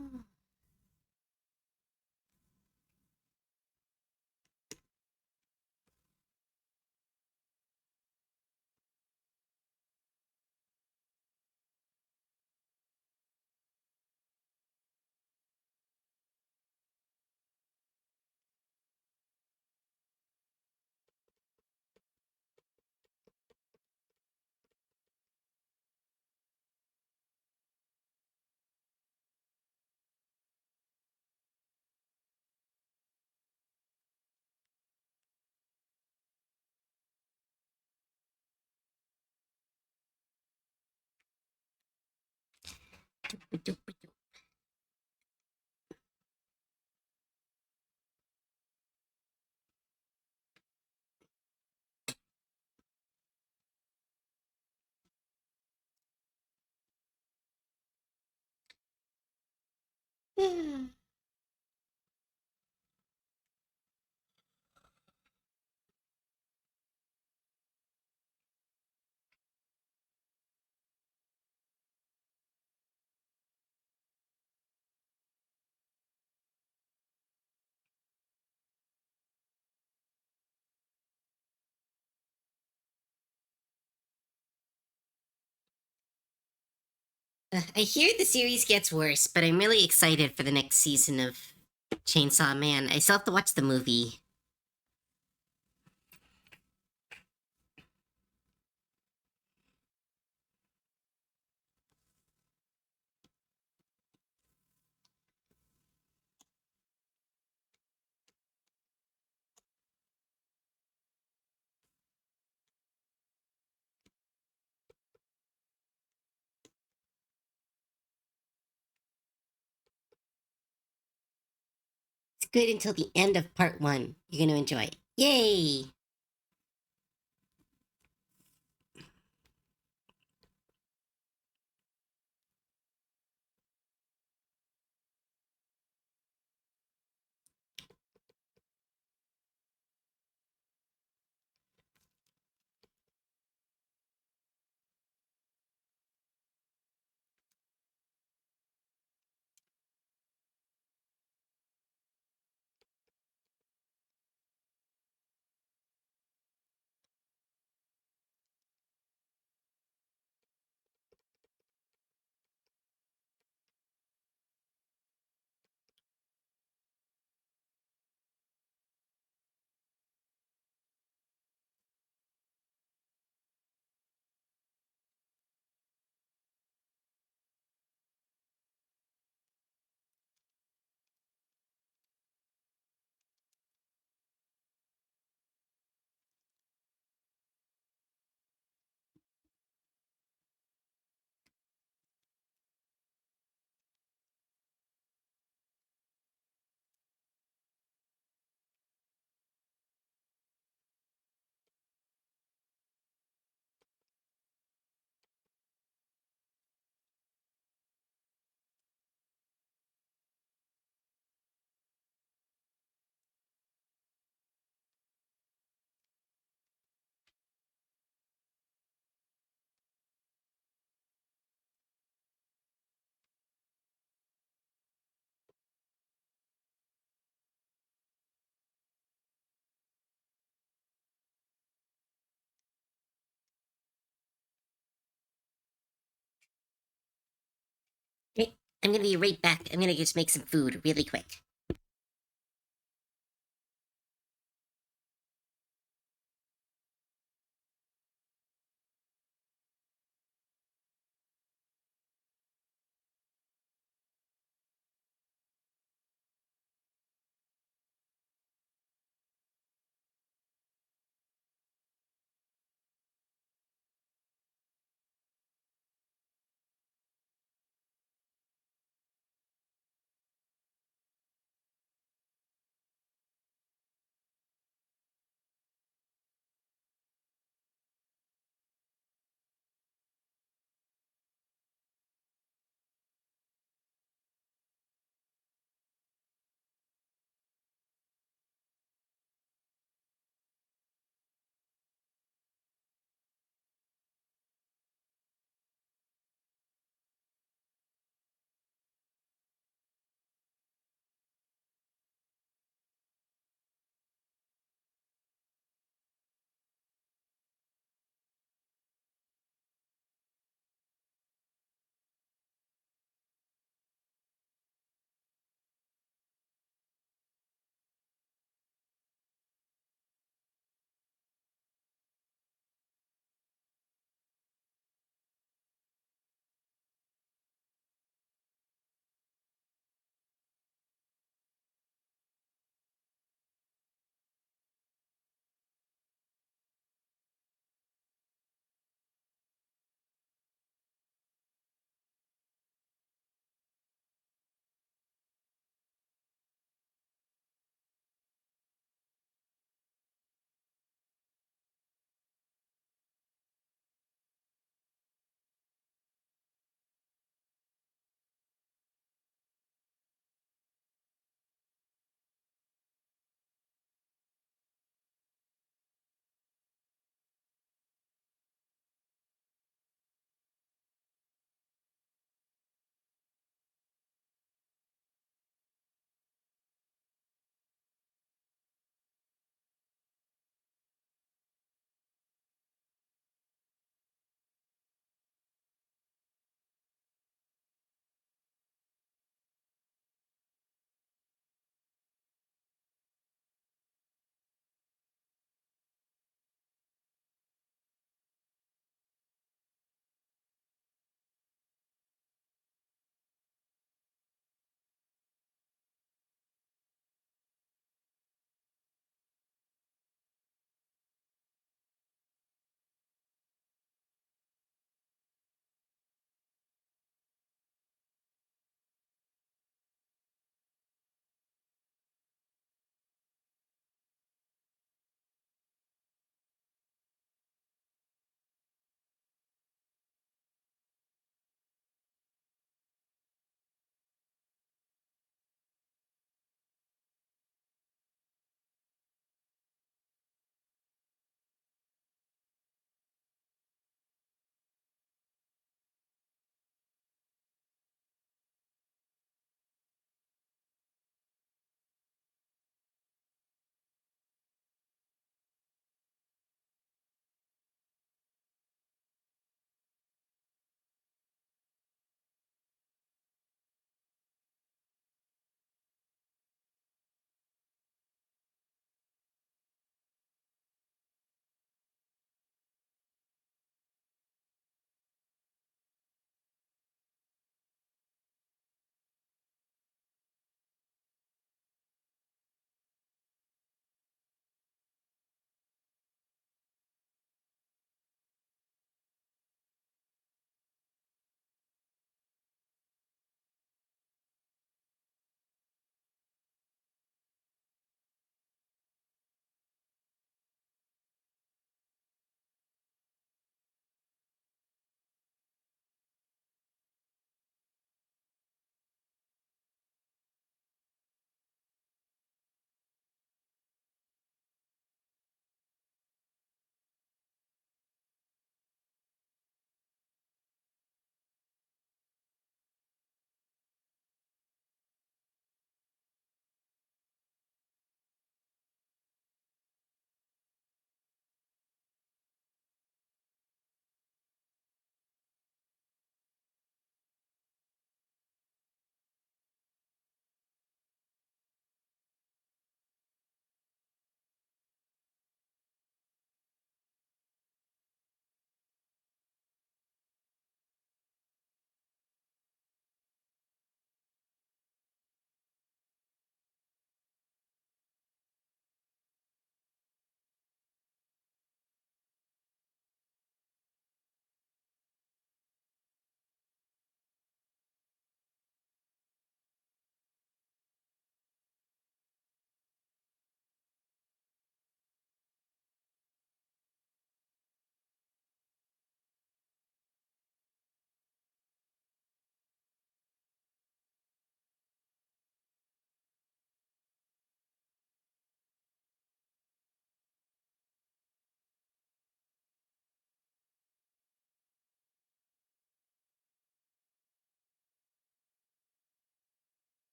I hear the series gets worse, but I'm really excited for the next season of Chainsaw Man. I still have to watch the movie. It's good until the end of part one. You're going to enjoy it. Yay! Okay, I'm going to be right back. I'm going to just make some food really quick.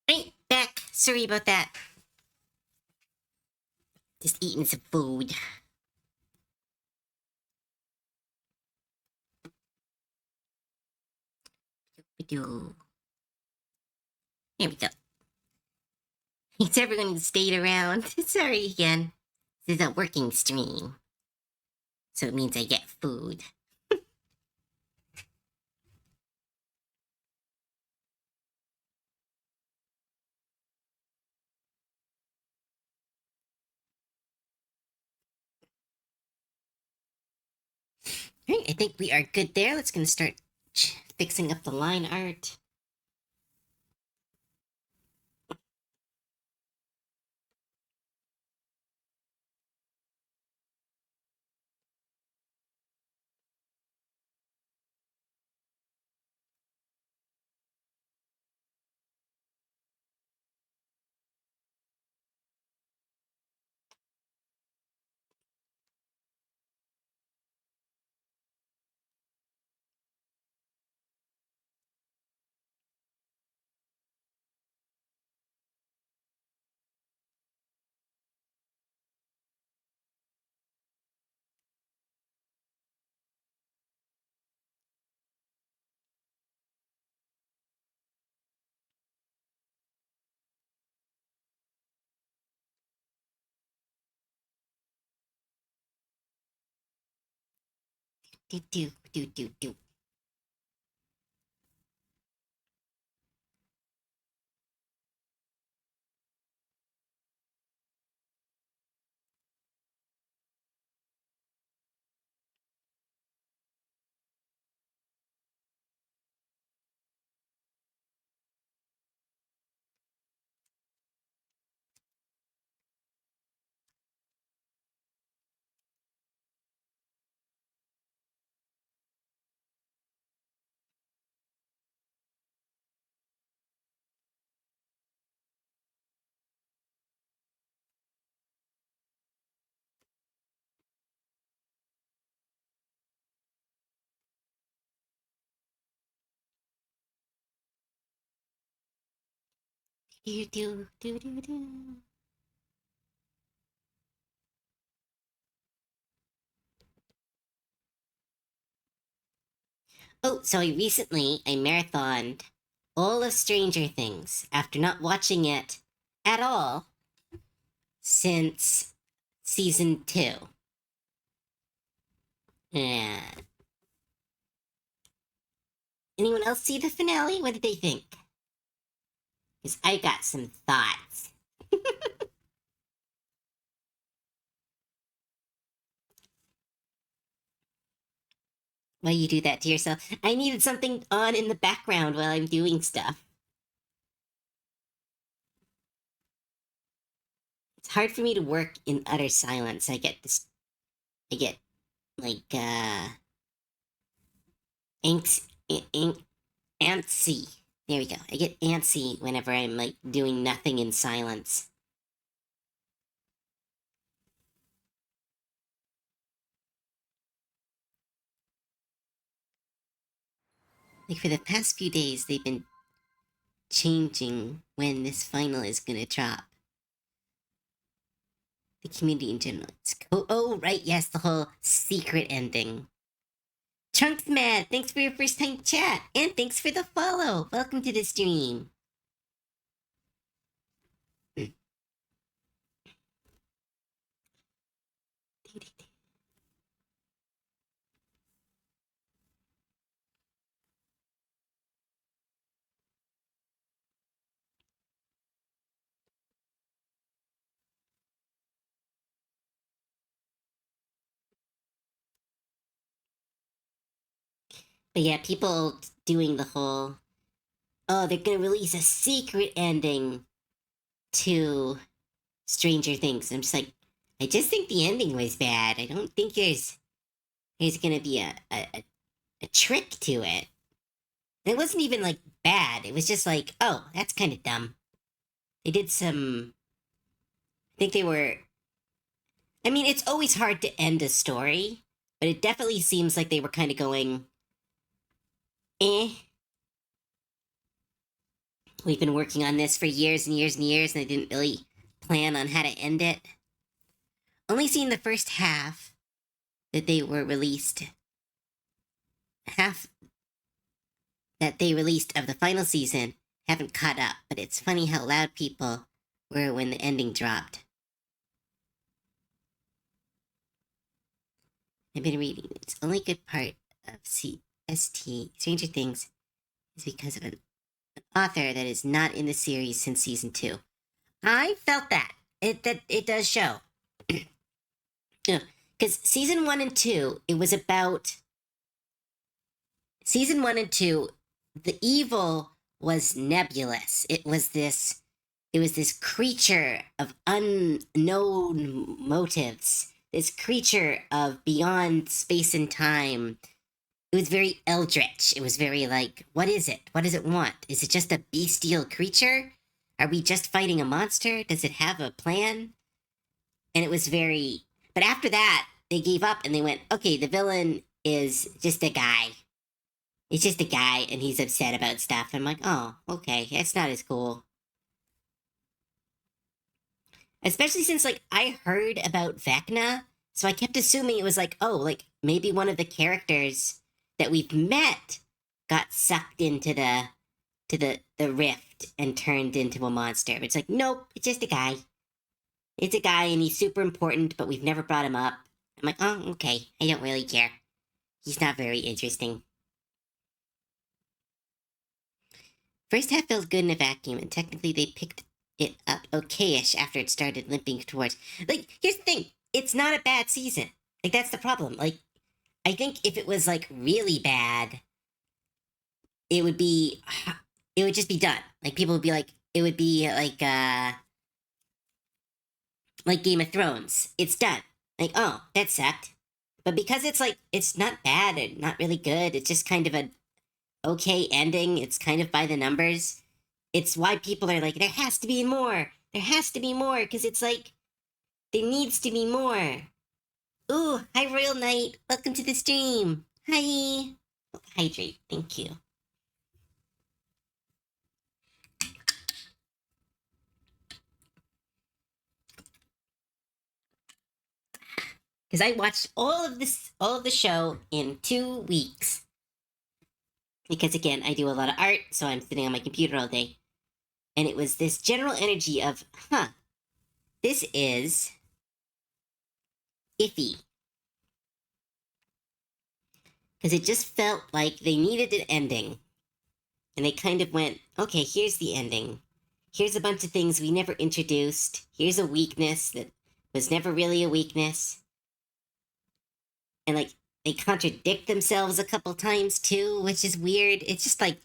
Right, back. Sorry about that. Just eating some food. Here we go. Thanks everyone who stayed around. Sorry again. This is a working stream, so it means I get food. All right, I think we are good there. Let's gonna start fixing up the line art. Do do do do do. Do do do do do. Oh, so I marathoned all of Stranger Things after not watching it at all since season 2. And anyone else see the finale? What did they think? Because I got some thoughts. Why you do that to yourself? I needed something on in the background while I'm doing stuff. It's hard for me to work in utter silence. I get this. I get like anx, antsy. There we go. I get antsy whenever I'm like doing nothing in silence. Like for the past few days, they've been changing when this final is gonna drop. The community in general. Oh, right, yes, the whole secret ending. Trunks Mad, thanks for your first time chat, and thanks for the follow. Welcome to the stream. But yeah, people doing the whole, oh, they're gonna release a secret ending to Stranger Things. I'm just like, I just think the ending was bad. I don't think there's gonna be a trick to it. It wasn't even like bad. It was just like, oh, that's kind of dumb. They did some. I think they were. I mean, it's always hard to end a story, but it definitely seems like they were kind of going, eh. We've been working on this for years and years and years, and I didn't really plan on how to end it. Only seen the first half that they were released. Half that they released of the final season. Haven't caught up, but it's funny how loud people were when the ending dropped. I've been reading. It's only good part of CST, Stranger Things, is because of an author that is not in the series since season 2. I felt that. It does show. Because season 1 and 2, it was about... Season 1 and 2, the evil was nebulous. It was this creature of unknown motives. This creature of beyond space and time. It was very eldritch. It was very like, what is it? What does it want? Is it just a bestial creature? Are we just fighting a monster? Does it have a plan? And it was very... But after that, they gave up and they went, okay, the villain is just a guy. It's just a guy and he's upset about stuff. I'm like, oh, okay, that's not as cool. Especially since, like, I heard about Vecna, so I kept assuming it was like, oh, like, maybe one of the characters that we've met got sucked into the rift and turned into a monster. It's like, nope, it's just a guy. It's a guy and he's super important, but we've never brought him up. I'm like, oh, okay, I don't really care. He's not very interesting. First half felt good in a vacuum, and technically they picked it up okay-ish after it started limping towards... Like, here's the thing. It's not a bad season. Like, that's the problem. Like, I think if it was, like, really bad, it would just be done. Like, people would be like, it would be like Game of Thrones. It's done. Like, oh, that sucked. But because it's like, it's not bad and not really good, it's just kind of a okay ending. It's kind of by the numbers. It's why people are like, there has to be more. There has to be more, because it's like, there needs to be more. Ooh, hi, Royal Knight. Welcome to the stream. Hi. Oh, hydrate. Thank you. Because I watched all of the show in 2 weeks. Because again, I do a lot of art, so I'm sitting on my computer all day. And it was this general energy of, this is iffy. Because it just felt like they needed an ending. And they kind of went, okay, here's the ending. Here's a bunch of things we never introduced. Here's a weakness that was never really a weakness. And, like, they contradict themselves a couple times, too, which is weird. It's just, like...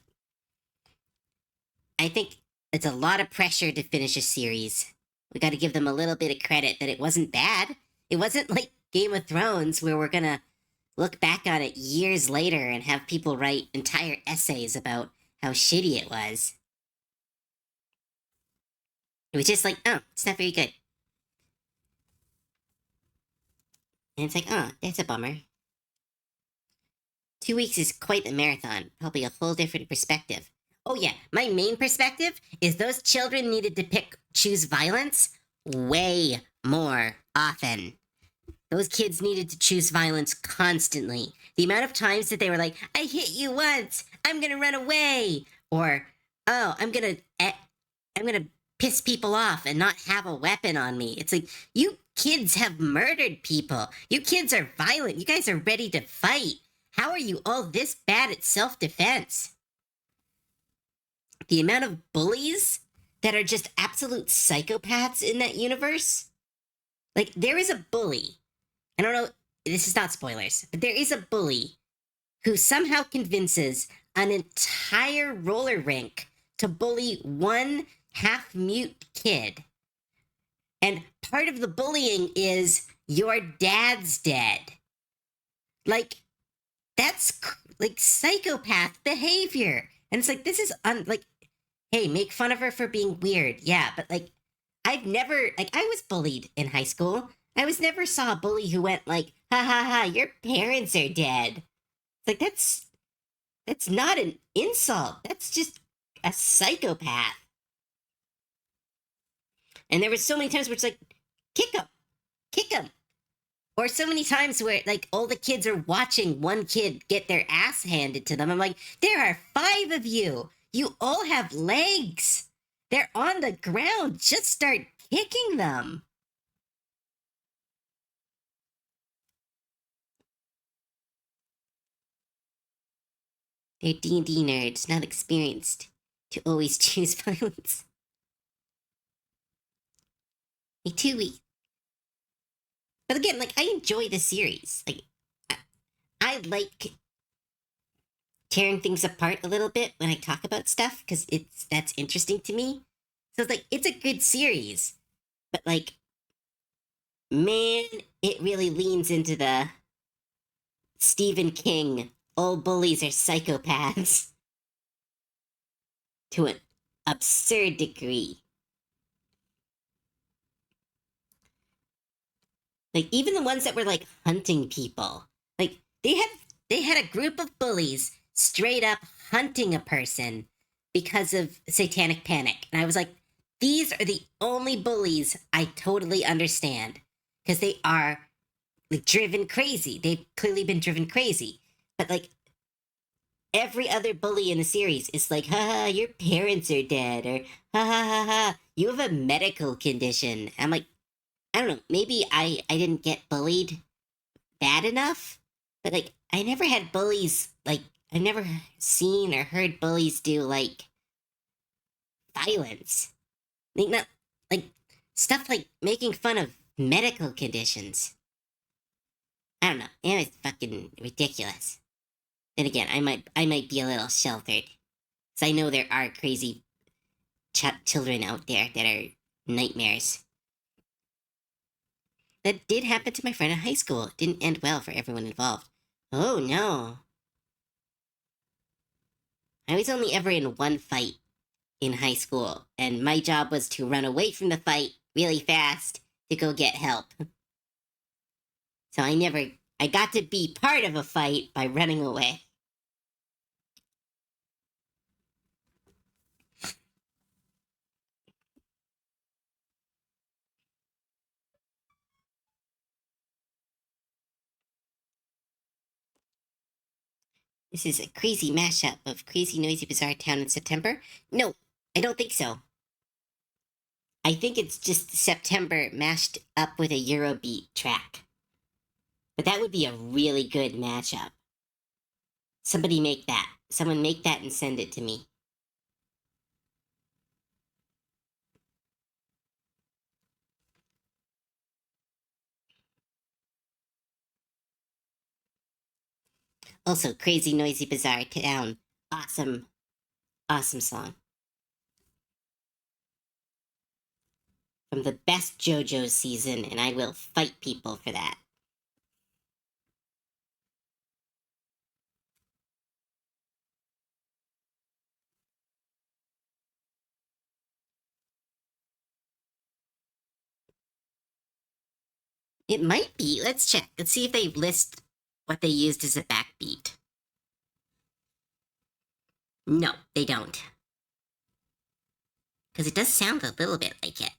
I think it's a lot of pressure to finish a series. We gotta give them a little bit of credit that it wasn't bad. It wasn't like Game of Thrones, where we're gonna look back on it years later and have people write entire essays about how shitty it was. It was just like, oh, it's not very good. And it's like, oh, that's a bummer. 2 weeks is quite a marathon, probably a whole different perspective. Oh yeah, my main perspective is those children needed to choose violence way more often. Those kids needed to choose violence constantly. The amount of times that they were like, I hit you once, I'm gonna run away. Or, oh, I'm gonna piss people off and not have a weapon on me. It's like, you kids have murdered people. You kids are violent. You guys are ready to fight. How are you all this bad at self-defense? The amount of bullies that are just absolute psychopaths in that universe. Like, there is a bully. I don't know, this is not spoilers, but there is a bully who somehow convinces an entire roller rink to bully one half-mute kid. And part of the bullying is, your dad's dead. Like, that's, like, psychopath behavior. And it's like, this is, like, hey, make fun of her for being weird. Yeah, but, like, I've never, like, I was bullied in high school. I never saw a bully who went like, ha ha ha, your parents are dead. It's like, that's not an insult. That's just a psychopath. And there were so many times where it's like, kick him, kick him. Or so many times where like all the kids are watching one kid get their ass handed to them. I'm like, there are 5 of you. You all have legs. They're on the ground. Just start kicking them. They're D&D nerds, not experienced to always choose violence. Me too. But again, like I enjoy the series. Like I like tearing things apart a little bit when I talk about stuff because that's interesting to me. So it's like it's a good series, but like man, it really leans into the Stephen King. All bullies are psychopaths to an absurd degree. Like even the ones that were like hunting people, like they had a group of bullies straight up hunting a person because of satanic panic. And I was like, these are the only bullies I totally understand because they are like driven crazy. They've clearly been driven crazy. But like every other bully in the series is like, ha, your parents are dead, or ha, you have a medical condition. I'm like, I don't know, maybe I didn't get bullied bad enough, but like I never had bullies like I've never seen or heard bullies do like violence. Like not like stuff like making fun of medical conditions. I don't know. It was fucking ridiculous. Then again, I might be a little sheltered, because I know there are crazy children out there that are nightmares. That did happen to my friend in high school. It didn't end well for everyone involved. Oh no. I was only ever in one fight in high school, and my job was to run away from the fight really fast to go get help. So I got to be part of a fight by running away. This is a crazy mashup of Crazy Noisy Bizarre Town in September. No, I don't think so. I think it's just September mashed up with a Eurobeat track. But that would be a really good mashup. Somebody make that. Someone make that and send it to me. Also, Crazy Noisy Bizarre Town. Awesome, awesome song. From the best JoJo season, and I will fight people for that. It might be. Let's check. Let's see if they list what they used as a backbeat. No, they don't. Because it does sound a little bit like it.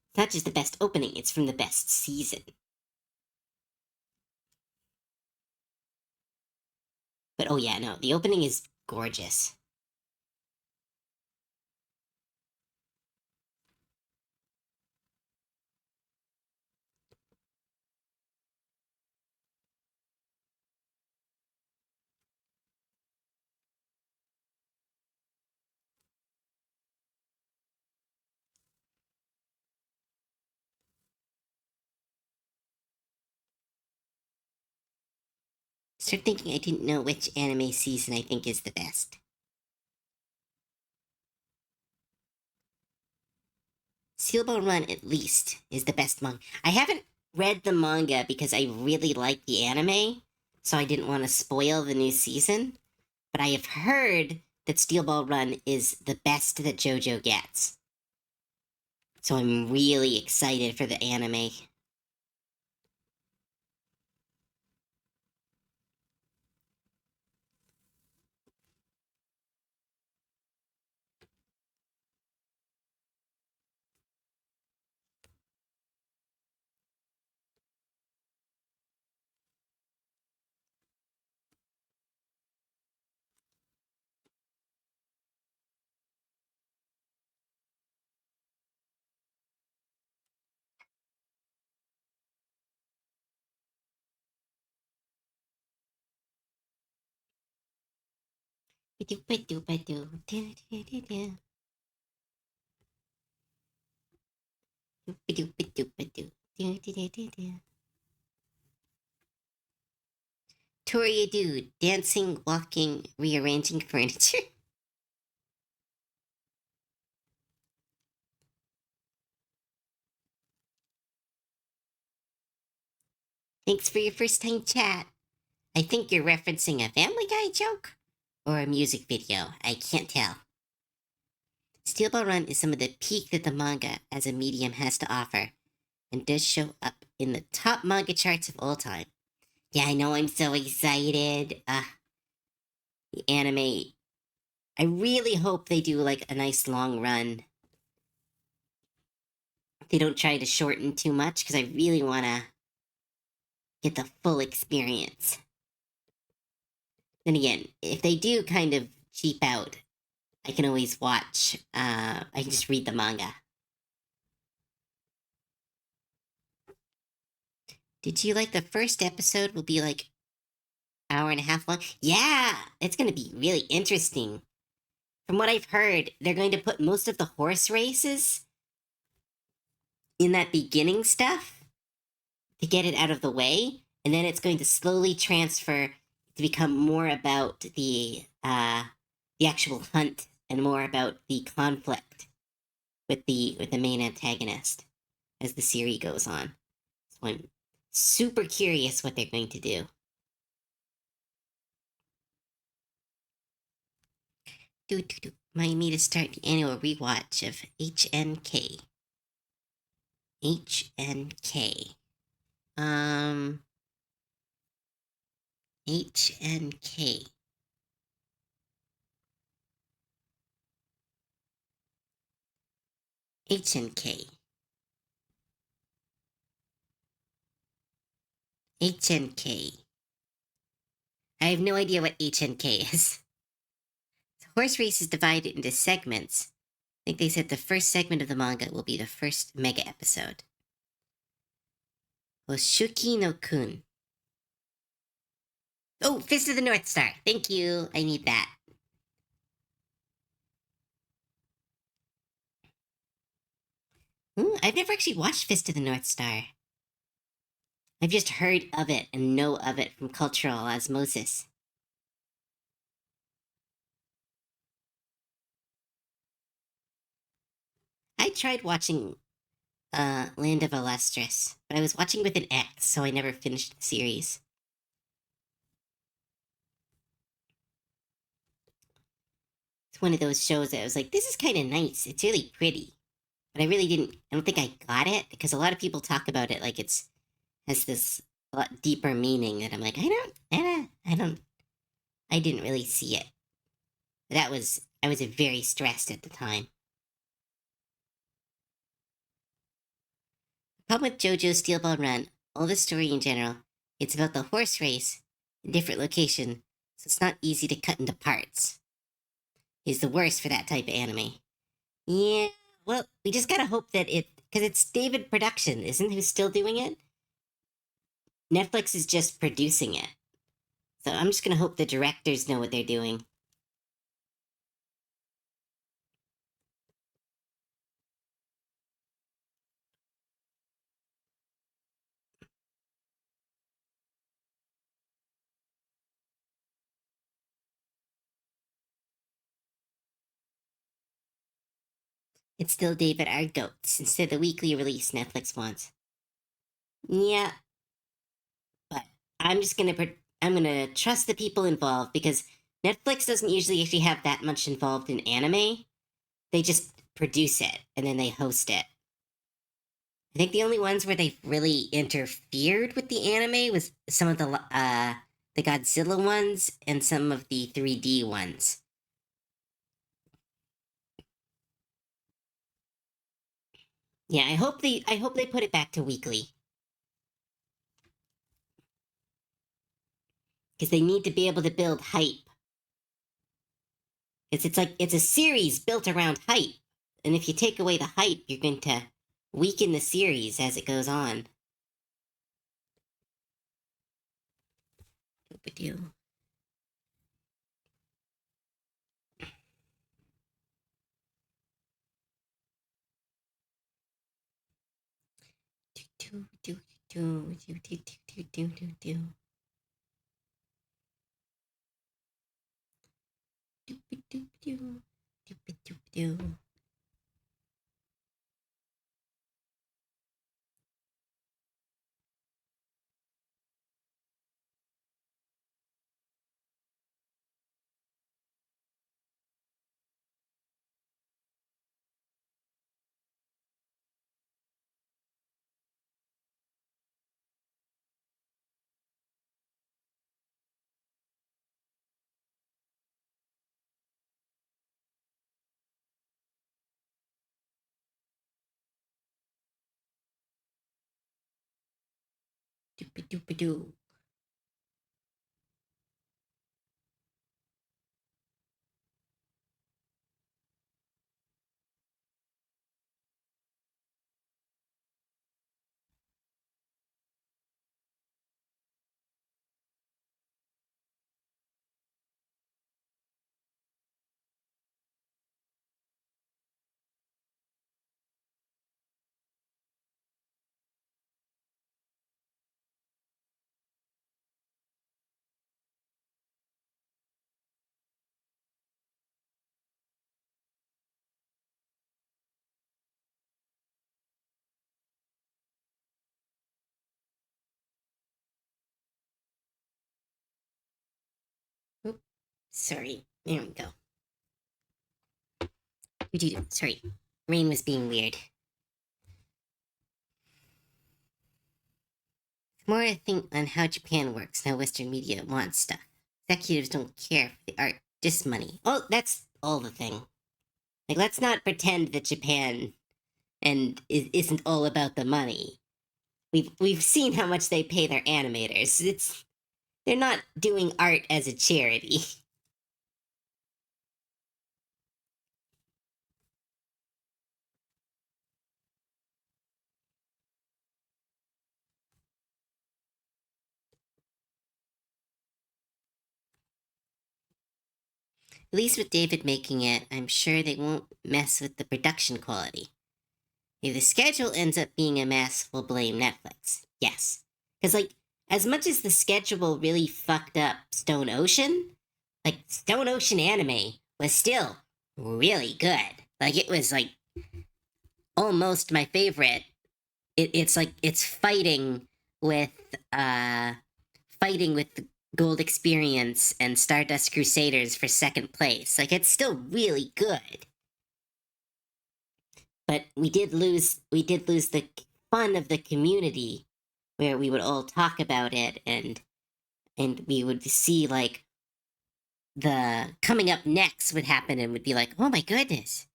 It's not just the best opening, it's from the best season. But oh yeah, no, the opening is gorgeous. Start thinking I didn't know which anime season I think is the best. Steelbone Run, at least, is the best manga. I haven't read the manga because I really like the anime, so I didn't want to spoil the new season. But I have heard that Steel Ball Run is the best that JoJo gets. So I'm really excited for the anime. Toria dude, dancing, walking, rearranging furniture. Thanks for your first time chat. I think you're referencing a Family Guy joke or a music video. I can't tell. Steel Ball Run is some of the peak that the manga as a medium has to offer and does show up in the top manga charts of all time. Yeah, I know, I'm so excited. The anime. I really hope they do like a nice long run. They don't try to shorten too much because I really want to get the full experience. Then again, if they do kind of cheap out, I can always watch. I can just read the manga. Did you like the first episode? Will be like hour and a half long. Yeah, it's gonna be really interesting. From what I've heard, they're going to put most of the horse races in that beginning stuff to get it out of the way, and then it's going to slowly transfer to become more about the actual hunt and more about the conflict with the main antagonist as the series goes on. So I'm super curious what they're going to do. Remind me to start the annual rewatch of HNK. HNK. HNK. HNK. HNK. I have no idea what HNK is. The horse race is divided into segments. I think they said the first segment of the manga will be the first mega episode. Oshuki no Kun. Oh, Fist of the North Star. Thank you. I need that. I've never actually watched Fist of the North Star. I've just heard of it and know of it from cultural osmosis. I tried watching Land of Illustrious, but I was watching with an ex, so I never finished the series. It's one of those shows that I was like, this is kind of nice. It's really pretty. But I really didn't, I don't think I got it because a lot of people talk about it like it's has this a lot deeper meaning that I'm like, I didn't really see it. I was very stressed at the time. Problem with JoJo's Steel Ball Run, all the story in general, it's about the horse race in different location, so it's not easy to cut into parts. Is the worst for that type of anime. Yeah, well, we just gotta hope that because it's David Production, isn't who's still doing it? Netflix is just producing it. So I'm just gonna hope the directors know what they're doing. It's still David R. Goats instead of the weekly release Netflix wants. Yeah, but I'm just gonna I'm gonna trust the people involved because Netflix doesn't usually actually have that much involved in anime. They just produce it and then they host it. I think the only ones where they've really interfered with the anime was some of the Godzilla ones and some of the 3D ones. Yeah, I hope they put it back to weekly because they need to be able to build hype. It's like it's a series built around hype, and if you take away the hype, you're going to weaken the series as it goes on. Oop, sorry. There we go. Sorry. Rain was being weird. The more I think on how Japan works, how Western media wants stuff. Executives don't care for the art, just money. Oh, that's all the thing. Like, let's not pretend that Japan isn't all about the money. We've seen how much they pay their animators. They're not doing art as a charity. At least with David making it, I'm sure they won't mess with the production quality. If the schedule ends up being a mess, we'll blame Netflix. Yes. Because, like, as much as the schedule really fucked up Stone Ocean, like, Stone Ocean anime was still really good. Like, it was, like, almost my favorite. It's like, it's with, fighting with the Gold Experience and Stardust Crusaders for second place. Like, it's still really good. But we did lose the fun of the community where we would all talk about it and we would see like the coming up next would happen and would be like, oh my goodness,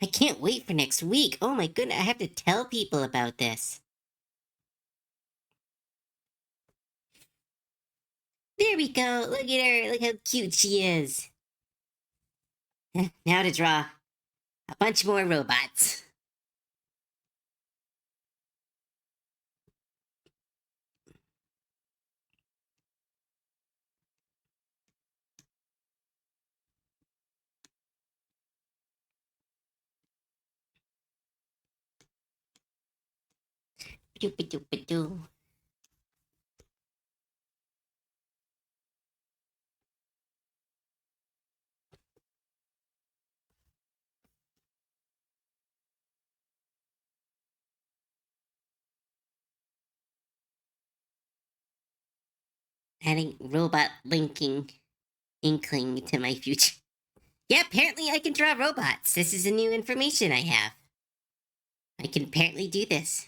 I can't wait for next week. Oh my goodness, I have to tell people about this. There we go. Look at her. Look how cute she is. Now to draw a bunch more robots. Doo-ba-doo-ba-doo. Adding robot linking inkling to my future. Yeah, apparently I can draw robots. This is a new information I have. I can apparently do this.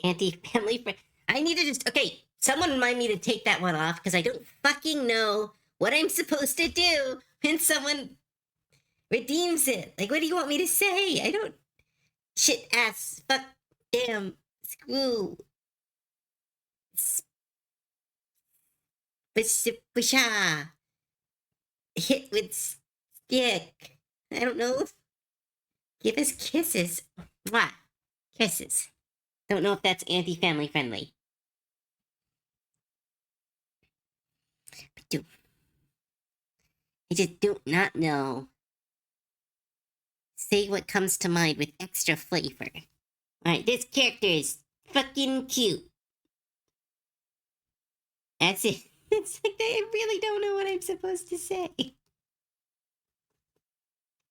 Anti-family friend. I need to just okay. Someone remind me to take that one off because I don't fucking know what I'm supposed to do when someone redeems it. Like, what do you want me to say? I don't. Shit, ass, fuck, damn, screw, spisha, hit with stick. I don't know. Give us kisses. Mwah. Kisses. Don't know if that's anti-family friendly. I just do not know. Say what comes to mind with extra flavor. Alright, this character is fucking cute. That's it. It's like I really don't know what I'm supposed to say.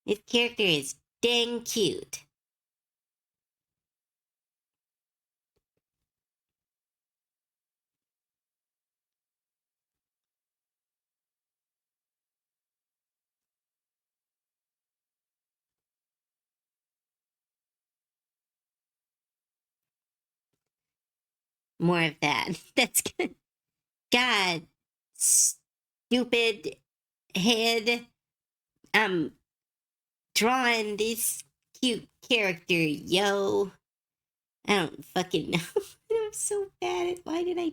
This character is dang cute. More of that. That's good. God, stupid head. I'm drawing this cute character, yo. I don't fucking know. I'm so bad at why did I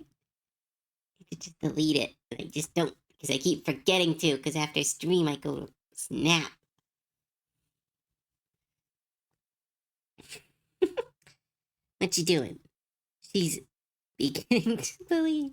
could just delete it? I just don't because I keep forgetting to. Because after stream I go to snap. What you doing? She's beginning to believe.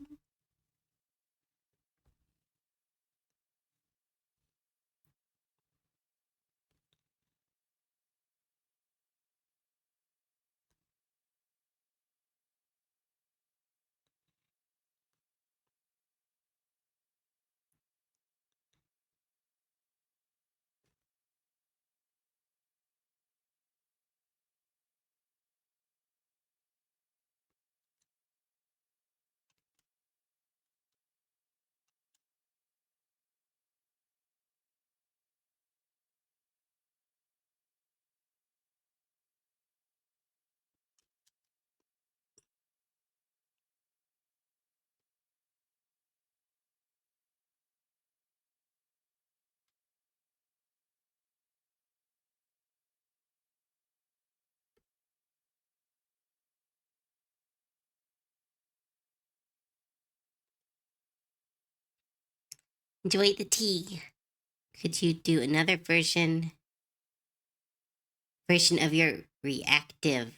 Enjoy the tea. Could you do another version of your reactive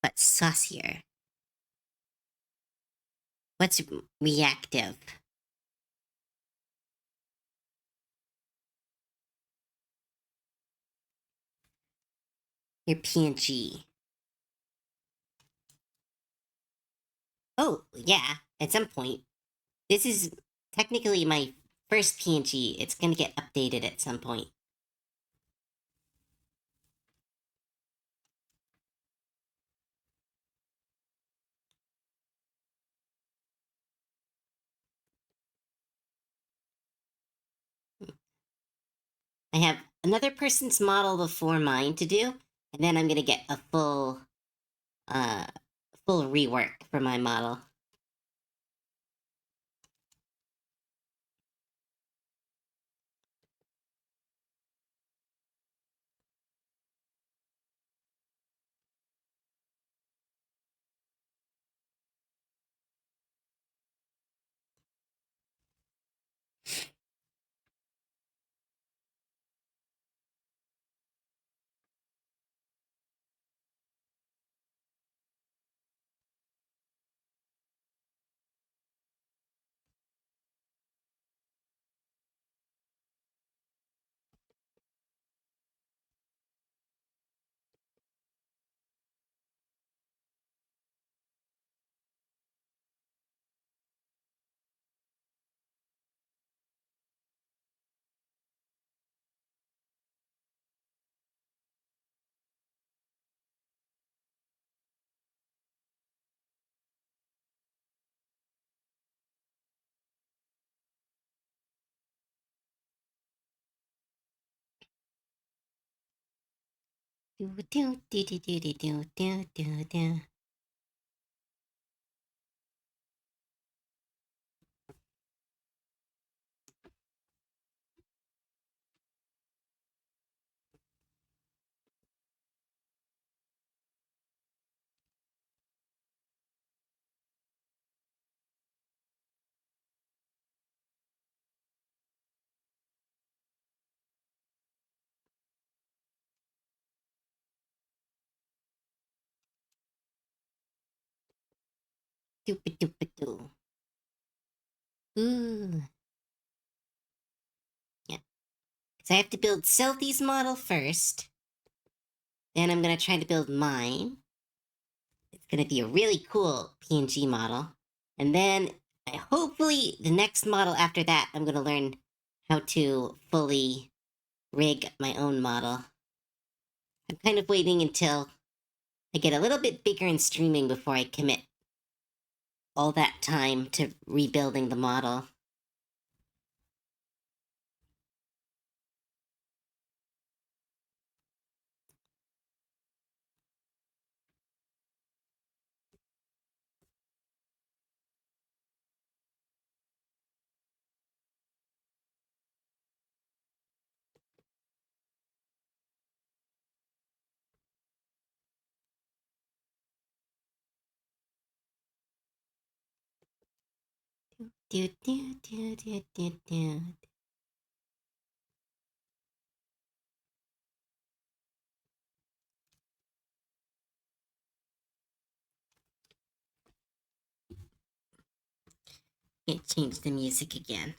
but saucier? What's reactive? Your PNG. Oh, yeah, at some point. This is technically my first PNG. It's gonna get updated at some point. I have another person's model before mine to do, and then I'm gonna get a uh, full rework for my model. Do do do do do do do do do. Doo-ba-doo-ba-doo. Ooh. Yeah. So I have to build Selthie's model first. Then I'm gonna try to build mine. It's gonna be a really cool PNG model. And then hopefully the next model after that, I'm gonna learn how to fully rig my own model. I'm kind of waiting until I get a little bit bigger in streaming before I commit all that time to rebuilding the model. Do, do, do, do, do, do. Can't change the music again.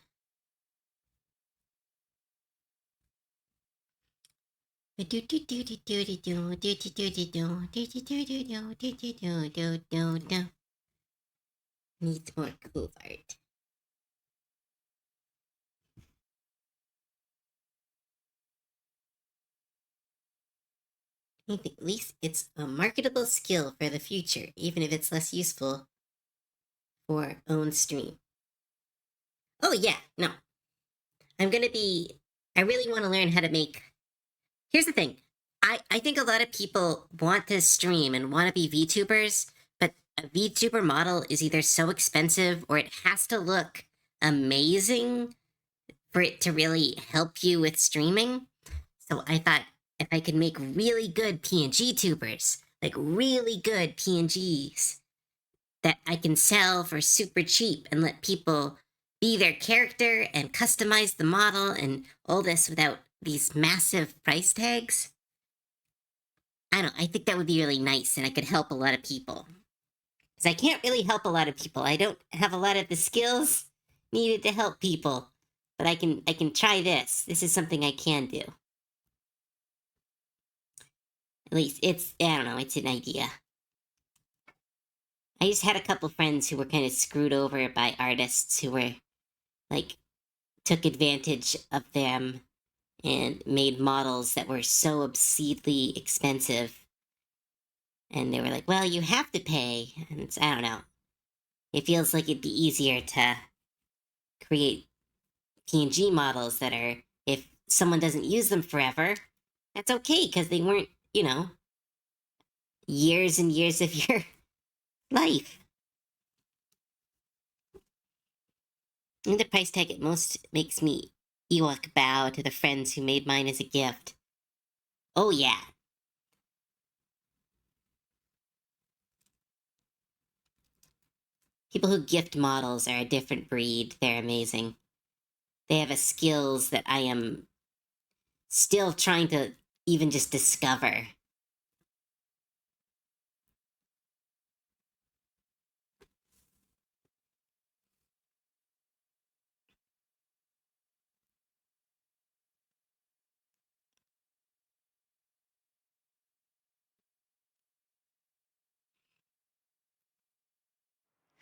Needs more cool art. I think at least it's a marketable skill for the future, even if it's less useful for own stream. Oh yeah, no. I'm gonna be I really want to learn how to make. Here's the thing. I think a lot of people want to stream and want to be VTubers, but a VTuber model is either so expensive or it has to look amazing for it to really help you with streaming. So I thought if I could make really good PNG tubers, like really good PNGs that I can sell for super cheap and let people be their character and customize the model and all this without these massive price tags. I think that would be really nice and I could help a lot of people. Because I can't really help a lot of people. I don't have a lot of the skills needed to help people. But I can try this. This is something I can do. At least I don't know, it's an idea. I just had a couple friends who were kind of screwed over by artists who were like took advantage of them and made models that were so obscenely expensive. And they were like, well, you have to pay. And I don't know. It feels like it'd be easier to create PNG models that are, if someone doesn't use them forever, that's okay because they weren't, years and years of your life. And the price tag at most makes me Ewok bow to the friends who made mine as a gift. Oh, yeah. People who gift models are a different breed. They're amazing. They have a skills that I am still trying to even just discover.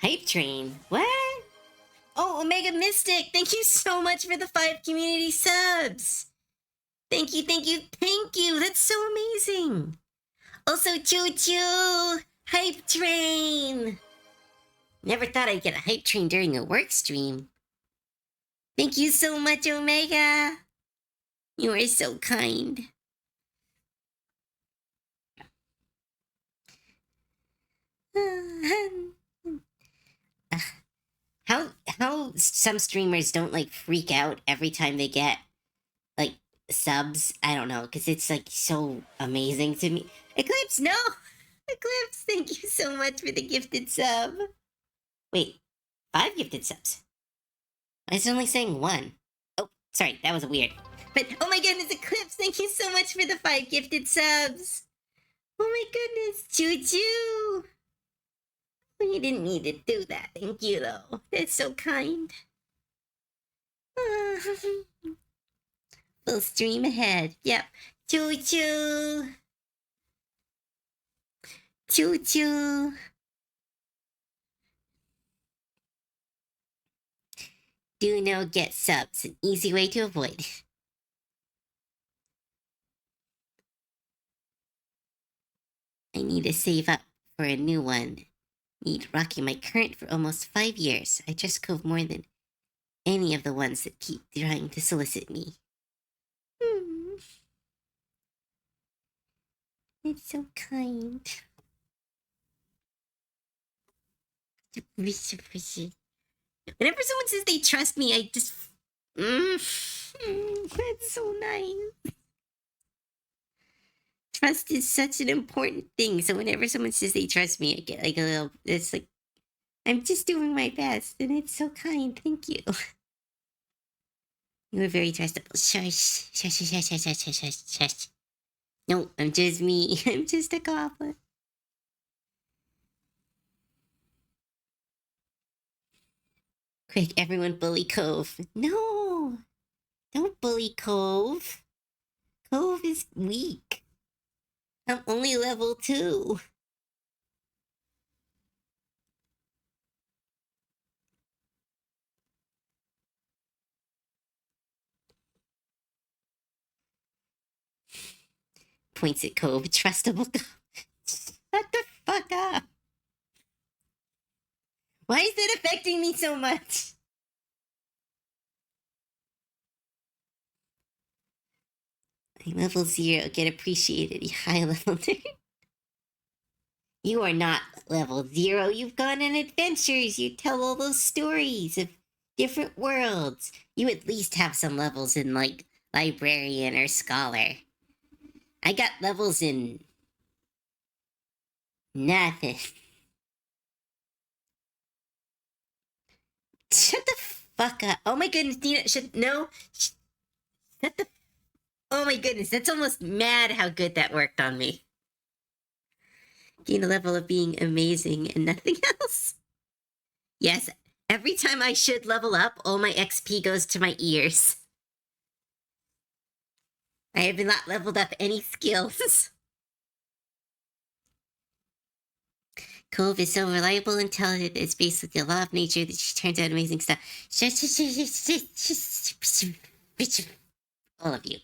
Hype Train? What? Oh, Omega Mystic! Thank you so much for the 5 community subs! Thank you, thank you, thank you! That's so amazing! Also, Choo Choo! Hype Train! Never thought I'd get a hype train during a work stream. Thank you so much, Omega! You are so kind. How some streamers don't like freak out every time they get like subs. I don't know, because it's like so amazing to me. Eclipse, no! Eclipse, thank you so much for the gifted sub. Wait, 5 gifted subs. I was only saying 1. Oh, sorry, that was weird. But oh my goodness, Eclipse, thank you so much for the 5 gifted subs. Oh my goodness, Choo Choo. You didn't need to do that. Thank you, though. That's so kind. Full stream ahead. Yep. Choo choo. Choo choo. Do no get subs. An easy way to avoid. I need to save up for a new one. Need rocking my current for almost 5 years. I just cove more than any of the ones that keep trying to solicit me. It's so kind. Whenever someone says they trust me, I just. That's so nice. Trust is such an important thing. So whenever someone says they trust me, I get like a little. It's like I'm just doing my best, and it's so kind. Thank you. You were very trustable. Shush, shush, shush, shush, shush, shush, shush, shush. No, I'm just me. I'm just a goblin. Quick, everyone bully Cove. No, don't bully Cove. Cove is weak. I'm only level 2. Points at Cove. Trustable. Shut the fuck up. Why is it affecting me so much? I'm level 0. Get appreciated, you high level nerd. You are not level 0. You've gone on adventures. You tell all those stories of different worlds. You at least have some levels in, like, librarian or scholar. I got levels in nothing. Shut the fuck up. Oh my goodness, Nina, no. Shut the. Oh my goodness, that's almost mad how good that worked on me. Gain a level of being amazing and nothing else. Yes, every time I should level up, all my XP goes to my ears. I have not leveled up any skills. Cove is so reliable and talented. It's basically a law of nature that she turns out amazing stuff. All of you.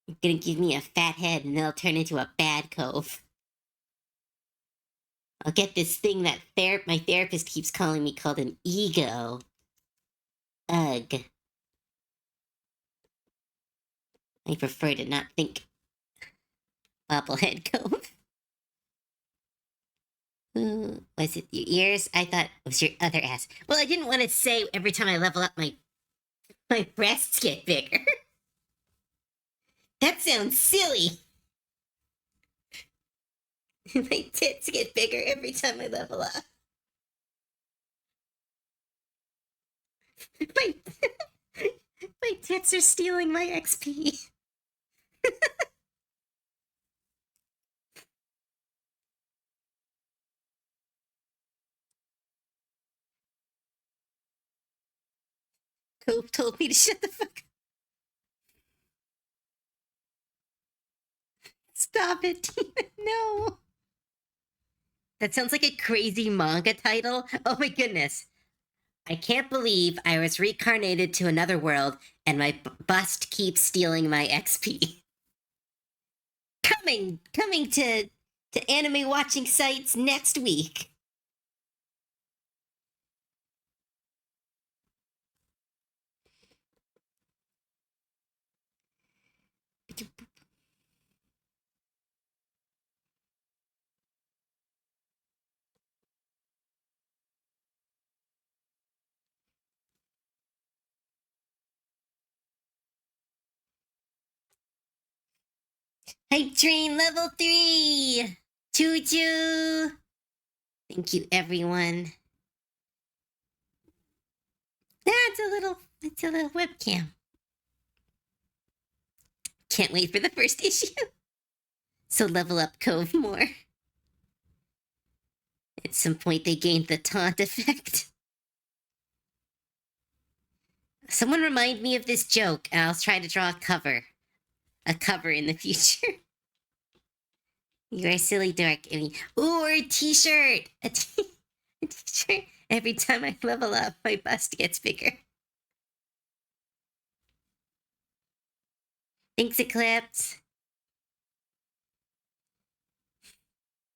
You're gonna give me a fat head and they'll turn into a bad Cove. I'll get this thing that my therapist keeps calling me called an ego. Ugh. I prefer to not think. Bobblehead Cove. Ooh, was it your ears? I thought it was your other ass. Well, I didn't want to say every time I level up my breasts get bigger. That sounds silly. My tits get bigger every time I level up. My, my tits are stealing my XP. Cope told me to shut the fuck up. Stop it. No. That sounds like a crazy manga title. Oh my goodness. I can't believe I was reincarnated to another world and my bust keeps stealing my XP. Coming to anime watching sites next week. Hype train level 3. Choo choo. Thank you, everyone. That's a little webcam. Can't wait for the first issue. So level up Cove more. At some point, they gained the taunt effect. Someone remind me of this joke, and I'll try to draw a cover in the future. You're a silly dork. I mean, ooh, or a t-shirt. A t-shirt. Every time I level up, my bust gets bigger. Thanks, Eclipse.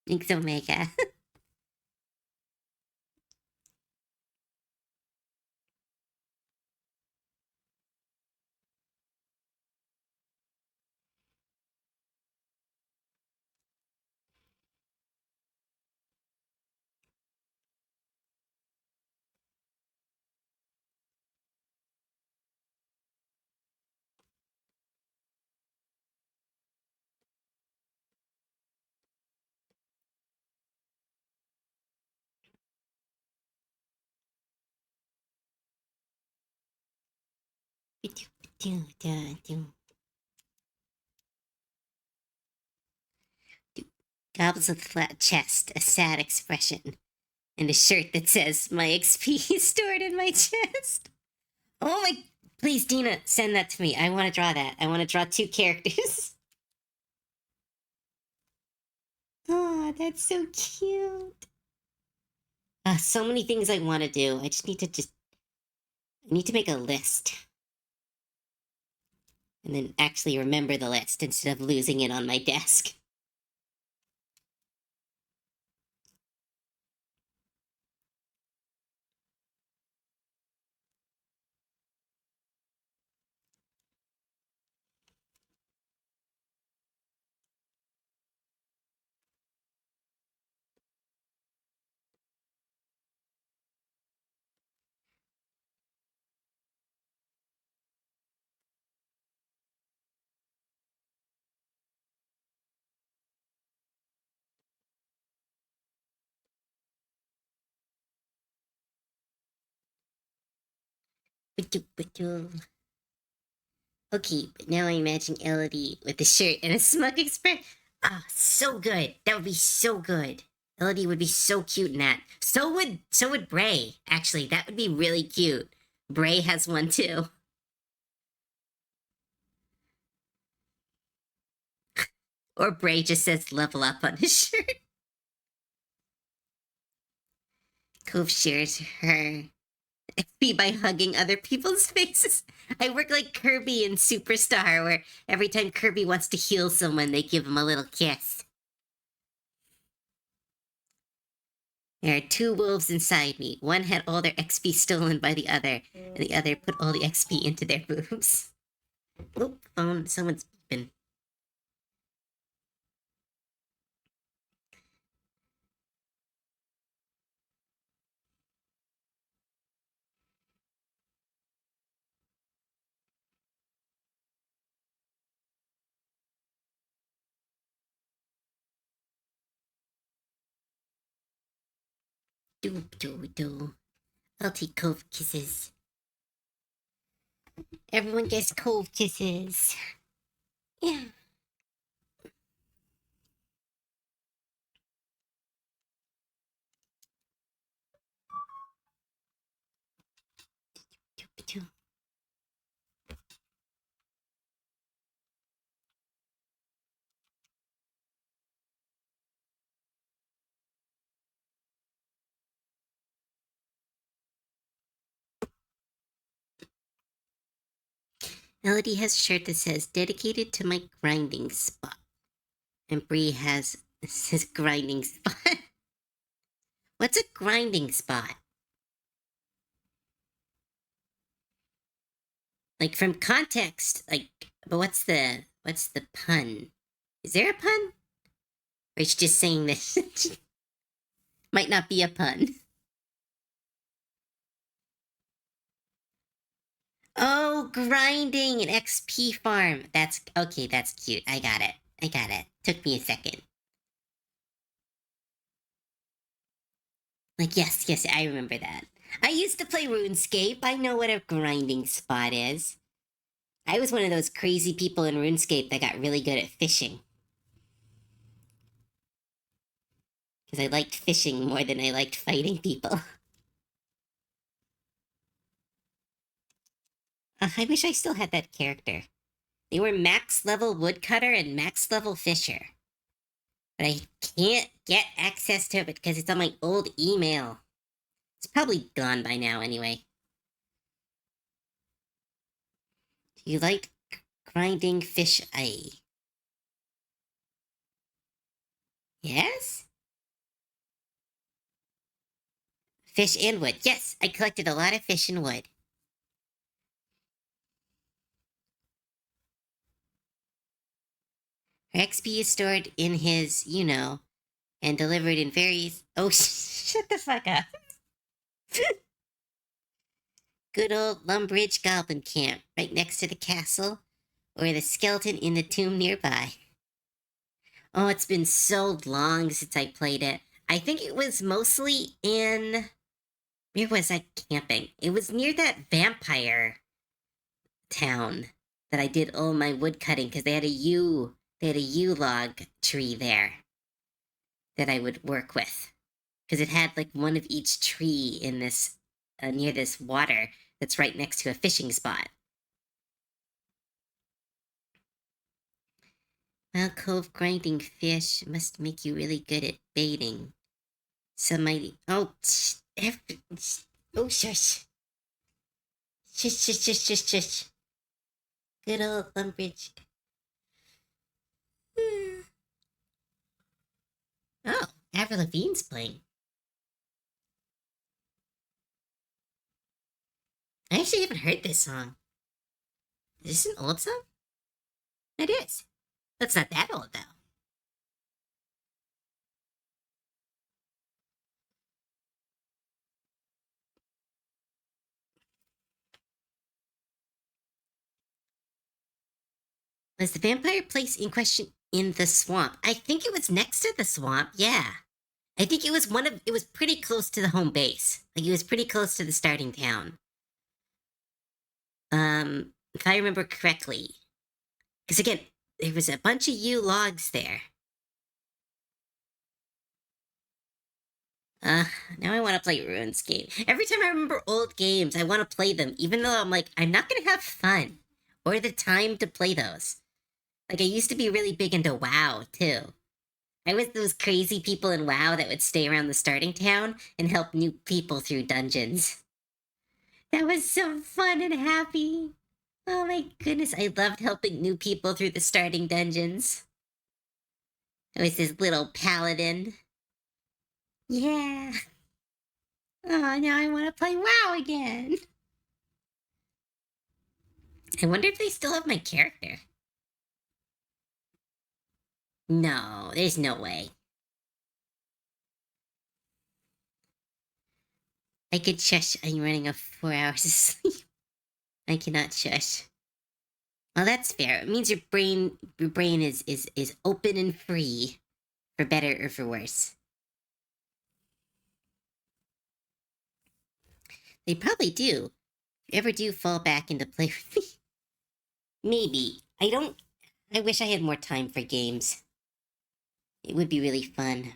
Thanks, Omega. Gobbles with flat chest, a sad expression, and a shirt that says, "My XP is stored in my chest." Oh my. Please, Dina, send that to me. I want to draw that. I want to draw 2 characters. Oh, that's so cute. So many things I want to do. I need to make a list. And then actually remember the list instead of losing it on my desk. Okay, but now I imagine Elodie with the shirt and a smug expression. Ah, so good. That would be so good. Elodie would be so cute in that. So would Bray. Actually, that would be really cute. Bray has one too. Or Bray just says level up on his shirt. Cove shares her XP by hugging other people's faces. I work like Kirby in Superstar, where every time Kirby wants to heal someone, they give him a little kiss. There are 2 wolves inside me. One had all their XP stolen by the other, and the other put all the XP into their boobs. Oop, phone. Someone's beeping. Do. I'll take cove kisses. Everyone gets cove kisses. Yeah. Do. Melody has a shirt that says dedicated to my grinding spot. And Bree has his grinding spot. What's a grinding spot? Like from context, like, but what's the pun? Is there a pun? Or it's just saying this might not be a pun. Oh, grinding an XP farm. That's okay, that's cute. I got it. Took me a second. Like, yes, I remember that. I used to play RuneScape. I know what a grinding spot is. I was one of those crazy people in RuneScape that got really good at fishing. Because I liked fishing more than I liked fighting people. I wish I still had that character. They were max level woodcutter and max level fisher. But I can't get access to it because it's on my old email. It's probably gone by now anyway. Do you like grinding fish eye? Yes? Fish and wood. Yes, I collected a lot of fish and wood. Her XP is stored in his, and delivered in various. Oh, shut the fuck up. Good old Lumbridge Goblin Camp, right next to the castle, or the skeleton in the tomb nearby. Oh, it's been so long since I played it. I think it was mostly in. Where was I camping? It was near that vampire town that I did all my wood cutting because they had a yew log tree there that I would work with because it had like one of each tree in this near this water that's right next to a fishing spot. Well, Cove grinding fish must make you really good at baiting. Some might. Oh, oh, shush. Shush, shush, shush, shush, shush. Good old Lumbridge. Oh, Avril Lavigne's playing. I actually haven't heard this song. Is this an old song? It is. That's not that old, though. Was the vampire place in question in the swamp? I think it was next to the swamp, yeah. I think it was pretty close to the home base. Like, it was pretty close to the starting town. If I remember correctly. Because again, there was a bunch of yew logs there. Now I want to play RuneScape. Every time I remember old games, I want to play them, even though I'm like, I'm not going to have fun or the time to play those. Like, I used to be really big into WoW, too. I was those crazy people in WoW that would stay around the starting town and help new people through dungeons. That was so fun and happy. Oh my goodness, I loved helping new people through the starting dungeons. I was this little paladin. Yeah. Oh, now I want to play WoW again. I wonder if they still have my character. No, there's no way. I could shush. I'm running off 4 hours of sleep. I cannot shush. Well, that's fair. It means your brain is open and free, for better or for worse. They probably do. If you ever do fall back into play with me, maybe. I don't. I wish I had more time for games. It would be really fun.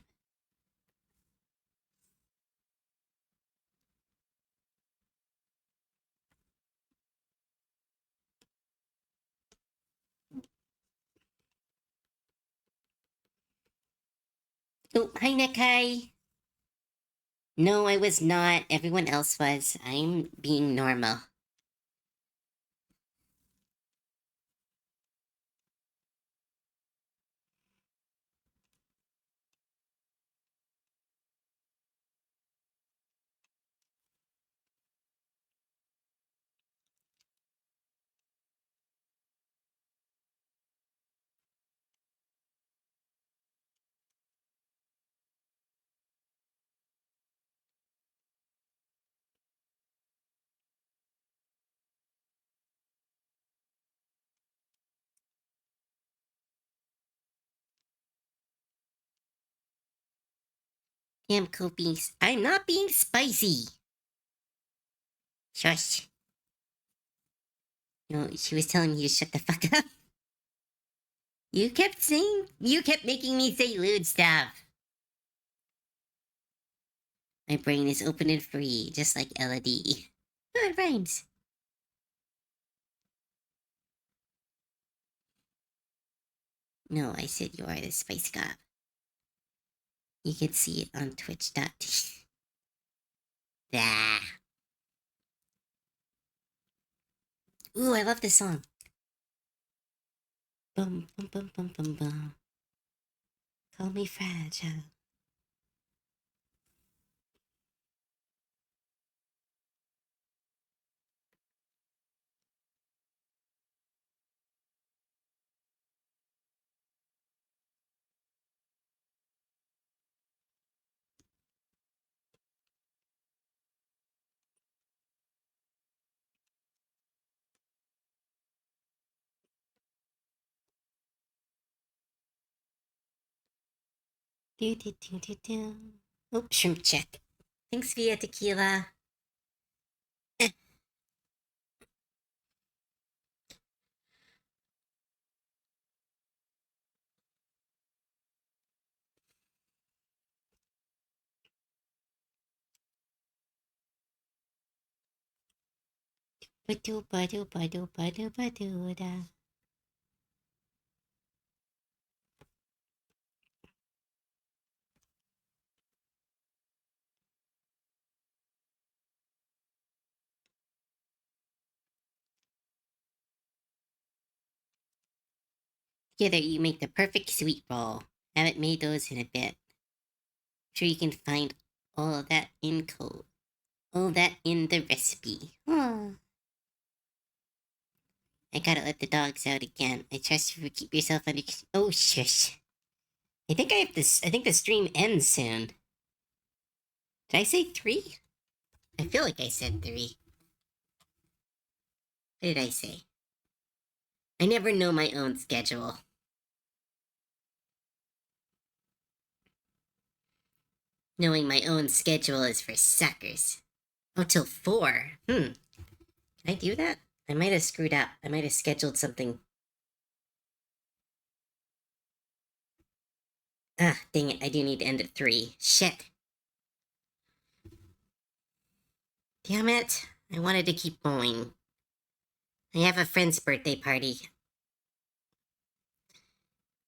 Oh, hi, Nekai. No, I was not. Everyone else was. I'm being normal. Damn, Copies. I'm not being spicy. Shush. No, she was telling me to shut the fuck up. You kept making me say lewd stuff. My brain is open and free, just like Elodie. Oh, it rhymes. No, I said you are the Spice Cop. You can see it on twitch.tv. Ah. Ooh, I love this song. Bum, bum, bum, bum, bum, bum. Call me fragile. Do, do, do, do, do. Oh, shrimp check. Thanks, Via Tequila. Ba-do, ba-do, ba-do, ba-do, ba-do, da. Together, you make the perfect sweet roll. Haven't made those in a bit. Sure, you can find all of that in code. All that in the recipe. Oh. I gotta let the dogs out again. I trust you to keep yourself under. Oh, shush. I think I have this. I think the stream ends soon. Did I say 3? I feel like I said 3. What did I say? I never know my own schedule. Knowing my own schedule is for suckers. Oh, till 4. Can I do that? I might have screwed up. I might have scheduled something. Ah, dang it. I do need to end at 3. Shit. Damn it. I wanted to keep going. I have a friend's birthday party.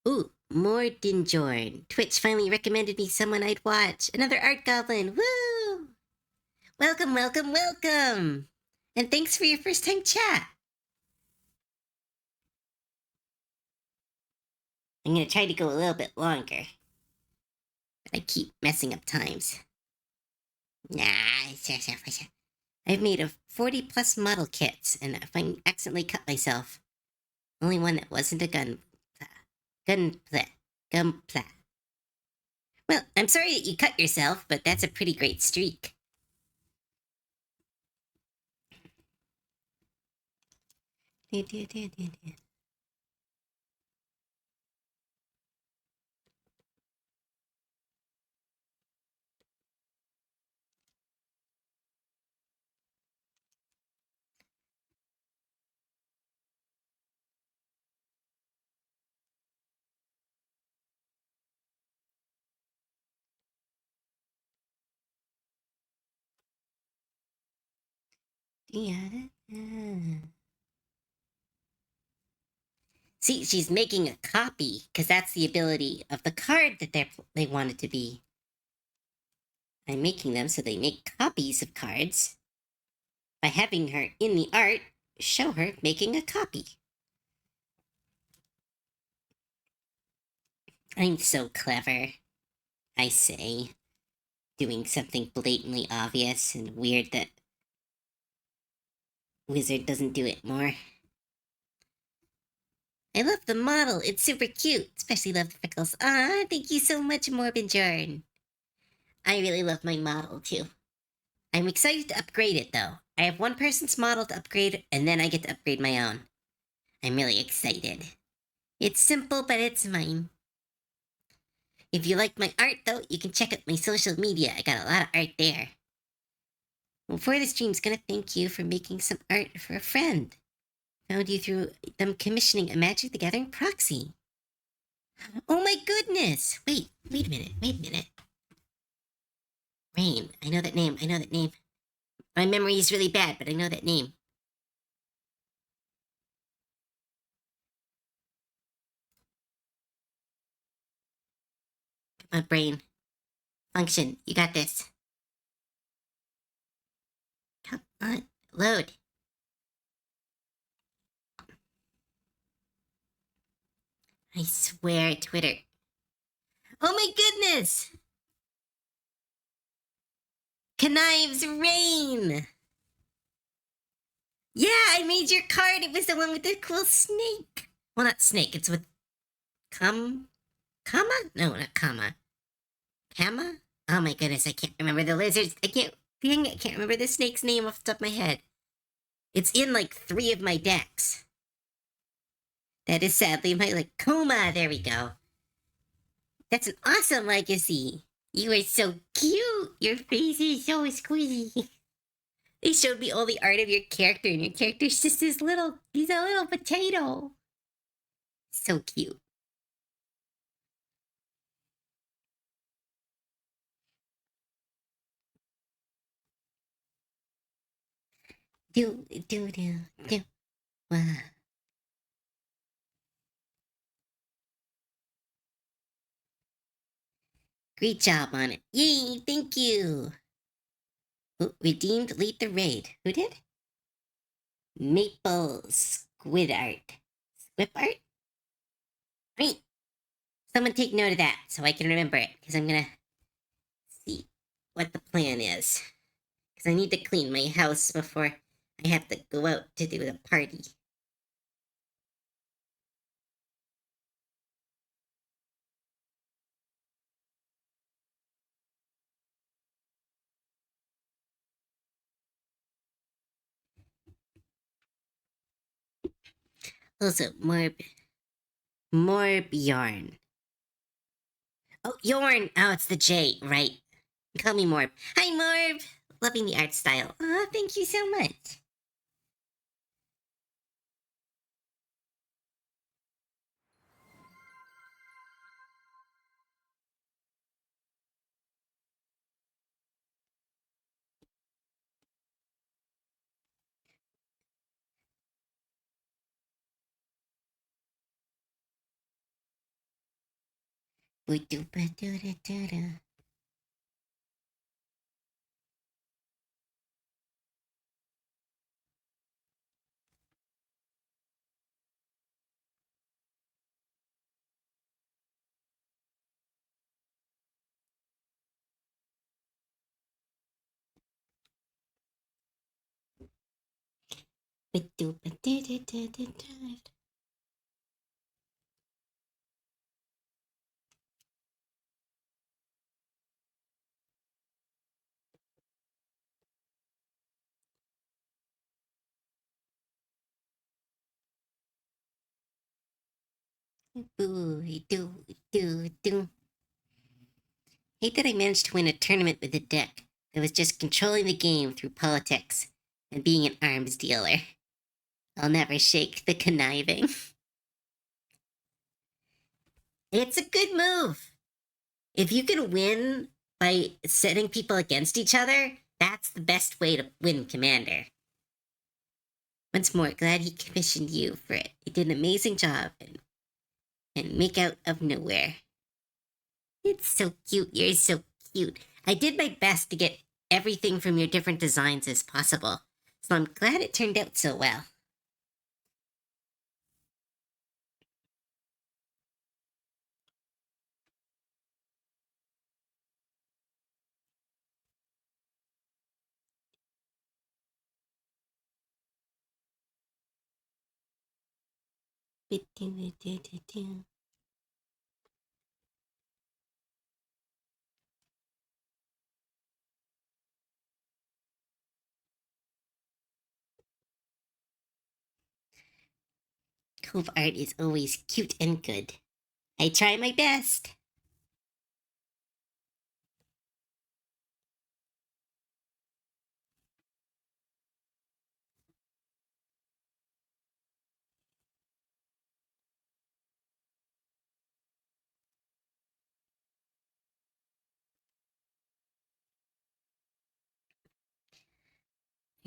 Ooh, more Dinjorn. Twitch finally recommended me someone I'd watch. Another art goblin. Woo! Welcome, welcome, welcome! And thanks for your first time chat. I'm gonna try to go a little bit longer. But I keep messing up times. Nah, I've made a 40 plus model kits, and if I accidentally cut myself, only one that wasn't a gunpla. Well, I'm sorry that you cut yourself, but that's a pretty great streak. See, she's making a copy because that's the ability of the card that they want it to be. I'm making them so they make copies of cards. By having her in the art, show her making a copy. I'm so clever, I say, doing something blatantly obvious and weird that Wizard doesn't do it more. I love the model. It's super cute. Especially love the freckles. Ah, thank you so much, Morbin Jorn. I really love my model, too. I'm excited to upgrade it, though. I have one person's model to upgrade, and then I get to upgrade my own. I'm really excited. It's simple, but it's mine. If you like my art, though, you can check out my social media. I got a lot of art there. Before the stream's gonna thank you for making some art for a friend. Found you through them commissioning a Magic the Gathering proxy. Oh my goodness! Wait a minute. Rain. I know that name. I know that name. My memory is really bad, but I know that name. Come on, brain. Function. You got this. Come on. Load. I swear, Twitter. Oh my goodness! Knives Rain! Yeah, I made your card. It was the one with the cool snake. Well, not snake. It's with comma? No, not comma. Kama? Oh my goodness, I can't remember the lizards. Dang, I can't remember the snake's name off the top of my head. It's in like 3 of my decks. That is sadly my like coma. There we go. That's an awesome legacy. You are so cute. Your face is so squishy. They showed me all the art of your character, and your character's just he's a little potato. So cute. Do. Wow. Great job on it. Yay, thank you. Oh, redeemed, lead the raid. Who did? Maple squid art. Squip art? Great. Someone take note of that so I can remember it, because I'm gonna see what the plan is. Because I need to clean my house before I have to go out to do the party. Also, Morb yarn. Oh, Yorn! Oh, it's the J, right. Call me Morb. Hi, Morb! Loving the art style. Oh, thank you so much. Do. Hate that I managed to win a tournament with a deck that was just controlling the game through politics and being an arms dealer. I'll never shake the conniving. It's a good move. If you can win by setting people against each other, that's the best way to win Commander. Once more, glad he commissioned you for it. You did an amazing job and make out of nowhere. It's so cute. You're so cute. I did my best to get everything from your different designs as possible, so I'm glad it turned out so well. Cove art is always cute and good. I try my best.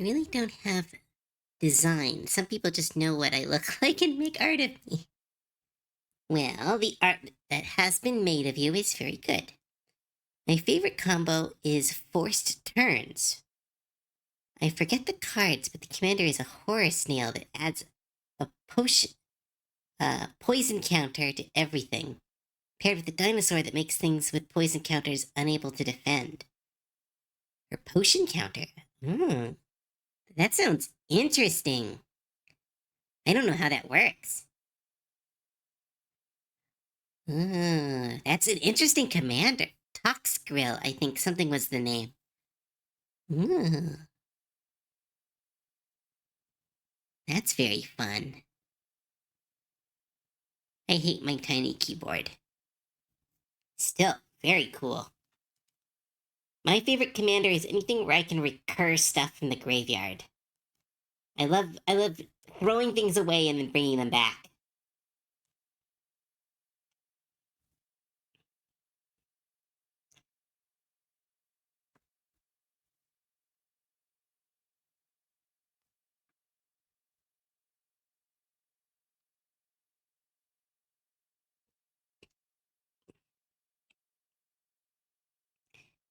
I really don't have design. Some people just know what I look like and make art of me. Well, the art that has been made of you is very good. My favorite combo is forced turns. I forget the cards, but the commander is a horror snail that adds a poison counter to everything, paired with a dinosaur that makes things with poison counters unable to defend. Her potion counter. That sounds interesting. I don't know how that works. That's an interesting commander. Toxgrill, I think something was the name. That's very fun. I hate my tiny keyboard. Still, very cool. My favorite commander is anything where I can recur stuff from the graveyard. I love throwing things away and then bringing them back.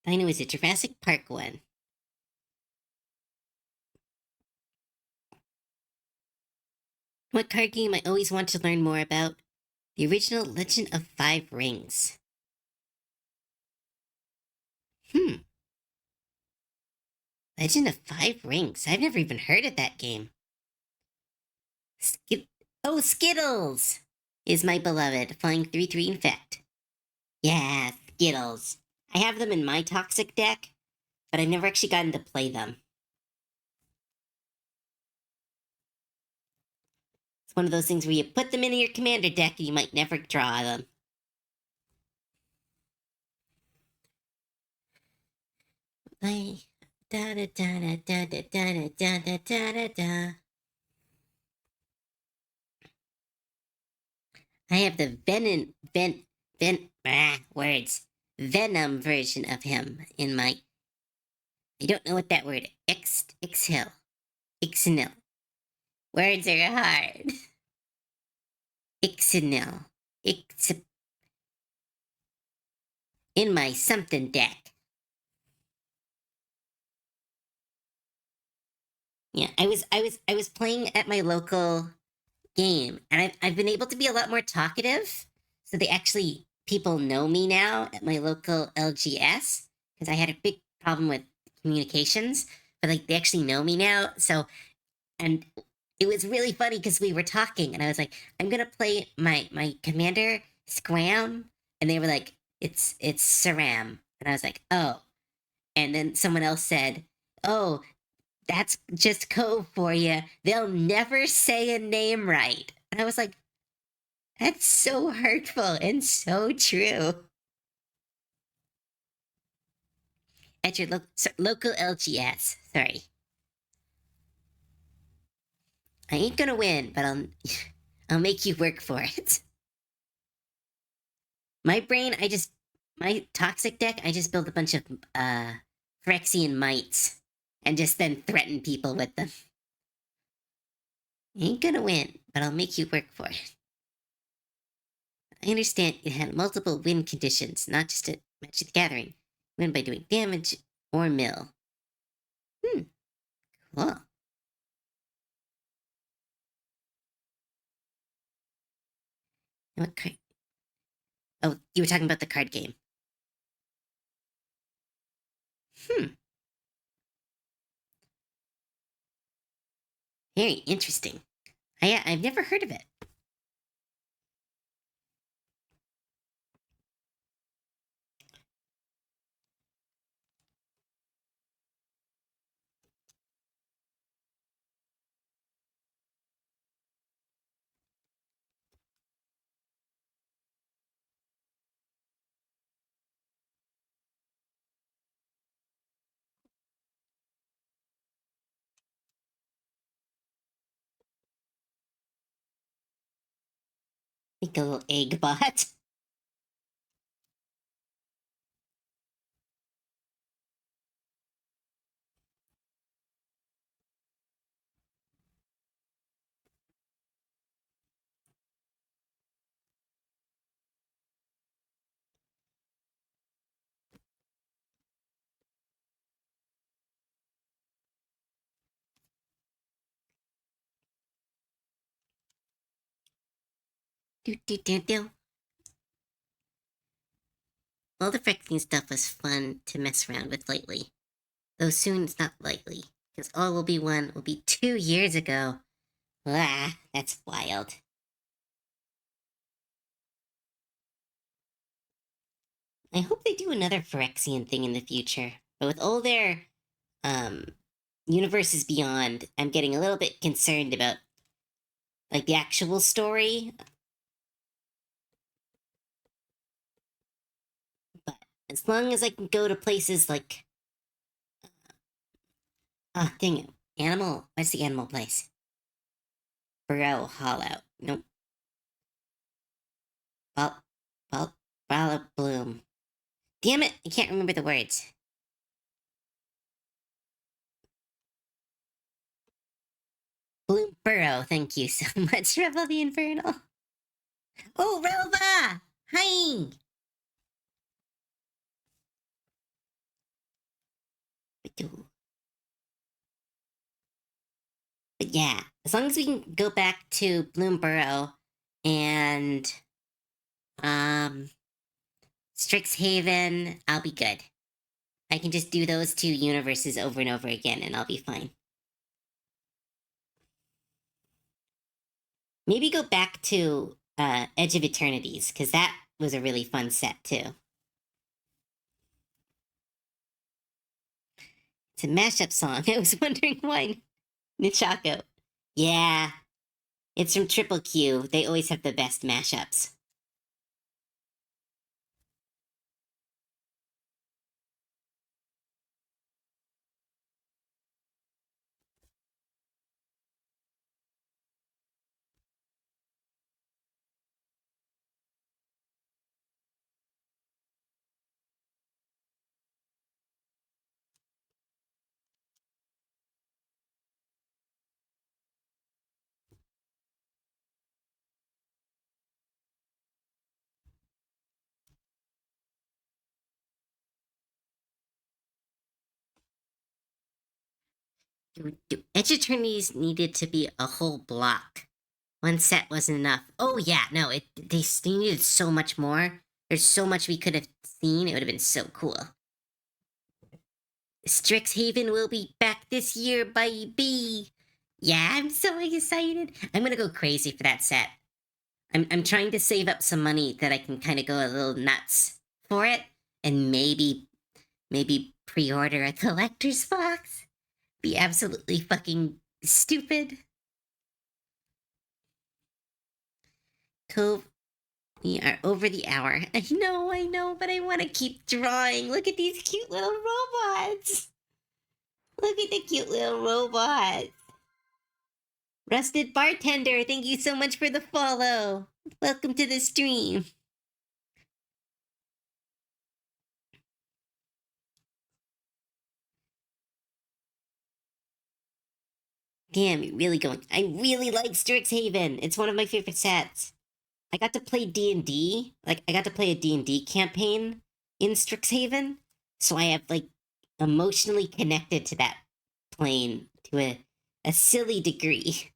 Dino is a Jurassic Park one. What card game I always want to learn more about? The original Legend of Five Rings. Hmm. Legend of Five Rings. I've never even heard of that game. Skittles is my beloved, flying 3/3 infect. Yeah, Skittles. I have them in my toxic deck, but I've never actually gotten to play them. It's one of those things where you put them in your commander deck and you might never draw them. Like, da da da da da da da da da da da. I have the words. Venom version of him in my. I don't know what that word. Exhale. Ixnil. Words are hard. Ixnil. Ix. In my something deck. Yeah, I was playing at my local game, and I've been able to be a lot more talkative. So they actually people know me now at my local LGS because I had a big problem with communications, but like they actually know me now. So and it was really funny because we were talking, and I was like, I'm gonna play my commander Scram, and they were like, it's Saram, and I was like, oh, and then someone else said, oh, that's just code for you. They'll never say a name right. And I was like, that's so hurtful and so true. At your local LGS. Sorry. I ain't gonna win, but I'll make you work for it. My brain, my toxic deck, I just build a bunch of Phyrexian mites and just then threaten people with them. You ain't gonna win, but I'll make you work for it. I understand it had multiple win conditions, not just a Magic the Gathering. Win by doing damage or mill. Cool. What card? Oh, you were talking about the card game. Hmm. Very interesting. I've never heard of it. Like a little egg bot. Do do do do. All the Phyrexian stuff was fun to mess around with lately. Though soon it's not likely, because all will be one will be 2 years ago. Ah, that's wild. I hope they do another Phyrexian thing in the future. But with all their um universes beyond, I'm getting a little bit concerned about like the actual story. But as long as I can go to places like dang it. Animal, what's the animal place? Burrow Hollow. Nope. Bal Bal Bloom. Damn it, I can't remember the words. Bloom Burrow, thank you so much, Revel the Infernal. Oh, Relva! Hi! But yeah, as long as we can go back to Bloom Burrow and um Strixhaven, I'll be good. I can just do those two universes over and over again and I'll be fine. Maybe go back to Edge of Eternities, because that was a really fun set too. It's a mashup song. I was wondering why Nichako. Yeah, it's from Triple Q. They always have the best mashups. Edge of Eternities needed to be a whole block. One set wasn't enough. Oh yeah, no, they needed so much more. There's so much we could have seen. It would have been so cool. Strixhaven will be back this year, baby. Yeah, I'm so excited. I'm gonna go crazy for that set. I'm trying to save up some money that I can kind of go a little nuts for it, and maybe pre-order a collector's box. Be absolutely fucking stupid. Cove, we are over the hour. I know, but I want to keep drawing. Look at these cute little robots. Look at the cute little robots. Rusted Bartender, thank you so much for the follow. Welcome to the stream. Damn, you're really going. I really like Strixhaven. It's one of my favorite sets. I got to play D&D. Like, I got to play a D&D campaign in Strixhaven. So I have, like, emotionally connected to that plane to a silly degree.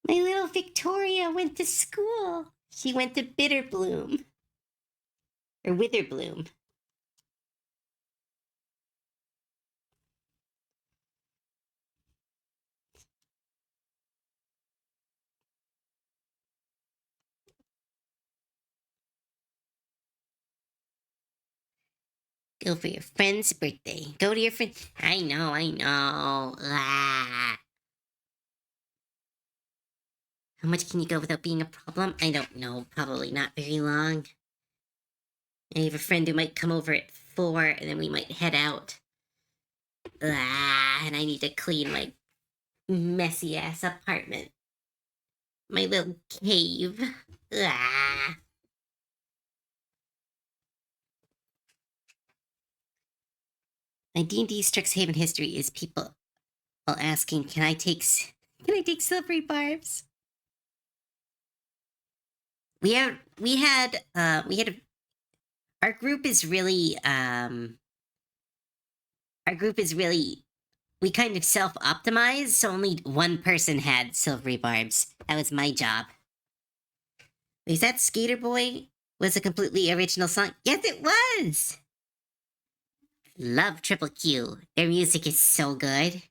My little Victoria went to school. She went to Bitterbloom. Or Witherbloom. Go for your friend's birthday. Go to your friend. I know, I know. Ah. How much can you go without being a problem? I don't know. Probably not very long. I have a friend who might come over at 4 and then we might head out. And I need to clean my messy ass apartment. My little cave. Ah. My D&D Strixhaven history is people all asking, can I take silvery barbs? We had our group is really we kind of self-optimized, so only one person had silvery barbs. That was my job. Is that Skater Boy was a completely original song? Yes, it was. Love Triple Q. Their music is so good.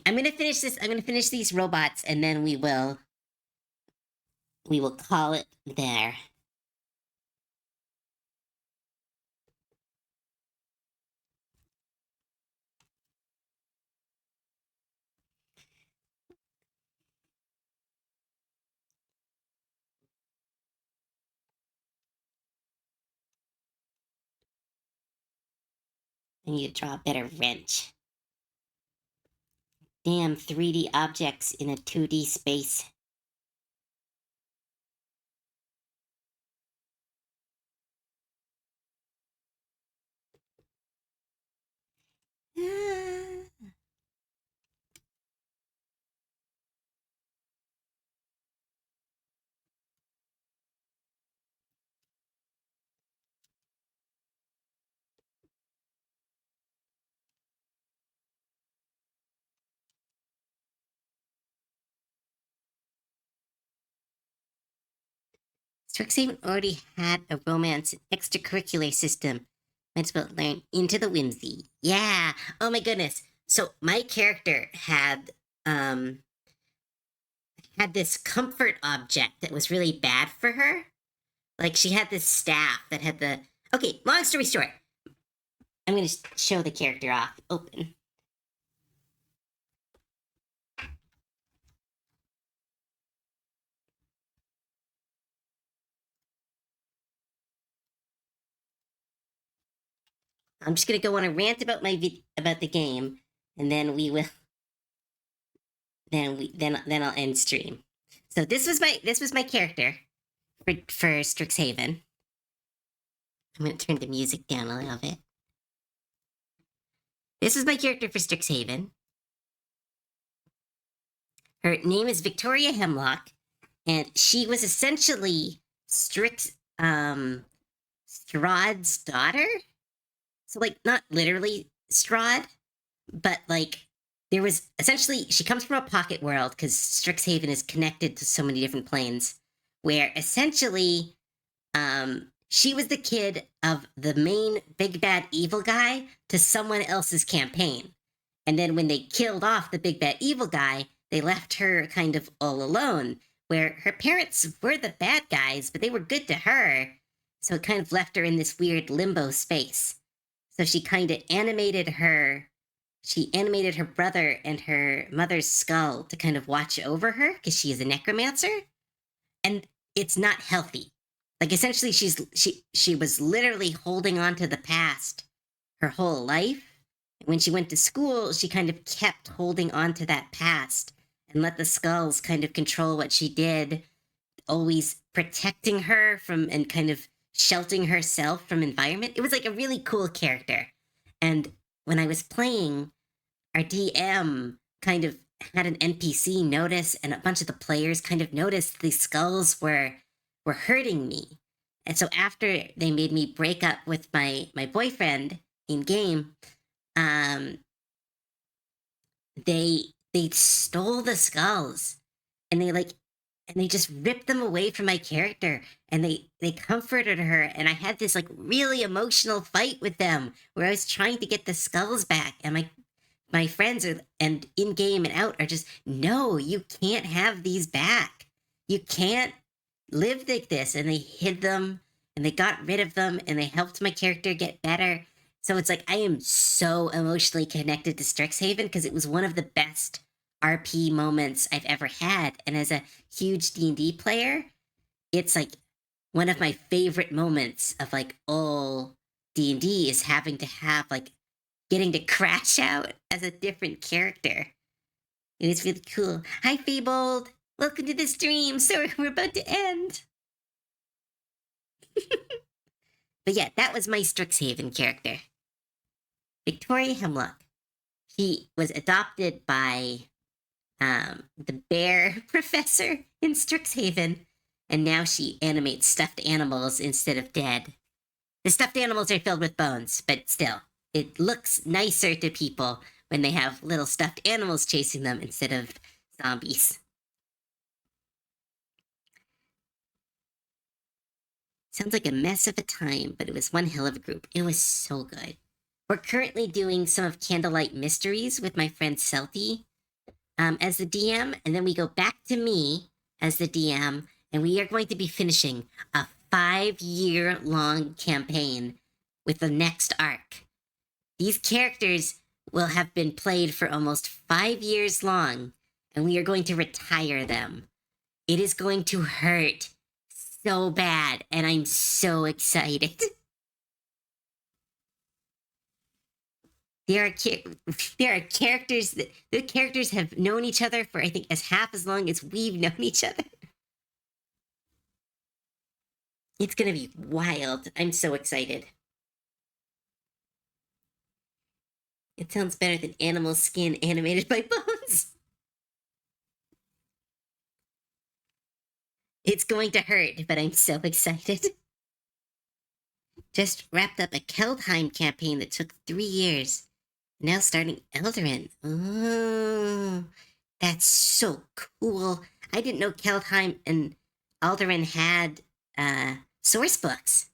I'm gonna finish this. I'm gonna finish these robots, and then we will call it there. I need to draw a better wrench. Damn 3D objects in a 2D space. Ah. Strixhaven already had a romance extracurricular system. Might as well learn into the whimsy. Yeah. Oh my goodness. So my character had this comfort object that was really bad for her. Like she had this staff that had the. Okay, long story short, I'm gonna show the character off. Open. I'm just gonna go on a rant about about the game, and then we will. Then I'll end stream. So this was my character for Strixhaven. I'm gonna turn the music down a little bit. This is my character for Strixhaven. Her name is Victoria Hemlock, and she was essentially Strahd's daughter. So like not literally Strahd, but like there was essentially she comes from a pocket world because Strixhaven is connected to so many different planes, where essentially she was the kid of the main big bad evil guy to someone else's campaign. And then when they killed off the big bad evil guy, they left her kind of all alone, where her parents were the bad guys, but they were good to her. So it kind of left her in this weird limbo space. So she kind of she animated her brother and her mother's skull to kind of watch over her because she is a necromancer. And it's not healthy. Like essentially she was literally holding on to the past her whole life. When she went to school, she kind of kept holding on to that past and let the skulls kind of control what she did, always protecting her from and kind of sheltering herself from environment. It was like a really cool character. And when I was playing, our DM kind of had an NPC notice, and a bunch of the players kind of noticed the skulls were hurting me. And so after they made me break up with my boyfriend in game, they stole the skulls, and they just ripped them away from my character, and they comforted her, and I had this like really emotional fight with them where I was trying to get the skulls back, and my friends are and in game and out are just, no, you can't have these back, you can't live like this. And they hid them, and they got rid of them, and they helped my character get better. So it's like I am so emotionally connected to Strixhaven because it was one of the best RP moments I've ever had. And as a huge D&D player, it's like one of my favorite moments of like all D&D is having to have like getting to crash out as a different character. It is really cool. Hi, Fabled. Welcome to the stream. Sorry, we're about to end. But yeah, that was my Strixhaven character. Victoria Hemlock. She was adopted by the bear professor in Strixhaven, and now she animates stuffed animals instead of dead. The stuffed animals are filled with bones, but still, it looks nicer to people when they have little stuffed animals chasing them instead of zombies. Sounds like a mess of a time, but it was one hell of a group. It was so good. We're currently doing some of Candlelight Mysteries with my friend Selfie as the DM, and then we go back to me as the DM, and we are going to be finishing a 5-year-long campaign with the next arc. These characters will have been played for almost 5 years long, and we are going to retire them. It is going to hurt so bad, and I'm so excited. There are characters that the characters have known each other for I think as half as long as we've known each other. It's gonna be wild. I'm so excited. It sounds better than Animal Skin animated by Bones. It's going to hurt, but I'm so excited. Just wrapped up a Keldheim campaign that took 3 years. Now starting Eldarin. Oh, that's so cool. I didn't know Keldheim and Alderan had source books.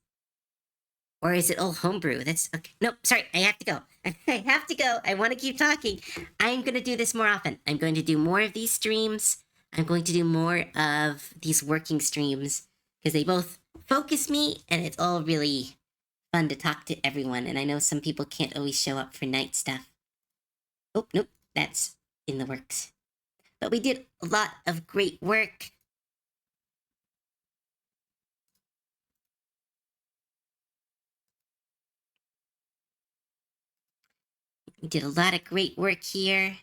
Or is it all homebrew? That's okay. No, sorry, I have to go. I have to go. I want to keep talking. I'm going to do this more often. I'm going to do more of these streams. I'm going to do more of these working streams because they both focus me and it's all really fun to talk to everyone. And I know some people can't always show up for night stuff. Oh, nope, that's in the works. But we did a lot of great work. We did a lot of great work here.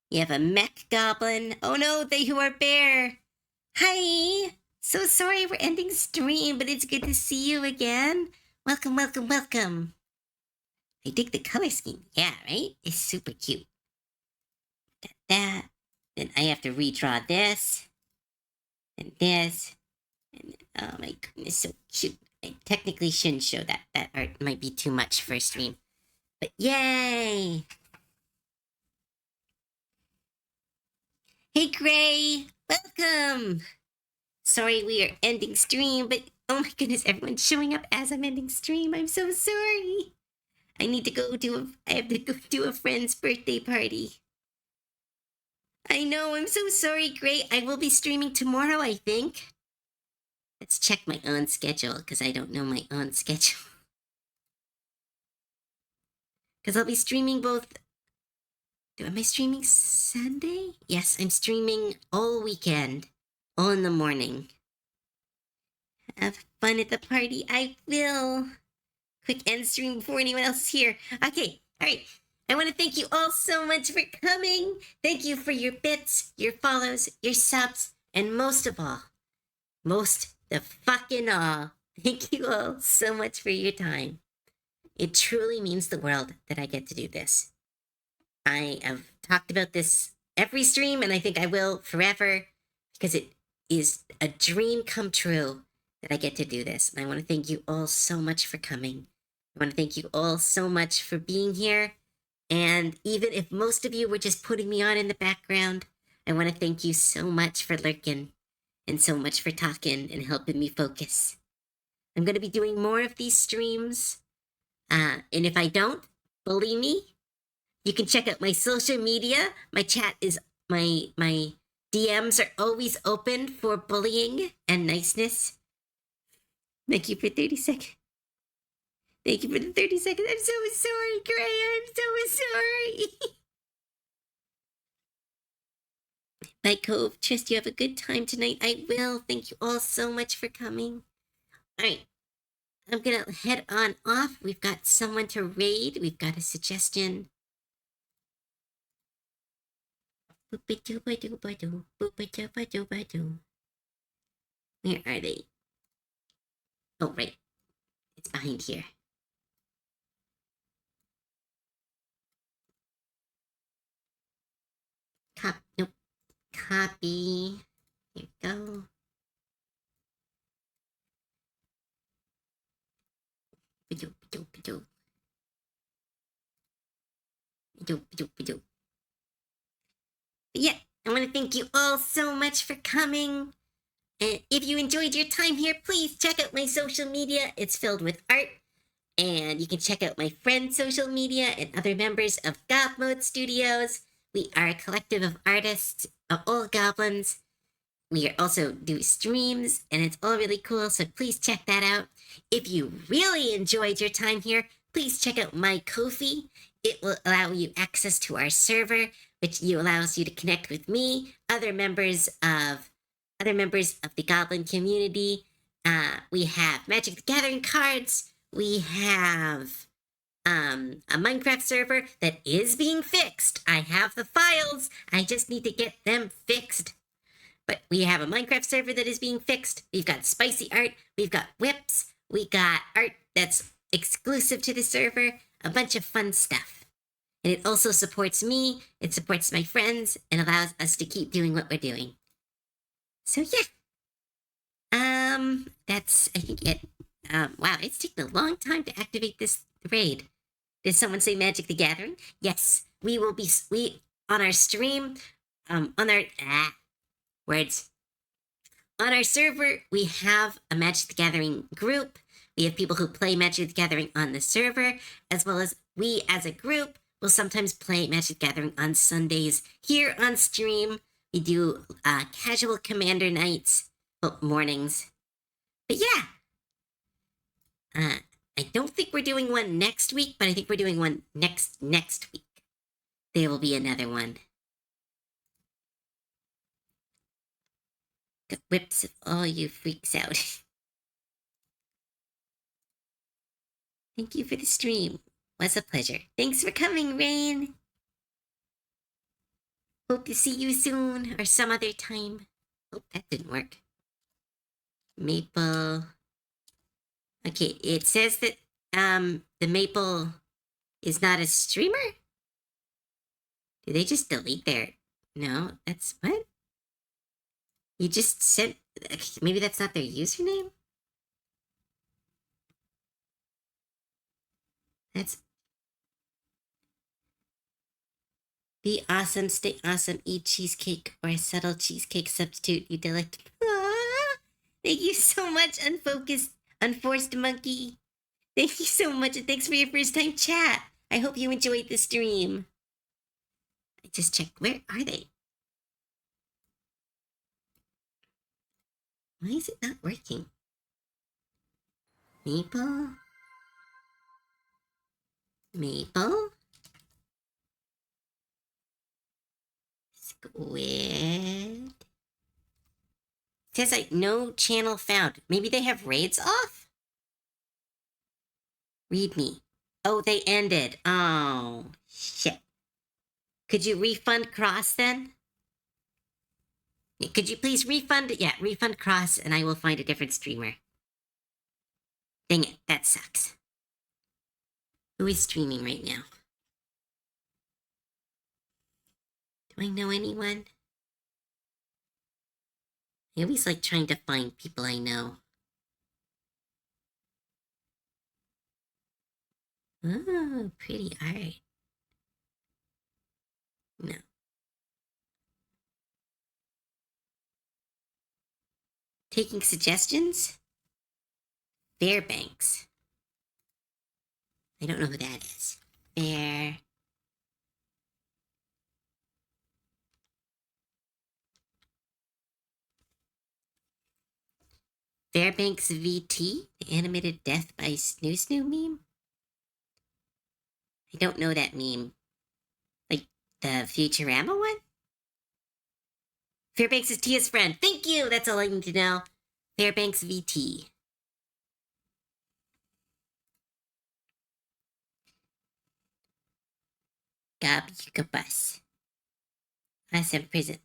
You have a mech goblin. Oh no, they who are bear. Hi. So sorry we're ending stream, but it's good to see you again. Welcome, welcome, welcome. I dig the color scheme. Yeah, right? It's super cute. Got that. Then I have to redraw this. And this. And oh my goodness, so cute. I technically shouldn't show that. That art might be too much for a stream. But yay! Hey Gray! Welcome! Sorry we are ending stream, but oh my goodness, everyone's showing up as I'm ending stream. I'm so sorry. I have to go do a friend's birthday party. I know, I'm so sorry, Gray. I will be streaming tomorrow, I think. Let's check my own schedule, because I don't know my own schedule. Because I'll be streaming both... Am I streaming Sunday? Yes, I'm streaming all weekend. All in the morning. Have fun at the party. I will. Quick end stream before anyone else is here. Okay, all right. I want to thank you all so much for coming. Thank you for your bits, your follows, your subs, and most of all, most the fucking all, thank you all so much for your time. It truly means the world that I get to do this. I have talked about this every stream, and I think I will forever, because it is a dream come true that I get to do this. And I want to thank you all so much for coming. I want to thank you all so much for being here. And even if most of you were just putting me on in the background, I want to thank you so much for lurking and so much for talking and helping me focus. I'm going to be doing more of these streams. And if I don't, believe me, you can check out my social media. My chat is, my DMs are always open for bullying and niceness. Thank you for 30 seconds. Thank you for the 30 seconds. I'm so sorry, Gray. I'm so sorry. Bye, Cove. Trust you have a good time tonight. I will. Thank you all so much for coming. All right. I'm going to head on off. We've got someone to raid. We've got a suggestion. Boop-a-doo-ba-doo-ba-doo. Boop-a-doo-ba-doo-ba-doo. Where are they? Oh, right. It's behind here. Nope. Copy. Here we go. Ba-doo, ba-doo, ba-doo. But yeah, I want to thank you all so much for coming. And if you enjoyed your time here, please check out my social media. It's filled with art. And you can check out my friend's social media and other members of God Mode Studios. We are a collective of artists of all goblins. We are also do streams, and it's all really cool, so please check that out. If you really enjoyed your time here, please check out my Ko-fi. It will allow you access to our server, which allows you to connect with me, other members of the Goblin community. We have Magic the Gathering cards. We have a Minecraft server that is being fixed. I have the files. I just need to get them fixed. But we have a Minecraft server that is being fixed. We've got spicy art. We've got whips. We got art that's exclusive to the server. A bunch of fun stuff. And it also supports me. It supports my friends and allows us to keep doing what we're doing. So yeah. That's, I think, it. Wow, it's taken a long time to activate this raid. Did someone say Magic the Gathering? Yes, we will be, on our stream, on our, words. On our server, we have a Magic the Gathering group. We have people who play Magic the Gathering on the server, as well as we as a group will sometimes play Magic the Gathering on Sundays here on stream. We do casual commander nights, well, mornings. But yeah, I don't think we're doing one next week, but I think we're doing one next week. There will be another one. The whips of all you freaks out. Thank you for the stream. Was a pleasure. Thanks for coming, Rain. Hope to see you soon or some other time. Oh, that didn't work. Maple. Okay, it says that the Maple is not a streamer? Did they just delete their... No, that's what? You just sent... Maybe that's not their username? That's... Be awesome, stay awesome, eat cheesecake or a subtle cheesecake substitute you delect. Aww, thank you so much, Unforced Monkey. Thank you so much, and thanks for your first time chat. I hope you enjoyed the stream. I just checked. Where are they? Why is it not working? Maple? Maple? Squid? It says like no channel found. Maybe they have raids off? Read me. Oh, they ended. Oh, shit. Could you refund Cross then? Could you please refund? Yeah, refund Cross and I will find a different streamer. Dang it, that sucks. Who is streaming right now? Do I know anyone? I always like trying to find people I know. Oh, pretty art. No. Taking suggestions? Fairbanks. I don't know who that is. Fairbanks VT? The animated death by Snoo Snoo meme? I don't know that meme. Like, the Futurama one? Fairbanks is Tia's friend. Thank you! That's all I need to know. Fairbanks VT. Gabuka bus. Awesome prison.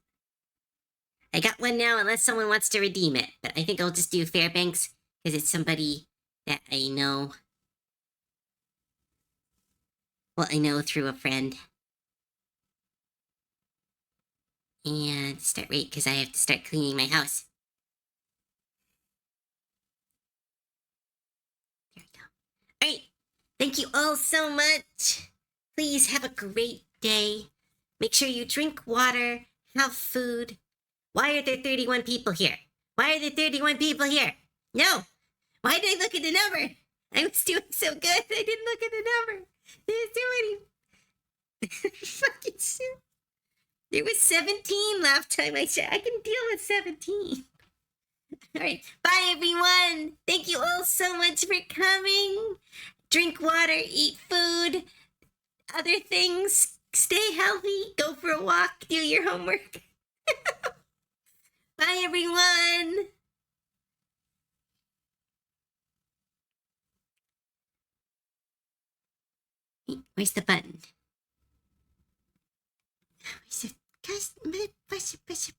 I got one now unless someone wants to redeem it. But I think I'll just do Fairbanks because it's somebody that I know. Well, I know through a friend. And start right because I have to start cleaning my house. There we go. Alright. Thank you all so much. Please have a great day. Make sure you drink water, have food. Why are there 31 people here? Why are there 31 people here? No. Why did I look at the number? I was doing so good. I didn't look at the number. There's too many. Fucking shit. There was 17 last time I checked. I can deal with 17. All right. Bye, everyone. Thank you all so much for coming. Drink water, eat food, other things. Stay healthy. Go for a walk. Do your homework. Bye, everyone. Where's the button? Where's it? Push it.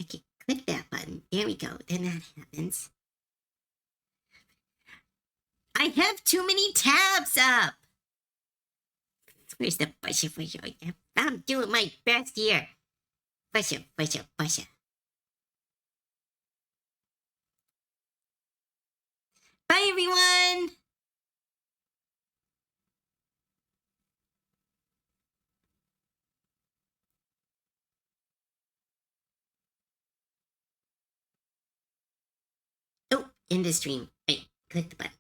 Okay, click that button. There we go. Then that happens. I have too many tabs up. Where's the push it? I'm doing my best here. Push it. Bye, everyone. Oh, end the stream. Wait, click the button.